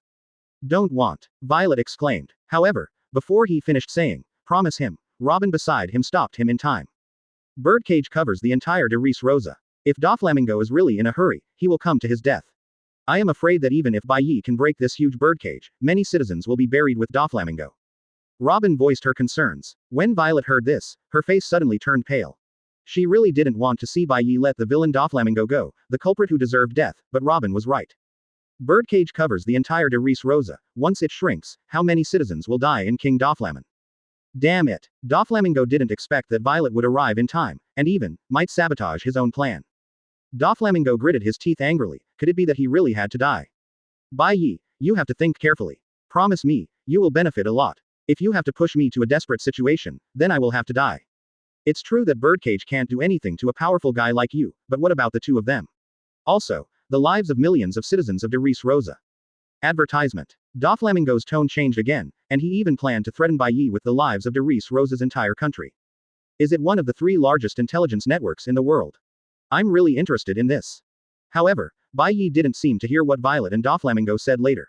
Don't want, Violet exclaimed. However, before he finished saying, promise him, Robin beside him stopped him in time. Birdcage covers the entire de Res Rosa. If Doflamingo is really in a hurry, he will come to his death. I am afraid that even if Bai Ye can break this huge birdcage, many citizens will be buried with Doflamingo. Robin voiced her concerns. When Violet heard this, her face suddenly turned pale. She really didn't want to see Bai Ye let the villain Doflamingo go, the culprit who deserved death, but Robin was right. Birdcage covers the entire de Res Rosa. Once it shrinks, how many citizens will die in King Doflamin? Damn it. Doflamingo didn't expect that Violet would arrive in time, and even, might sabotage his own plan. Doflamingo gritted his teeth angrily. Could it be that he really had to die? Bai Ye, you have to think carefully. Promise me, you will benefit a lot. If you have to push me to a desperate situation, then I will have to die. It's true that Birdcage can't do anything to a powerful guy like you, but what about the two of them? Also, the lives of millions of citizens of de Res Rosa. Advertisement. Doflamingo's tone changed again, and he even planned to threaten Bai Ye with the lives of de Res Rosa's entire country. Is it one of the three largest intelligence networks in the world? I'm really interested in this. However, Bai Ye didn't seem to hear what Violet and Doflamingo said later.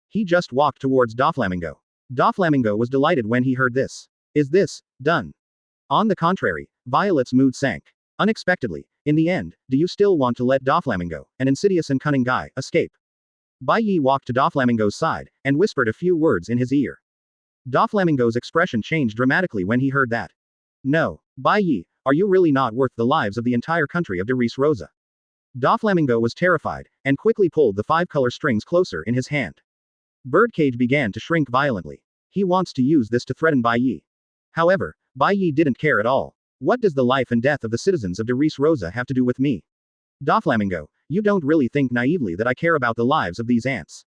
He just walked towards Doflamingo. Doflamingo was delighted when he heard this. Is this done? On the contrary, Violet's mood sank. Unexpectedly, in the end, do you still want to let Doflamingo, an insidious and cunning guy, escape? Bai Ye walked to Doflamingo's side, and whispered a few words in his ear. Doflamingo's expression changed dramatically when he heard that. No, Bai Ye, are you really not worth the lives of the entire country of de Res Rosa? Doflamingo was terrified, and quickly pulled the 5-color strings closer in his hand. Birdcage began to shrink violently. He wants to use this to threaten Bai Ye. However, Bai Ye didn't care at all. What does the life and death of the citizens of de Res Rosa have to do with me? Doflamingo, you don't really think naively that I care about the lives of these ants.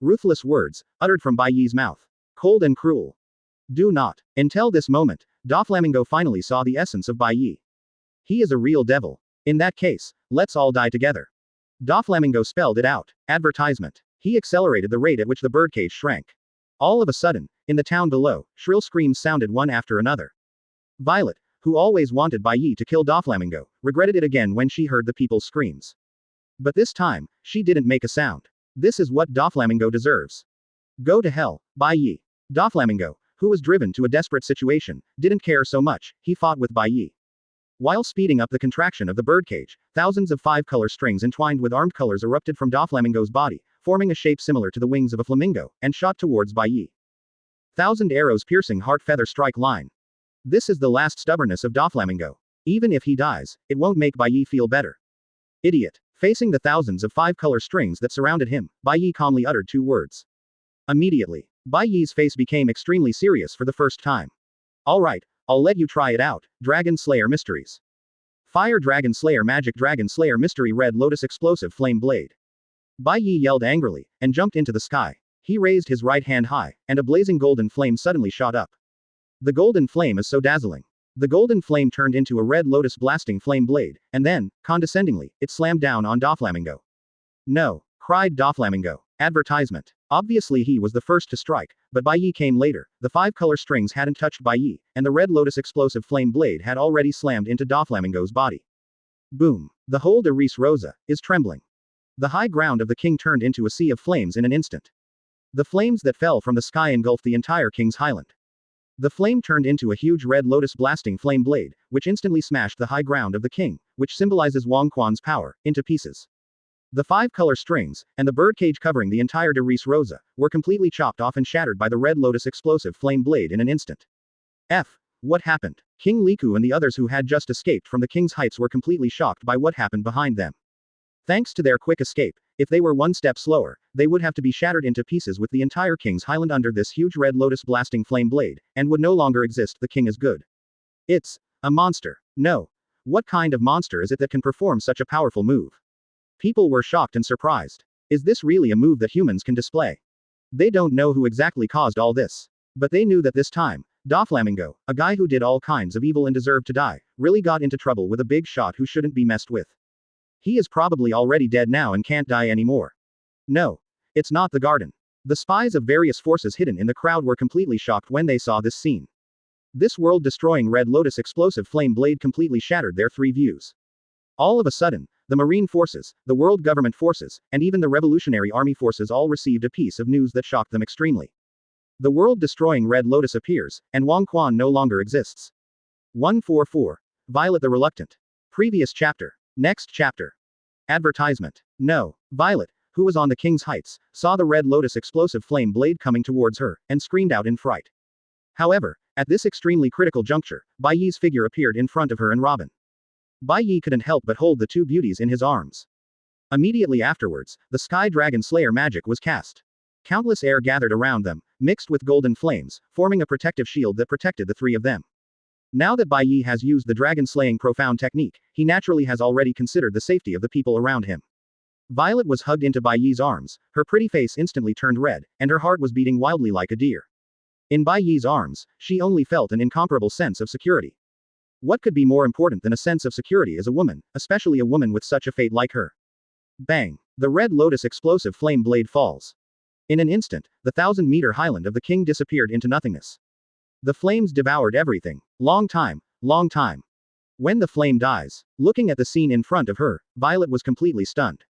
Ruthless words, uttered from Bai Ye's mouth. Cold and cruel. Do not. Until this moment, Doflamingo finally saw the essence of Bai Ye. He is a real devil. In that case, let's all die together. Doflamingo spelled it out. Advertisement. He accelerated the rate at which the birdcage shrank. All of a sudden, in the town below, shrill screams sounded one after another. Violet, who always wanted Bai Ye to kill Doflamingo, regretted it again when she heard the people's screams. But this time, she didn't make a sound. This is what Doflamingo deserves. Go to hell, Bai Ye. Doflamingo, who was driven to a desperate situation, didn't care so much. He fought with Bai Ye. While speeding up the contraction of the birdcage, thousands of 5-color strings entwined with armed colors erupted from Doflamingo's body, forming a shape similar to the wings of a flamingo, and shot towards Bai Ye. 1,000 arrows piercing heart feather strike line. This is the last stubbornness of Doflamingo. Even if he dies, it won't make Bai Ye feel better. Idiot. Facing the thousands of 5-color strings that surrounded him, Bai Ye calmly uttered 2 words. Immediately, Bai Ye's face became extremely serious for the first time. Alright, I'll let you try it out. Dragon Slayer Mysteries. Fire Dragon Slayer Magic Dragon Slayer Mystery Red Lotus Explosive Flame Blade. Bai Ye yelled angrily, and jumped into the sky. He raised his right hand high, and a blazing golden flame suddenly shot up. The golden flame is so dazzling. The golden flame turned into a red lotus blasting flame blade, and then, condescendingly, it slammed down on Doflamingo. No, cried Doflamingo. Advertisement. Obviously he was the first to strike, but Bai Ye came later. The 5-color strings hadn't touched Bai Ye, and the red lotus explosive flame blade had already slammed into Doflamingo's body. Boom. The whole de Ris Rosa is trembling. The high ground of the king turned into a sea of flames in an instant. The flames that fell from the sky engulfed the entire king's highland. The flame turned into a huge red lotus blasting flame blade, which instantly smashed the high ground of the king, which symbolizes Wang Quan's power, into pieces. The 5-color strings, and the birdcage covering the entire de Ris Rosa, were completely chopped off and shattered by the red lotus explosive flame blade in an instant. What happened? King Liku and the others who had just escaped from the king's heights were completely shocked by what happened behind them. Thanks to their quick escape, if they were one step slower, they would have to be shattered into pieces with the entire king's highland under this huge red lotus blasting flame blade, and would no longer exist. The king is good. It's a monster. No. What kind of monster is it that can perform such a powerful move? People were shocked and surprised. Is this really a move that humans can display? They don't know who exactly caused all this. But they knew that this time, Doflamingo, a guy who did all kinds of evil and deserved to die, really got into trouble with a big shot who shouldn't be messed with. He is probably already dead now and can't die anymore. No. It's not the garden. The spies of various forces hidden in the crowd were completely shocked when they saw this scene. This world-destroying red lotus explosive flame blade completely shattered their 3 views. All of a sudden, the marine forces, the world government forces, and even the revolutionary army forces all received a piece of news that shocked them extremely. The world-destroying red lotus appears, and Wang Quan no longer exists. 144. Violet the Reluctant. Previous chapter. Next chapter. Advertisement. No. Violet, who was on the king's heights, saw the red lotus explosive flame blade coming towards her, and screamed out in fright. However, at this extremely critical juncture, Bai Ye's figure appeared in front of her and Robin. Bai Ye couldn't help but hold the 2 beauties in his arms. Immediately afterwards, the Sky Dragon Slayer magic was cast. Countless air gathered around them, mixed with golden flames, forming a protective shield that protected the 3 of them. Now that Bai Ye has used the dragon-slaying profound technique, he naturally has already considered the safety of the people around him. Violet was hugged into Bai Ye's arms, her pretty face instantly turned red, and her heart was beating wildly like a deer. In Bai Ye's arms, she only felt an incomparable sense of security. What could be more important than a sense of security as a woman, especially a woman with such a fate like her? Bang! The red lotus explosive flame blade falls. In an instant, the 1,000-meter highland of the king disappeared into nothingness. The flames devoured everything. Long time. When the flame dies, looking at the scene in front of her, Violet was completely stunned.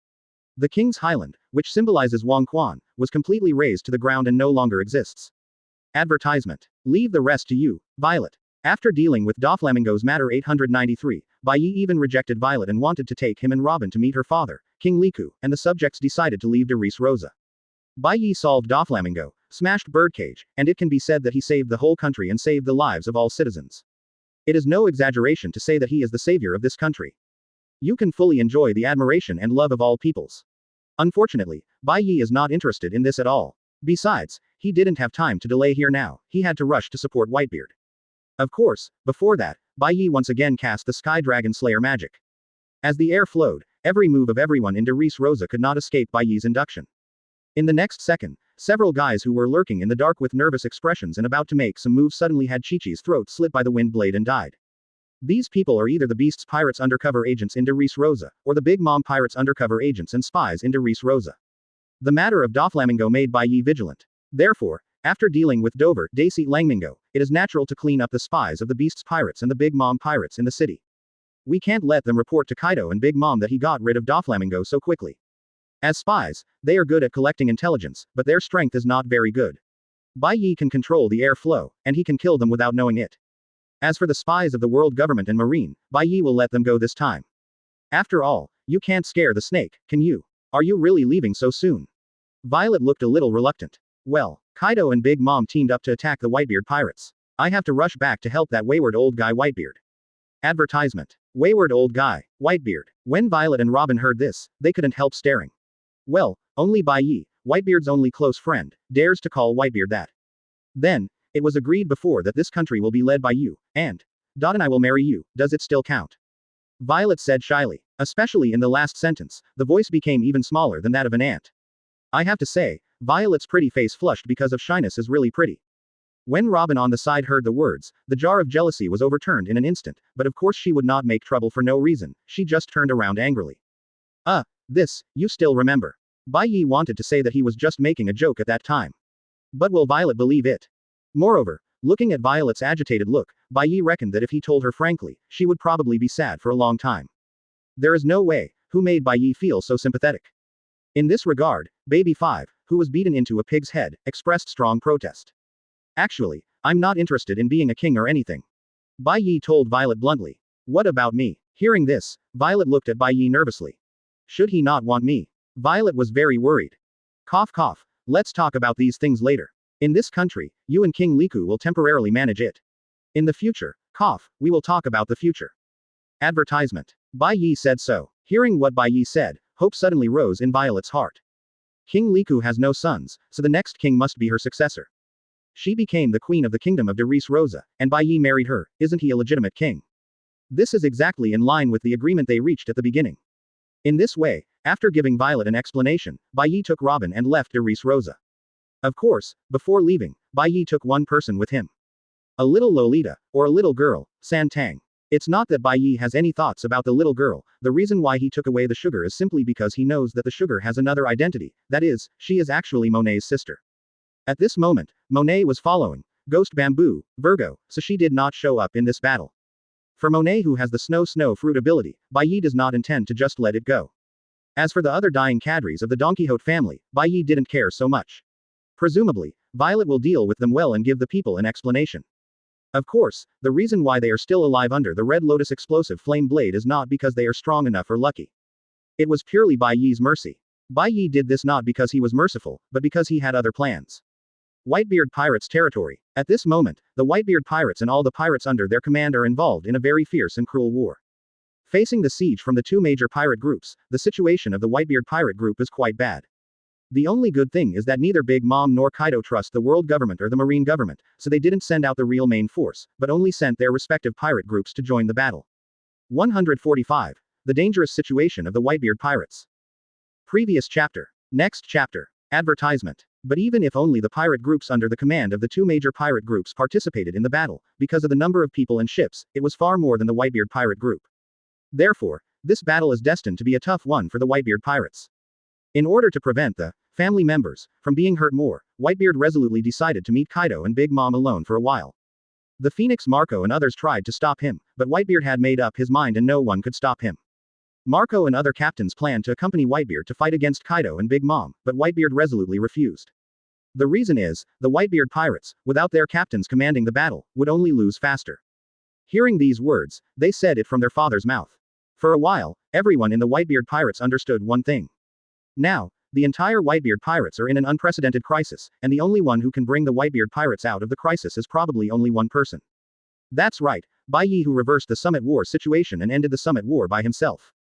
The king's highland, which symbolizes Wang Quan, was completely razed to the ground and no longer exists. Advertisement. Leave the rest to you, Violet. After dealing with Doflamingo's matter 893, Bai Ye even rejected Violet and wanted to take him and Robin to meet her father, King Liku, and the subjects decided to leave de Ris Rosa. Bai Ye solved Doflamingo, smashed Birdcage, and it can be said that he saved the whole country and saved the lives of all citizens. It is no exaggeration to say that he is the savior of this country. You can fully enjoy the admiration and love of all peoples. Unfortunately, Bai Ye is not interested in this at all. Besides, he didn't have time to delay here now, he had to rush to support Whitebeard. Of course, before that, Bai Ye once again cast the Sky Dragon Slayer magic. As the air flowed, every move of everyone in de Ris Rosa could not escape Bai Ye's induction. In the next second, several guys who were lurking in the dark with nervous expressions and about to make some moves suddenly had Chi-Chi's throat slit by the wind blade and died. These people are either the Beast's Pirates undercover agents in de Ris Rosa, or the Big Mom Pirates undercover agents and spies in de Ris Rosa. The matter of Doflamingo made Bai Ye vigilant. Therefore, after dealing with Dover, Daisy Langmingo, it is natural to clean up the spies of the Beast's Pirates and the Big Mom Pirates in the city. We can't let them report to Kaido and Big Mom that he got rid of Doflamingo so quickly. As spies, they are good at collecting intelligence, but their strength is not very good. Bai Ye can control the air flow, and he can kill them without knowing it. As for the spies of the world government and marine, Bai Ye will let them go this time. After all, you can't scare the snake, can you? Are you really leaving so soon? Violet looked a little reluctant. Well, Kaido and Big Mom teamed up to attack the Whitebeard Pirates. I have to rush back to help that wayward old guy Whitebeard. Advertisement. Wayward old guy, Whitebeard. When Violet and Robin heard this, they couldn't help staring. Well, only Bai Ye, Whitebeard's only close friend, dares to call Whitebeard that. Then, it was agreed before that this country will be led by you, and I will marry you, does it still count? Violet said shyly. Especially in the last sentence, the voice became even smaller than that of an ant. I have to say, Violet's pretty face flushed because of shyness is really pretty. When Robin on the side heard the words, the jar of jealousy was overturned in an instant, but of course she would not make trouble for no reason, she just turned around angrily. This, you still remember. Bai Ye wanted to say that he was just making a joke at that time. But will Violet believe it? Moreover, looking at Violet's agitated look, Bai Ye reckoned that if he told her frankly, she would probably be sad for a long time. There is no way, who made Bai Ye feel so sympathetic? In this regard, Baby 5, who was beaten into a pig's head, expressed strong protest. Actually, I'm not interested in being a king or anything. Bai Ye told Violet bluntly. What about me? Hearing this, Violet looked at Bai Ye nervously. Should he not want me? Violet was very worried. Cough cough, let's talk about these things later. In this country, you and King Liku will temporarily manage it. In the future, cough, we will talk about the future. Advertisement. Bai Ye said so. Hearing what Bai Ye said, hope suddenly rose in Violet's heart. King Liku has no sons, so the next king must be her successor. She became the queen of the kingdom of Derice Rosa, and Bai Ye married her. Isn't he a legitimate king? This is exactly in line with the agreement they reached at the beginning. In this way, after giving Violet an explanation, Bai Ye took Robin and left Derice Rosa. Of course, before leaving, Bai Ye took one person with him. A little Lolita, or a little girl, San Tang. It's not that Bai Ye has any thoughts about the little girl, the reason why he took away the sugar is simply because he knows that the sugar has another identity, that is, she is actually Monet's sister. At this moment, Monet was following Ghost Bamboo, Virgo, so she did not show up in this battle. For Monet, who has the snow fruit ability, Bai Ye does not intend to just let it go. As for the other dying cadres of the Don Quixote family, Bai Ye didn't care so much. Presumably, Violet will deal with them well and give the people an explanation. Of course, the reason why they are still alive under the Red Lotus explosive flame blade is not because they are strong enough or lucky. It was purely Bai Ye's mercy. Bai Ye did this not because he was merciful, but because he had other plans. Whitebeard Pirates territory. At this moment, the Whitebeard Pirates and all the pirates under their command are involved in a very fierce and cruel war. Facing the siege from the two major pirate groups, the situation of the Whitebeard Pirate group is quite bad. The only good thing is that neither Big Mom nor Kaido trust the world government or the marine government, so they didn't send out the real main force, but only sent their respective pirate groups to join the battle. 145. The dangerous situation of the Whitebeard Pirates. Previous chapter. Next chapter. Advertisement. But even if only the pirate groups under the command of the two major pirate groups participated in the battle, because of the number of people and ships, it was far more than the Whitebeard Pirate group. Therefore, this battle is destined to be a tough one for the Whitebeard Pirates. In order to prevent the family members from being hurt more, Whitebeard resolutely decided to meet Kaido and Big Mom alone for a while. The Phoenix Marco and others tried to stop him, but Whitebeard had made up his mind and no one could stop him. Marco and other captains planned to accompany Whitebeard to fight against Kaido and Big Mom, but Whitebeard resolutely refused. The reason is, the Whitebeard Pirates, without their captains commanding the battle, would only lose faster. Hearing these words, they said it from their father's mouth. For a while, everyone in the Whitebeard Pirates understood one thing. Now, the entire Whitebeard Pirates are in an unprecedented crisis, and the only one who can bring the Whitebeard Pirates out of the crisis is probably only one person. That's right, Bai Ye, who reversed the Summit War situation and ended the Summit War by himself.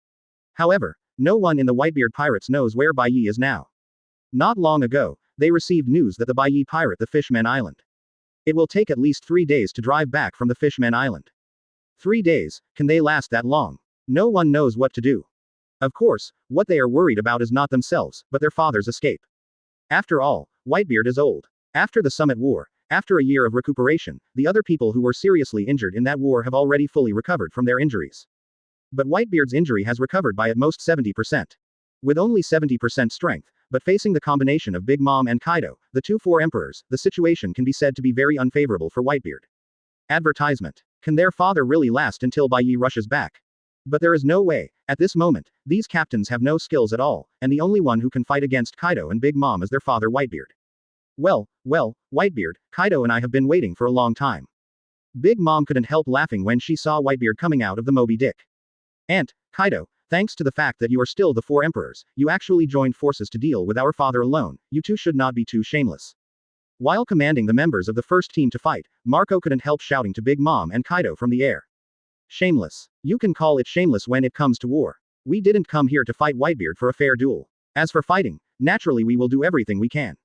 However, no one in the Whitebeard Pirates knows where Bai Ye is now. Not long ago, they received news that the Bai Ye pirate the Fishman Island. It will take at least 3 days to drive back from the Fishman Island. 3 days, can they last that long? No one knows what to do. Of course, what they are worried about is not themselves, but their father's escape. After all, Whitebeard is old. After the Summit War, after a year of recuperation, the other people who were seriously injured in that war have already fully recovered from their injuries. But Whitebeard's injury has recovered by at most 70%. With only 70% strength, but facing the combination of Big Mom and Kaido, the two four emperors, the situation can be said to be very unfavorable for Whitebeard. Advertisement. Can their father really last until Bai Ye rushes back? But there is no way. At this moment, these captains have no skills at all, and the only one who can fight against Kaido and Big Mom is their father Whitebeard. Well, Whitebeard, Kaido and I have been waiting for a long time. Big Mom couldn't help laughing when she saw Whitebeard coming out of the Moby Dick. Aunt, Kaido, thanks to the fact that you are still the four emperors, you actually joined forces to deal with our father alone, you two should not be too shameless. While commanding the members of the first team to fight, Marco couldn't help shouting to Big Mom and Kaido from the air. Shameless. You can call it shameless when it comes to war. We didn't come here to fight Whitebeard for a fair duel. As for fighting, naturally we will do everything we can.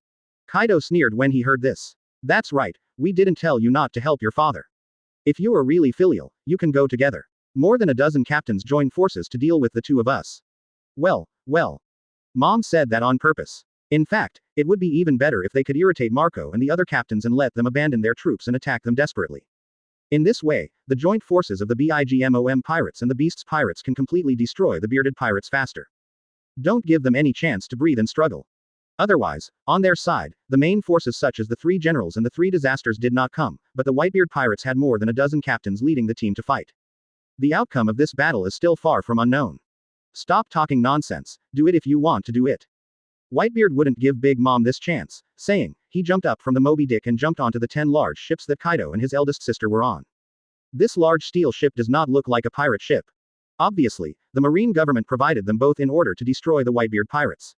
Kaido sneered when he heard this. That's right, we didn't tell you not to help your father. If you are really filial, you can go together. More than a dozen captains joined forces to deal with the two of us. Well. Mom said that on purpose. In fact, it would be even better if they could irritate Marco and the other captains and let them abandon their troops and attack them desperately. In this way, the joint forces of the BIGMOM pirates and the Beasts pirates can completely destroy the bearded pirates faster. Don't give them any chance to breathe and struggle. Otherwise, on their side, the main forces such as the 3 generals and the 3 disasters did not come, but the Whitebeard pirates had more than a dozen captains leading the team to fight. The outcome of this battle is still far from unknown. Stop talking nonsense, do it if you want to do it. Whitebeard wouldn't give Big Mom this chance, saying, he jumped up from the Moby Dick and jumped onto the 10 large ships that Kaido and his eldest sister were on. This large steel ship does not look like a pirate ship. Obviously, the Marine government provided them both in order to destroy the Whitebeard pirates.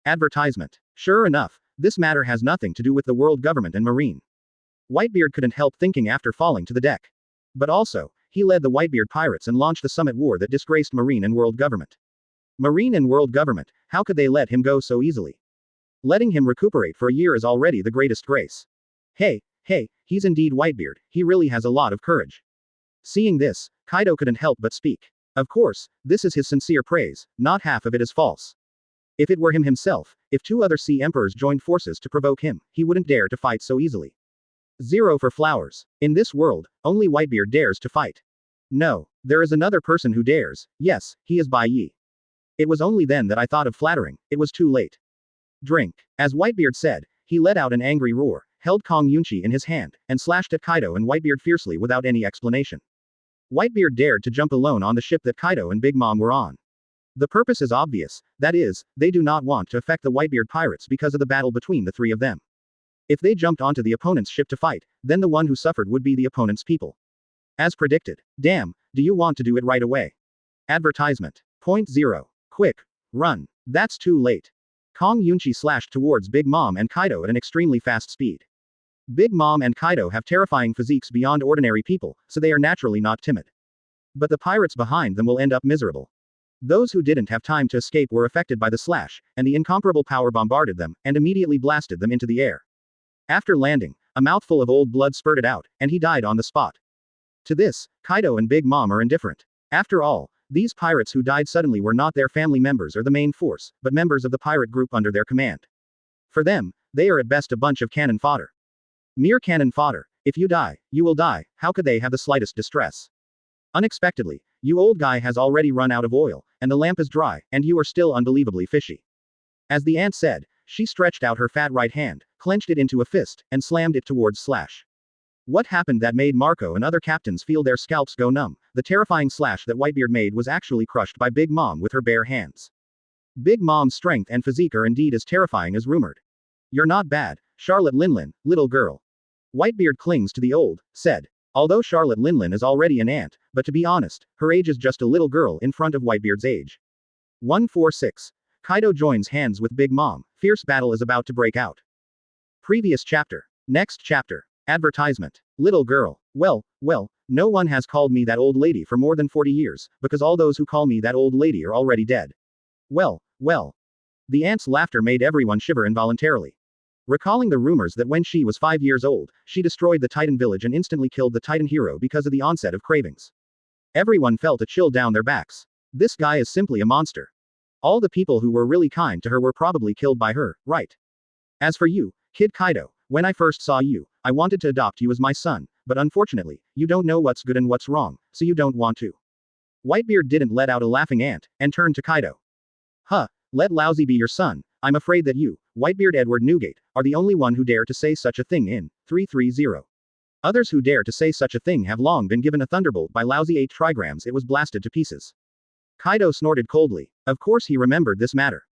Advertisement. Sure enough, this matter has nothing to do with the world government and Marine. Whitebeard couldn't help thinking after falling to the deck. But also, he led the Whitebeard pirates and launched the summit war that disgraced Marine and world government. Marine and world government, how could they let him go so easily? Letting him recuperate for a year is already the greatest grace. Hey, he's indeed Whitebeard, he really has a lot of courage. Seeing this, Kaido couldn't help but speak. Of course, this is his sincere praise, not half of it is false. If it were him himself, if 2 other sea emperors joined forces to provoke him, he wouldn't dare to fight so easily. 0 for flowers. In this world, only Whitebeard dares to fight. No, there is another person who dares, yes, he is Bai Ye. It was only then that I thought of flattering, it was too late. Drink. As Whitebeard said, he let out an angry roar, held Kong Yunchi in his hand, and slashed at Kaido and Whitebeard fiercely without any explanation. Whitebeard dared to jump alone on the ship that Kaido and Big Mom were on. The purpose is obvious, that is, they do not want to affect the Whitebeard pirates because of the battle between the 3 of them. If they jumped onto the opponent's ship to fight, then the one who suffered would be the opponent's people. As predicted. Damn, do you want to do it right away? Advertisement. Point 0. Quick. Run. That's too late. Kong Yunchi slashed towards Big Mom and Kaido at an extremely fast speed. Big Mom and Kaido have terrifying physiques beyond ordinary people, so they are naturally not timid. But the pirates behind them will end up miserable. Those who didn't have time to escape were affected by the slash, and the incomparable power bombarded them, and immediately blasted them into the air. After landing, a mouthful of old blood spurted out, and he died on the spot. To this, Kaido and Big Mom are indifferent. After all, these pirates who died suddenly were not their family members or the main force, but members of the pirate group under their command. For them, they are at best a bunch of cannon fodder. Mere cannon fodder. If you die, you will die, how could they have the slightest distress? Unexpectedly, you old guy has already run out of oil, and the lamp is dry, and you are still unbelievably fishy. As the ant said, she stretched out her fat right hand, clenched it into a fist, and slammed it towards Slash. What happened that made Marco and other captains feel their scalps go numb? The terrifying slash that Whitebeard made was actually crushed by Big Mom with her bare hands. Big Mom's strength and physique are indeed as terrifying as rumored. You're not bad, Charlotte Linlin, little girl. Whitebeard clings to the old, said. Although Charlotte Linlin is already an aunt, but to be honest, her age is just a little girl in front of Whitebeard's age. 146. Kaido joins hands with Big Mom, fierce battle is about to break out. Previous chapter. Next chapter. Advertisement. Little girl. Well, no one has called me that old lady for more than 40 years, because all those who call me that old lady are already dead. Well. The aunt's laughter made everyone shiver involuntarily. Recalling the rumors that when she was 5 years old, she destroyed the Titan village and instantly killed the Titan hero because of the onset of cravings. Everyone felt a chill down their backs. This guy is simply a monster. All the people who were really kind to her were probably killed by her, right? As for you, Kid Kaido, when I first saw you, I wanted to adopt you as my son, but unfortunately, you don't know what's good and what's wrong, so you don't want to. Whitebeard didn't let out a laughing ant, and turned to Kaido. Huh, let Lousy be your son, I'm afraid that you, Whitebeard Edward Newgate, are the only one who dare to say such a thing in 330. Others who dare to say such a thing have long been given a thunderbolt by Lousy 8 trigrams it was blasted to pieces. Kaido snorted coldly. Of course he remembered this matter.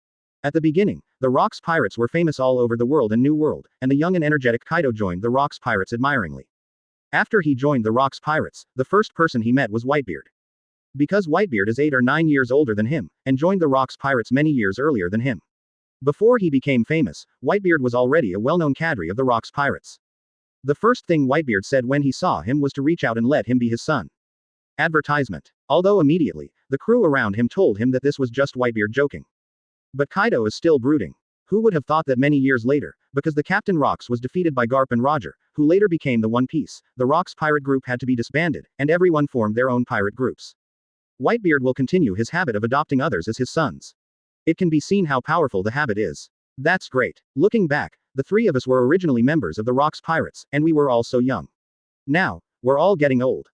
At the beginning, the Rocks Pirates were famous all over the world and New World, and the young and energetic Kaido joined the Rocks Pirates admiringly. After he joined the Rocks Pirates, the first person he met was Whitebeard. Because Whitebeard is 8 or 9 years older than him, and joined the Rocks Pirates many years earlier than him. Before he became famous, Whitebeard was already a well-known cadre of the Rocks Pirates. The first thing Whitebeard said when he saw him was to reach out and let him be his son. Advertisement. Although immediately, the crew around him told him that this was just Whitebeard joking. But Kaido is still brooding. Who would have thought that many years later, because the Captain Rocks was defeated by Garp and Roger, who later became the One Piece, the Rocks pirate group had to be disbanded, and everyone formed their own pirate groups. Whitebeard will continue his habit of adopting others as his sons. It can be seen how powerful the habit is. That's great. Looking back, the 3 of us were originally members of the Rocks Pirates, and we were all so young. Now, we're all getting old.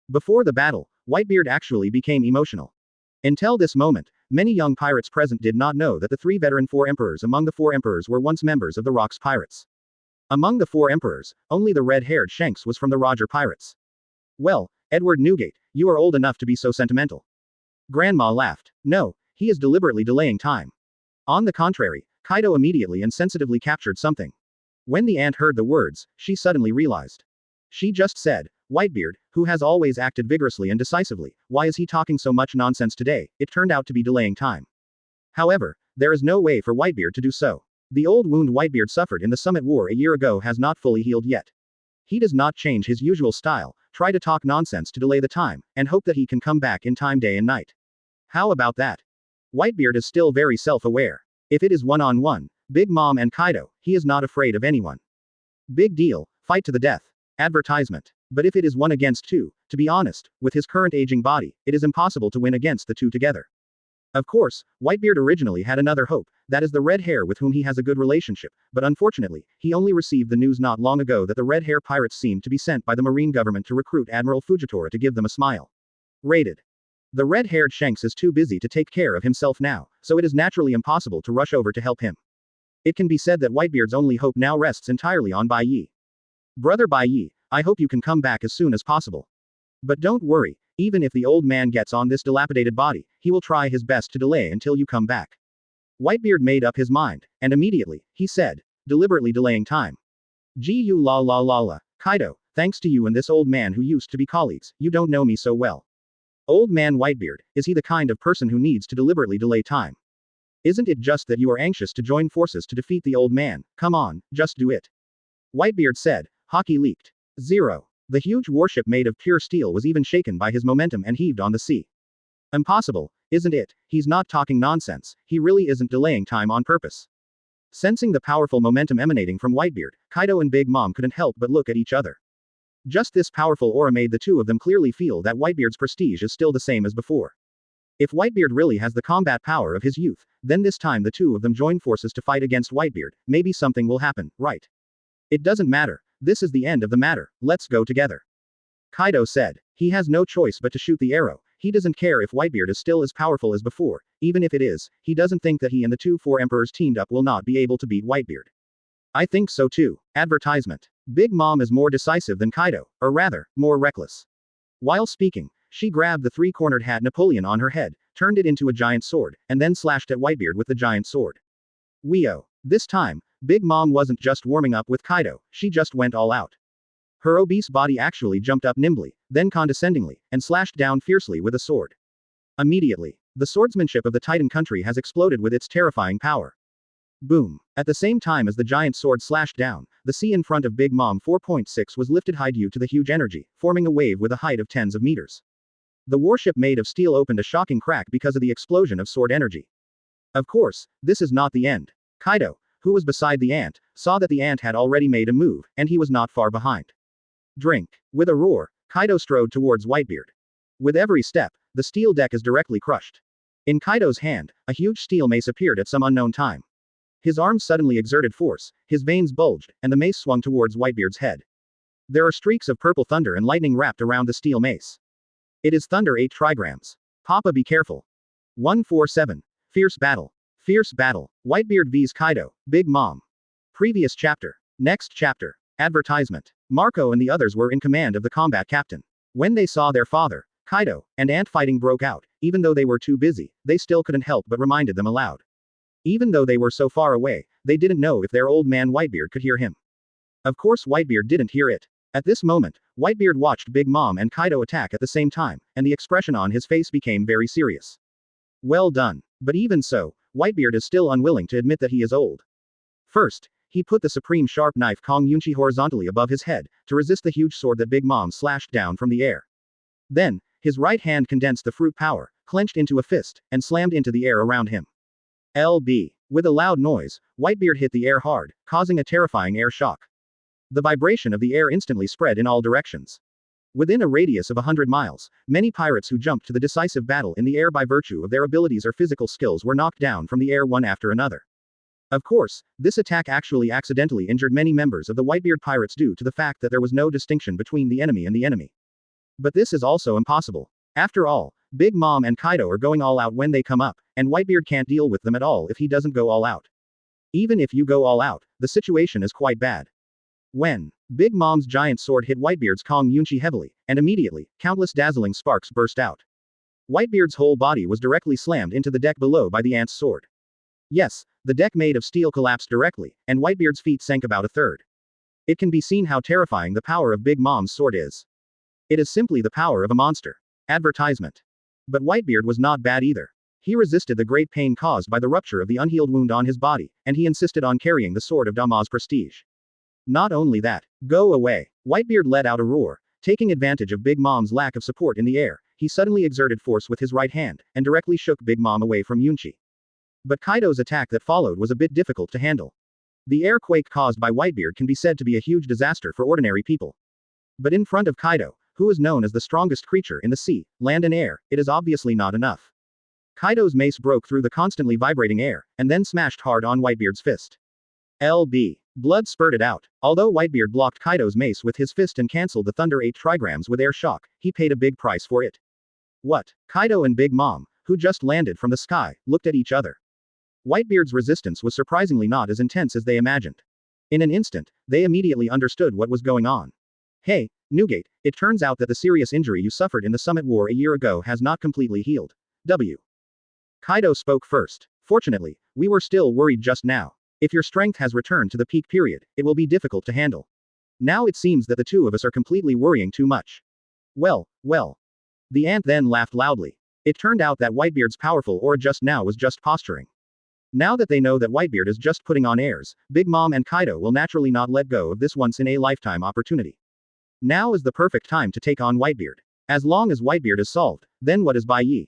Before the battle, Whitebeard actually became emotional. Until this moment, many young pirates present did not know that the three veteran four emperors among the four emperors were once members of the Rocks Pirates. Among the four emperors, only the red-haired Shanks was from the Roger Pirates. Well, Edward Newgate, you are old enough to be so sentimental. Grandma laughed. No, he is deliberately delaying time. On the contrary, Kaido immediately and sensitively captured something. When the ant heard the words, she suddenly realized. She just said, Whitebeard, who has always acted vigorously and decisively, why is he talking so much nonsense today? It turned out to be delaying time. However, there is no way for Whitebeard to do so. The old wound Whitebeard suffered in the Summit War a year ago has not fully healed yet. He does not change his usual style, try to talk nonsense to delay the time, and hope that he can come back in time day and night. How about that? Whitebeard is still very self-aware. If it is one-on-one, Big Mom and Kaido, he is not afraid of anyone. Big deal, fight to the death. Advertisement. But if it is one against two, to be honest, with his current aging body, it is impossible to win against the two together. Of course, Whitebeard originally had another hope, that is the red hair with whom he has a good relationship, but unfortunately, he only received the news not long ago that the red hair pirates seemed to be sent by the marine government to recruit Admiral Fujitora to give them a smile. Rated. The red-haired Shanks is too busy to take care of himself now, so it is naturally impossible to rush over to help him. It can be said that Whitebeard's only hope now rests entirely on Bai Ye. Brother Bai Ye, I hope you can come back as soon as possible. But don't worry, even if the old man gets on this dilapidated body, he will try his best to delay until you come back. Whitebeard made up his mind, and immediately, he said, deliberately delaying time. Gu la la la la, Kaido, thanks to you and this old man who used to be colleagues, you don't know me so well. Old man Whitebeard, is he the kind of person who needs to deliberately delay time? Isn't it just that you are anxious to join forces to defeat the old man? Come on, just do it. Whitebeard said, hockey leaked. 0. The huge warship made of pure steel was even shaken by his momentum and heaved on the sea. Impossible, isn't it? He's not talking nonsense, he really isn't delaying time on purpose. Sensing the powerful momentum emanating from Whitebeard, Kaido and Big Mom couldn't help but look at each other. Just this powerful aura made the two of them clearly feel that Whitebeard's prestige is still the same as before. If Whitebeard really has the combat power of his youth, then this time the two of them join forces to fight against Whitebeard, maybe something will happen, right? It doesn't matter, this is the end of the matter, let's go together. Kaido said. He has no choice but to shoot the arrow, he doesn't care if Whitebeard is still as powerful as before, even if it is, he doesn't think that he and the two four emperors teamed up will not be able to beat Whitebeard. I think so too. Advertisement. Big Mom is more decisive than Kaido, or rather, more reckless. While speaking, she grabbed the three-cornered hat Napoleon on her head, turned it into a giant sword, and then slashed at Whitebeard with the giant sword. Weo. This time, Big Mom wasn't just warming up with Kaido, she just went all out. Her obese body actually jumped up nimbly, then condescendingly, and slashed down fiercely with a sword. Immediately, the swordsmanship of the Titan country has exploded with its terrifying power. Boom. At the same time as the giant sword slashed down, the sea in front of Big Mom 4.6 was lifted high due to the huge energy, forming a wave with a height of tens of meters. The warship made of steel opened a shocking crack because of the explosion of sword energy. Of course, this is not the end. Kaido, who was beside the ant, saw that the ant had already made a move, and he was not far behind. Drink. With a roar, Kaido strode towards Whitebeard. With every step, the steel deck is directly crushed. In Kaido's hand, a huge steel mace appeared at some unknown time. His arms suddenly exerted force, his veins bulged, and the mace swung towards Whitebeard's head. There are streaks of purple thunder and lightning wrapped around the steel mace. It is thunder 8 trigrams. Papa be careful. 147. Fierce battle. Fierce battle. Whitebeard vs Kaido, Big Mom. Previous chapter. Next chapter. Advertisement. Marco and the others were in command of the combat captain. When they saw their father, Kaido, and ant fighting broke out, even though they were too busy, they still couldn't help but reminded them aloud. Even though they were so far away, they didn't know if their old man Whitebeard could hear him. Of course Whitebeard didn't hear it. At this moment, Whitebeard watched Big Mom and Kaido attack at the same time, and the expression on his face became very serious. Well done. But even so, Whitebeard is still unwilling to admit that he is old. First, he put the supreme sharp knife Kong Yunchi horizontally above his head, to resist the huge sword that Big Mom slashed down from the air. Then, his right hand condensed the fruit power, clenched into a fist, and slammed into the air around him. LB. With a loud noise, Whitebeard hit the air hard, causing a terrifying air shock. The vibration of the air instantly spread in all directions. Within a radius of 100 miles, many pirates who jumped to the decisive battle in the air by virtue of their abilities or physical skills were knocked down from the air one after another. Of course, this attack actually accidentally injured many members of the Whitebeard Pirates due to the fact that there was no distinction between the enemy and the enemy. But this is also impossible. After all, Big Mom and Kaido are going all out when they come up, and Whitebeard can't deal with them at all if he doesn't go all out. Even if you go all out, the situation is quite bad. When Big Mom's giant sword hit Whitebeard's Kong Yunchi heavily, and immediately, countless dazzling sparks burst out. Whitebeard's whole body was directly slammed into the deck below by the ant's sword. Yes, the deck made of steel collapsed directly, and Whitebeard's feet sank about a third. It can be seen how terrifying the power of Big Mom's sword is. It is simply the power of a monster. Advertisement. But Whitebeard was not bad either. He resisted the great pain caused by the rupture of the unhealed wound on his body, and he insisted on carrying the sword of Dama's prestige. Not only that, go away. Whitebeard let out a roar. Taking advantage of Big Mom's lack of support in the air, he suddenly exerted force with his right hand, and directly shook Big Mom away from Yunchi. But Kaido's attack that followed was a bit difficult to handle. The air quake caused by Whitebeard can be said to be a huge disaster for ordinary people. But in front of Kaido, who is known as the strongest creature in the sea, land and air, it is obviously not enough. Kaido's mace broke through the constantly vibrating air, and then smashed hard on Whitebeard's fist. LB. Blood spurted out. Although Whitebeard blocked Kaido's mace with his fist and cancelled the Thunder 8 trigrams with air shock, he paid a big price for it. What? Kaido and Big Mom, who just landed from the sky, looked at each other. Whitebeard's resistance was surprisingly not as intense as they imagined. In an instant, they immediately understood what was going on. Hey, Newgate, it turns out that the serious injury you suffered in the Summit War a year ago has not completely healed. W. Kaido spoke first. Fortunately, we were still worried just now. If your strength has returned to the peak period, it will be difficult to handle. Now it seems that the two of us are completely worrying too much. Well. The ant then laughed loudly. It turned out that Whitebeard's powerful aura just now was just posturing. Now that they know that Whitebeard is just putting on airs, Big Mom and Kaido will naturally not let go of this once-in-a-lifetime opportunity. Now is the perfect time to take on Whitebeard. As long as Whitebeard is solved, then what is Bai Ye?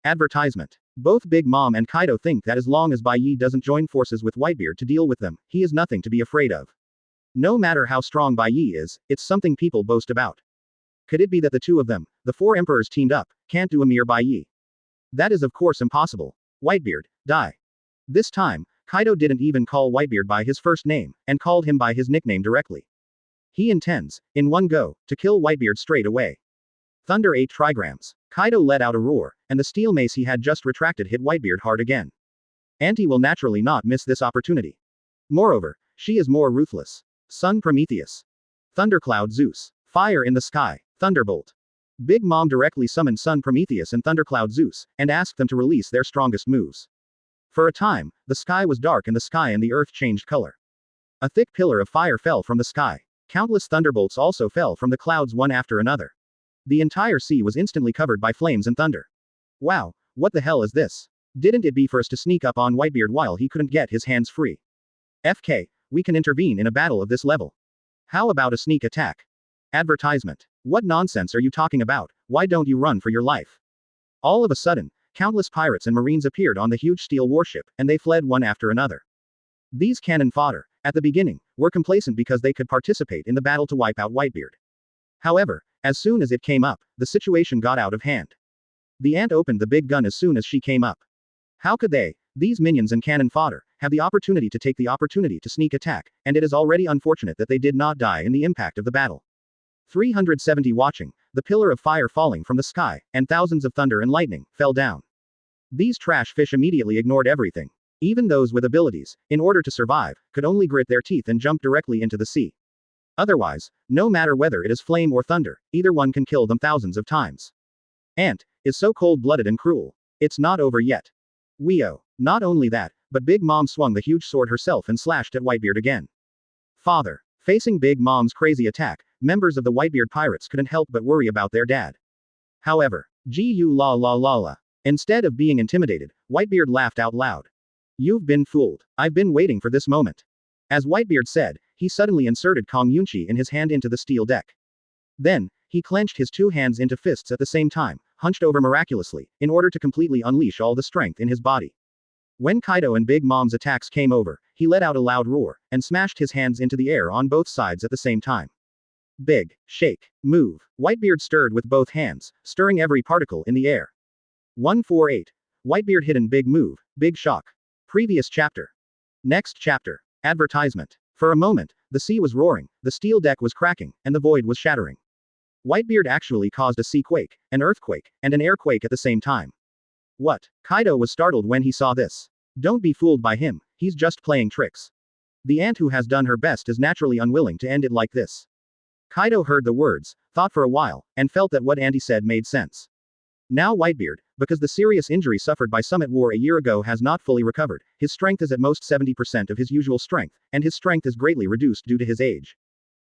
Advertisement. Both Big Mom and Kaido think that as long as Bai Ye doesn't join forces with Whitebeard to deal with them, he is nothing to be afraid of. No matter how strong Bai Ye is, it's something people boast about. Could it be that the two of them, the four emperors teamed up, can't do a mere Bai Ye? That is of course impossible. Whitebeard, die. This time, Kaido didn't even call Whitebeard by his first name, and called him by his nickname directly. He intends, in one go, to kill Whitebeard straight away. Thunder 8 trigrams. Kaido let out a roar, and the steel mace he had just retracted hit Whitebeard hard again. Auntie will naturally not miss this opportunity. Moreover, she is more ruthless. Sun Prometheus. Thundercloud Zeus. Fire in the sky. Thunderbolt. Big Mom directly summoned Sun Prometheus and Thundercloud Zeus, and asked them to release their strongest moves. For a time, the sky was dark and the sky and the earth changed color. A thick pillar of fire fell from the sky. Countless thunderbolts also fell from the clouds one after another. The entire sea was instantly covered by flames and thunder. Wow, what the hell is this? Didn't it be for us to sneak up on Whitebeard while he couldn't get his hands free? FK, we can intervene in a battle of this level. How about a sneak attack? Advertisement. What nonsense are you talking about? Why don't you run for your life? All of a sudden, countless pirates and marines appeared on the huge steel warship, and they fled one after another. These cannon fodder, at the beginning, were complacent because they could participate in the battle to wipe out Whitebeard. However, as soon as it came up, the situation got out of hand. The ant opened the big gun as soon as she came up. How could they, these minions and cannon fodder, have the opportunity to take the opportunity to sneak attack, and it is already unfortunate that they did not die in the impact of the battle. 370 watching, the pillar of fire falling from the sky, and thousands of thunder and lightning, fell down. These trash fish immediately ignored everything. Even those with abilities, in order to survive, could only grit their teeth and jump directly into the sea. Otherwise, no matter whether it is flame or thunder, either one can kill them thousands of times. Ant is so cold-blooded and cruel. It's not over yet. Weo. Not only that, but Big Mom swung the huge sword herself and slashed at Whitebeard again. Father. Facing Big Mom's crazy attack, members of the Whitebeard Pirates couldn't help but worry about their dad. However, Gu la la la la. Instead of being intimidated, Whitebeard laughed out loud. You've been fooled. I've been waiting for this moment. As Whitebeard said, he suddenly inserted Kong Yunchi in his hand into the steel deck. Then, he clenched his two hands into fists at the same time, hunched over miraculously, in order to completely unleash all the strength in his body. When Kaido and Big Mom's attacks came over, he let out a loud roar, and smashed his hands into the air on both sides at the same time. Big, shake, move. Whitebeard stirred with both hands, stirring every particle in the air. 148. Whitebeard hidden big move, big shock. Previous chapter. Next chapter. Advertisement. For a moment, the sea was roaring, the steel deck was cracking, and the void was shattering. Whitebeard actually caused a sea quake, an earthquake, and an airquake at the same time. What? Kaido was startled when he saw this. Don't be fooled by him, he's just playing tricks. The ant who has done her best is naturally unwilling to end it like this. Kaido heard the words, thought for a while, and felt that what Auntie said made sense. Now Whitebeard, because the serious injury suffered by Summit War a year ago has not fully recovered, his strength is at most 70% of his usual strength, and his strength is greatly reduced due to his age.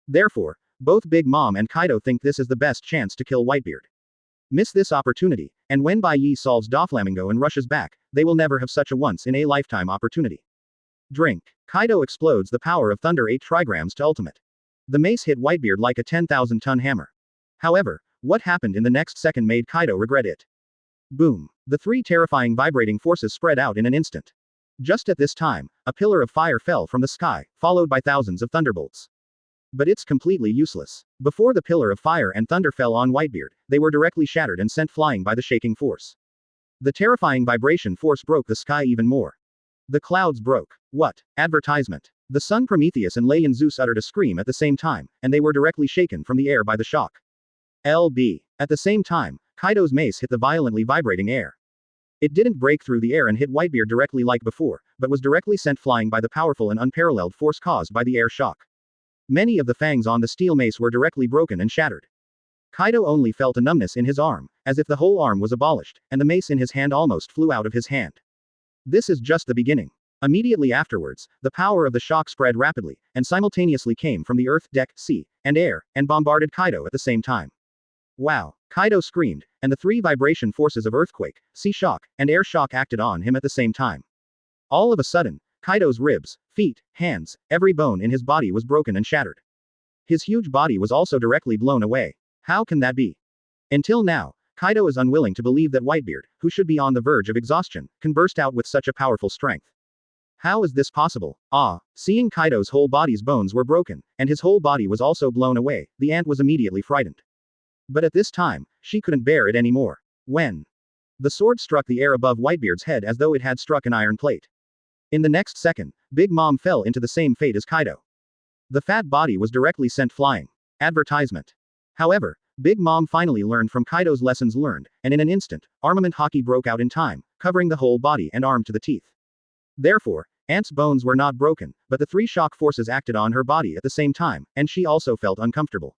Therefore, both Big Mom and Kaido think this is the best chance to kill Whitebeard. Miss this opportunity, and when Bai Ye solves Doflamingo and rushes back, they will never have such a once-in-a-lifetime opportunity. Drink. Kaido explodes the power of Thunder 8 trigrams to ultimate. The mace hit Whitebeard like a 10,000-ton hammer. However, what happened in the next second made Kaido regret it. Boom. The three terrifying vibrating forces spread out in an instant. Just at this time, a pillar of fire fell from the sky, followed by thousands of thunderbolts. But it's completely useless. Before the pillar of fire and thunder fell on Whitebeard, they were directly shattered and sent flying by the shaking force. The terrifying vibration force broke the sky even more. The clouds broke. What? Advertisement. The sun Prometheus and Lei and Zeus uttered a scream at the same time, and they were directly shaken from the air by the shock. LB. At the same time, Kaido's mace hit the violently vibrating air. It didn't break through the air and hit Whitebeard directly like before, but was directly sent flying by the powerful and unparalleled force caused by the air shock. Many of the fangs on the steel mace were directly broken and shattered. Kaido only felt a numbness in his arm, as if the whole arm was abolished, and the mace in his hand almost flew out of his hand. This is just the beginning. Immediately afterwards, the power of the shock spread rapidly, and simultaneously came from the earth, deck, sea, and air, and bombarded Kaido at the same time. Wow! Kaido screamed, and the three vibration forces of earthquake, sea shock, and air shock acted on him at the same time. All of a sudden, Kaido's ribs, feet, hands, every bone in his body was broken and shattered. His huge body was also directly blown away. How can that be? Until now, Kaido is unwilling to believe that Whitebeard, who should be on the verge of exhaustion, can burst out with such a powerful strength. How is this possible? Seeing Kaido's whole body's bones were broken, and his whole body was also blown away, the ant was immediately frightened. But at this time, she couldn't bear it anymore. When the sword struck the air above Whitebeard's head as though it had struck an iron plate. In the next second, Big Mom fell into the same fate as Kaido. The fat body was directly sent flying. Advertisement. However, Big Mom finally learned from Kaido's lessons learned, and in an instant, armament hockey broke out in time, covering the whole body and arm to the teeth. Therefore, Ant's bones were not broken, but the three shock forces acted on her body at the same time, and she also felt uncomfortable.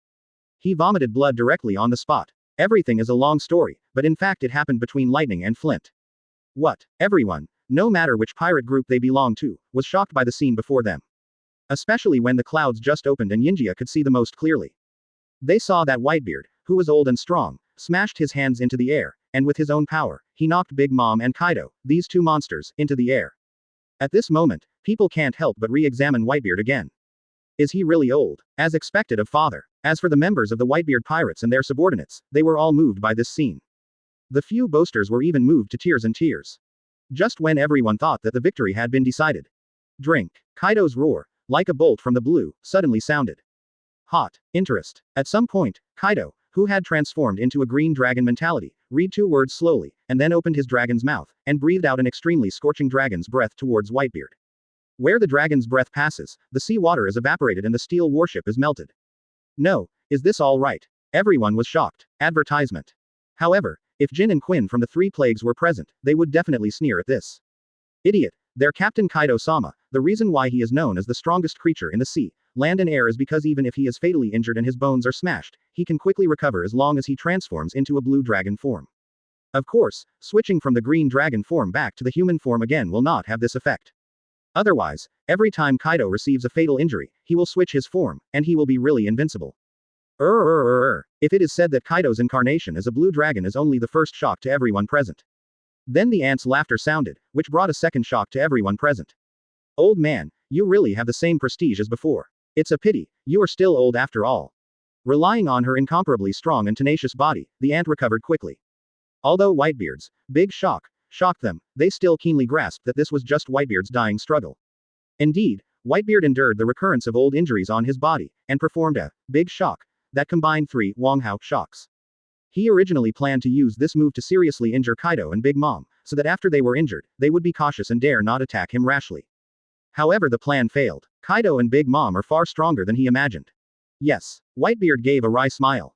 He vomited blood directly on the spot. Everything is a long story, but in fact it happened between Lightning and Flint. What? Everyone, no matter which pirate group they belonged to, was shocked by the scene before them. Especially when the clouds just opened and Yinjia could see the most clearly. They saw that Whitebeard, who was old and strong, smashed his hands into the air, and with his own power, he knocked Big Mom and Kaido, these two monsters, into the air. At this moment, people can't help but re-examine Whitebeard again. Is he really old? As expected of father. As for the members of the Whitebeard Pirates and their subordinates, they were all moved by this scene. The few boasters were even moved to tears and tears. Just when everyone thought that the victory had been decided. Drink. Kaido's roar, like a bolt from the blue, suddenly sounded. Hot. Interest. At some point, Kaido, who had transformed into a green dragon mentality, read two words slowly, and then opened his dragon's mouth, and breathed out an extremely scorching dragon's breath towards Whitebeard. Where the dragon's breath passes, the sea water is evaporated and the steel warship is melted. No, is this all right? Everyone was shocked. Advertisement. However, if Jin and Quinn from the Three Plagues were present, they would definitely sneer at this. Idiot. Their captain Kaido-sama, the reason why he is known as the strongest creature in the sea, land and air is because even if he is fatally injured and his bones are smashed, he can quickly recover as long as he transforms into a blue dragon form. Of course, switching from the green dragon form back to the human form again will not have this effect. Otherwise, every time Kaido receives a fatal injury, he will switch his form, and he will be really invincible. If it is said that Kaido's incarnation as a blue dragon is only the first shock to everyone present. Then the ant's laughter sounded, which brought a second shock to everyone present. Old man, you really have the same prestige as before. It's a pity, you are still old after all. Relying on her incomparably strong and tenacious body, the ant recovered quickly. Although Whitebeard's big shock shocked them, they still keenly grasped that this was just Whitebeard's dying struggle. Indeed, Whitebeard endured the recurrence of old injuries on his body, and performed a big shock that combined three Wanghao shocks. He originally planned to use this move to seriously injure Kaido and Big Mom, so that after they were injured, they would be cautious and dare not attack him rashly. However, the plan failed. Kaido and Big Mom are far stronger than he imagined. Yes. Whitebeard gave a wry smile.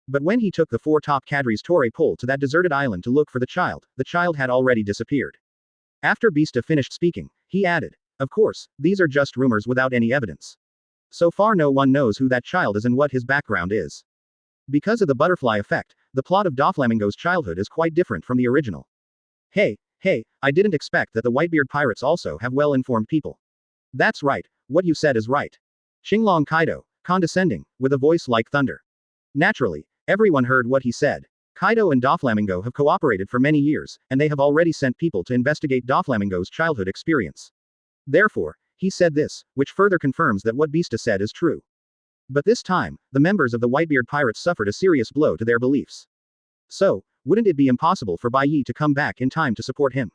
But when he took the four top cadres Torre pole to that deserted island to look for the child had already disappeared. After Beasta finished speaking, he added, "Of course, these are just rumors without any evidence. So far no one knows who that child is and what his background is. Because of the butterfly effect, the plot of Doflamingo's childhood is quite different from the original. Hey, I didn't expect that the Whitebeard Pirates also have well-informed people." "That's right, what you said is right." Xinglong Kaido, condescending, with a voice like thunder. Naturally, everyone heard what he said. Kaido and Doflamingo have cooperated for many years, and they have already sent people to investigate Doflamingo's childhood experience. Therefore, he said this, which further confirms that what Beasta said is true. But this time, the members of the Whitebeard Pirates suffered a serious blow to their beliefs. So, wouldn't it be impossible for Bai Ye to come back in time to support him?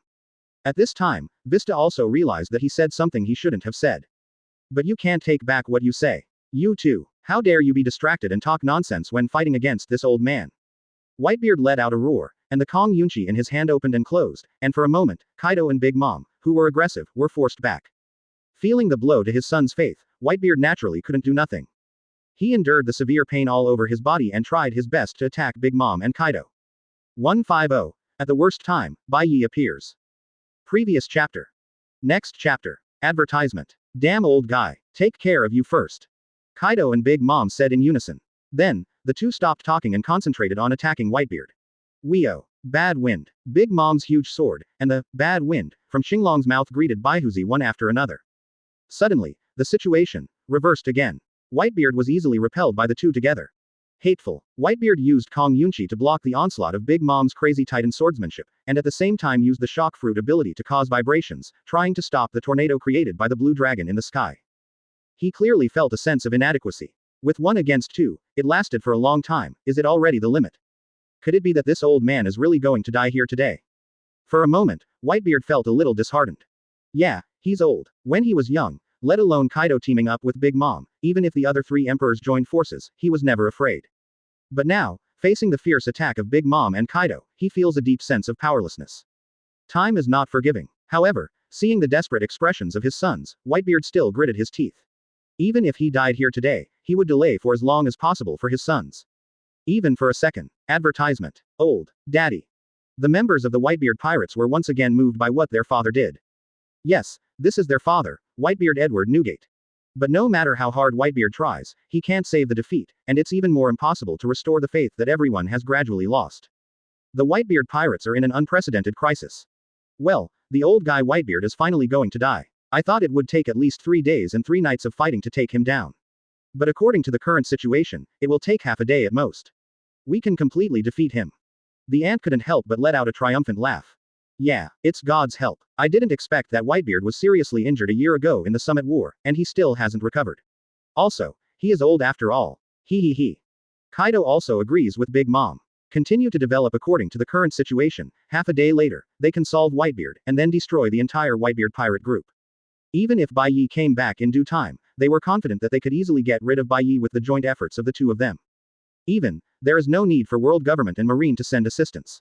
At this time, Beasta also realized that he said something he shouldn't have said. "But you can't take back what you say. You too. How dare you be distracted and talk nonsense when fighting against this old man?" Whitebeard let out a roar, and the Kong Yunchi in his hand opened and closed, and for a moment, Kaido and Big Mom, who were aggressive, were forced back. Feeling the blow to his son's faith, Whitebeard naturally couldn't do nothing. He endured the severe pain all over his body and tried his best to attack Big Mom and Kaido. 150. At the worst time, Bai Ye appears. Previous chapter. Next chapter. Advertisement. "Damn old guy, take care of you first," Kaido and Big Mom said in unison. Then, the two stopped talking and concentrated on attacking Whitebeard. Weo. Bad wind. Big Mom's huge sword, and the bad wind from Xinglong's mouth greeted Baihuzi one after another. Suddenly, the situation reversed again. Whitebeard was easily repelled by the two together. Hateful. Whitebeard used Kong Yunchi to block the onslaught of Big Mom's crazy titan swordsmanship, and at the same time used the shock fruit ability to cause vibrations, trying to stop the tornado created by the blue dragon in the sky. He clearly felt a sense of inadequacy. With 1 against 2, it lasted for a long time. Is it already the limit? Could it be that this old man is really going to die here today? For a moment, Whitebeard felt a little disheartened. Yeah, he's old. When he was young, let alone Kaido teaming up with Big Mom, even if the other 3 emperors joined forces, he was never afraid. But now, facing the fierce attack of Big Mom and Kaido, he feels a deep sense of powerlessness. Time is not forgiving. However, seeing the desperate expressions of his sons, Whitebeard still gritted his teeth. Even if he died here today, he would delay for as long as possible for his sons. Even for a second. Advertisement. Old Daddy. The members of the Whitebeard Pirates were once again moved by what their father did. Yes, this is their father, Whitebeard Edward Newgate. But no matter how hard Whitebeard tries, he can't save the defeat, and it's even more impossible to restore the faith that everyone has gradually lost. The Whitebeard Pirates are in an unprecedented crisis. Well, the old guy Whitebeard is finally going to die. I thought it would take at least 3 days and 3 nights of fighting to take him down. But according to the current situation, it will take half a day at most. We can completely defeat him. The ant couldn't help but let out a triumphant laugh. Yeah, it's God's help. I didn't expect that Whitebeard was seriously injured a year ago in the Summit War, and he still hasn't recovered. Also, he is old after all. He. Kaido also agrees with Big Mom. Continue to develop according to the current situation. Half a day later, they can solve Whitebeard, and then destroy the entire Whitebeard pirate group. Even if Bai Ye came back in due time, they were confident that they could easily get rid of Bai Ye with the joint efforts of the two of them. There is no need for world government and marine to send assistance.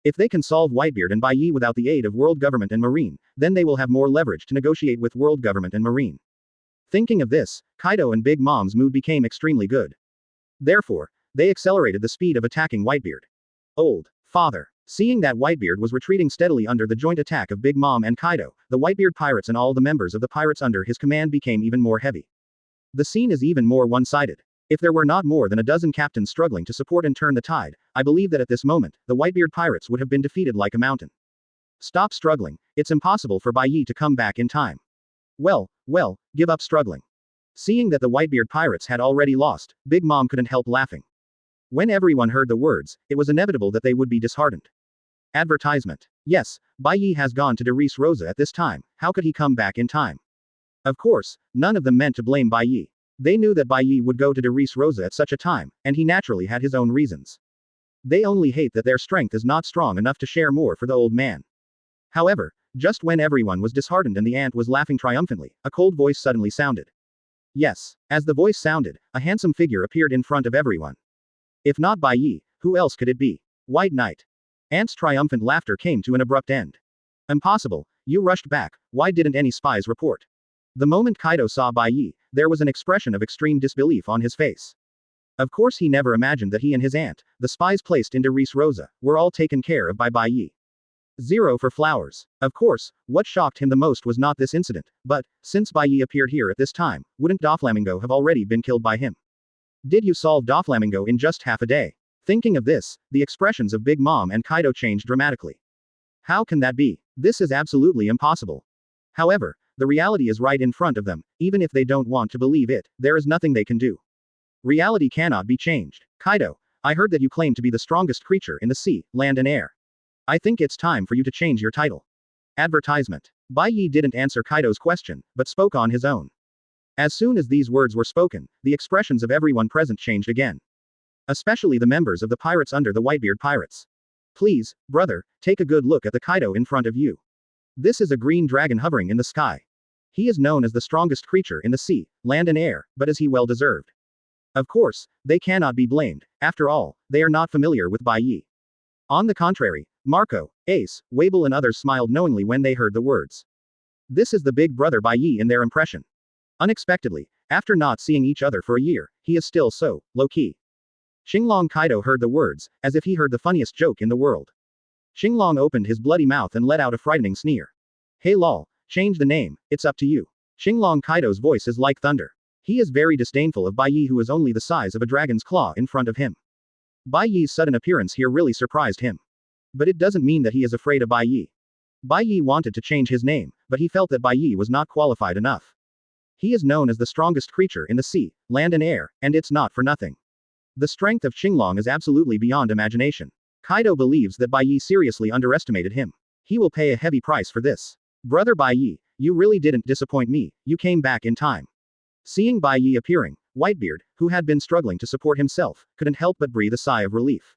If they can solve Whitebeard and Bai Ye without the aid of world government and marine, then they will have more leverage to negotiate with world government and marine. Thinking of this, Kaido and Big Mom's mood became extremely good. Therefore, they accelerated the speed of attacking Whitebeard. Old father. Seeing that Whitebeard was retreating steadily under the joint attack of Big Mom and Kaido, the Whitebeard Pirates and all the members of the pirates under his command became even more heavy. The scene is even more one-sided. If there were not more than a dozen captains struggling to support and turn the tide, I believe that at this moment, the Whitebeard Pirates would have been defeated like a mountain. Stop struggling. It's impossible for Bai Ye to come back in time. Well, give up struggling. Seeing that the Whitebeard Pirates had already lost, Big Mom couldn't help laughing. When everyone heard the words, it was inevitable that they would be disheartened. Advertisement. Yes, Bai Ye has gone to De Res Rosa at this time. How could he come back in time? Of course, none of them meant to blame Bai Ye. They knew that Bai Ye would go to De Res Rosa at such a time, and he naturally had his own reasons. They only hate that their strength is not strong enough to share more for the old man. However, just when everyone was disheartened and the ant was laughing triumphantly, a cold voice suddenly sounded. Yes, as the voice sounded, a handsome figure appeared in front of everyone. If not Bai Ye, who else could it be? White Knight. Ant's triumphant laughter came to an abrupt end. Impossible, you rushed back, why didn't any spies report? The moment Kaido saw Bai Ye, there was an expression of extreme disbelief on his face. Of course he never imagined that he and his aunt, the spies placed into Res Rosa, were all taken care of by Bai Ye. 0 for flowers. Of course, what shocked him the most was not this incident, but, since Bai Ye appeared here at this time, wouldn't Doflamingo have already been killed by him? Did you solve Doflamingo in just half a day? Thinking of this, the expressions of Big Mom and Kaido changed dramatically. How can that be? This is absolutely impossible. However, the reality is right in front of them, even if they don't want to believe it, there is nothing they can do. Reality cannot be changed. Kaido, I heard that you claim to be the strongest creature in the sea, land and air. I think it's time for you to change your title. Advertisement. Bai Ye didn't answer Kaido's question, but spoke on his own. As soon as these words were spoken, the expressions of everyone present changed again. Especially the members of the pirates under the Whitebeard Pirates. Please, brother, take a good look at the Kaido in front of you. This is a green dragon hovering in the sky. He is known as the strongest creature in the sea, land and air, but is he well deserved? Of course, they cannot be blamed, after all, they are not familiar with Bai Ye. On the contrary, Marco, Ace, Wabel and others smiled knowingly when they heard the words. This is the big brother Bai Ye in their impression. Unexpectedly, after not seeing each other for a year, he is still so low-key. Xinglong Kaido heard the words, as if he heard the funniest joke in the world. Xinglong opened his bloody mouth and let out a frightening sneer. Hey lol, change the name, it's up to you. Xinglong Kaido's voice is like thunder. He is very disdainful of Bai Ye who is only the size of a dragon's claw in front of him. Bai Ye's sudden appearance here really surprised him. But it doesn't mean that he is afraid of Bai Ye. Bai Ye wanted to change his name, but he felt that Bai Ye was not qualified enough. He is known as the strongest creature in the sea, land and air, and it's not for nothing. The strength of Xinglong is absolutely beyond imagination. Kaido believes that Bai Ye seriously underestimated him. He will pay a heavy price for this. Brother Bai Ye, you really didn't disappoint me, you came back in time. Seeing Bai Ye appearing, Whitebeard, who had been struggling to support himself, couldn't help but breathe a sigh of relief.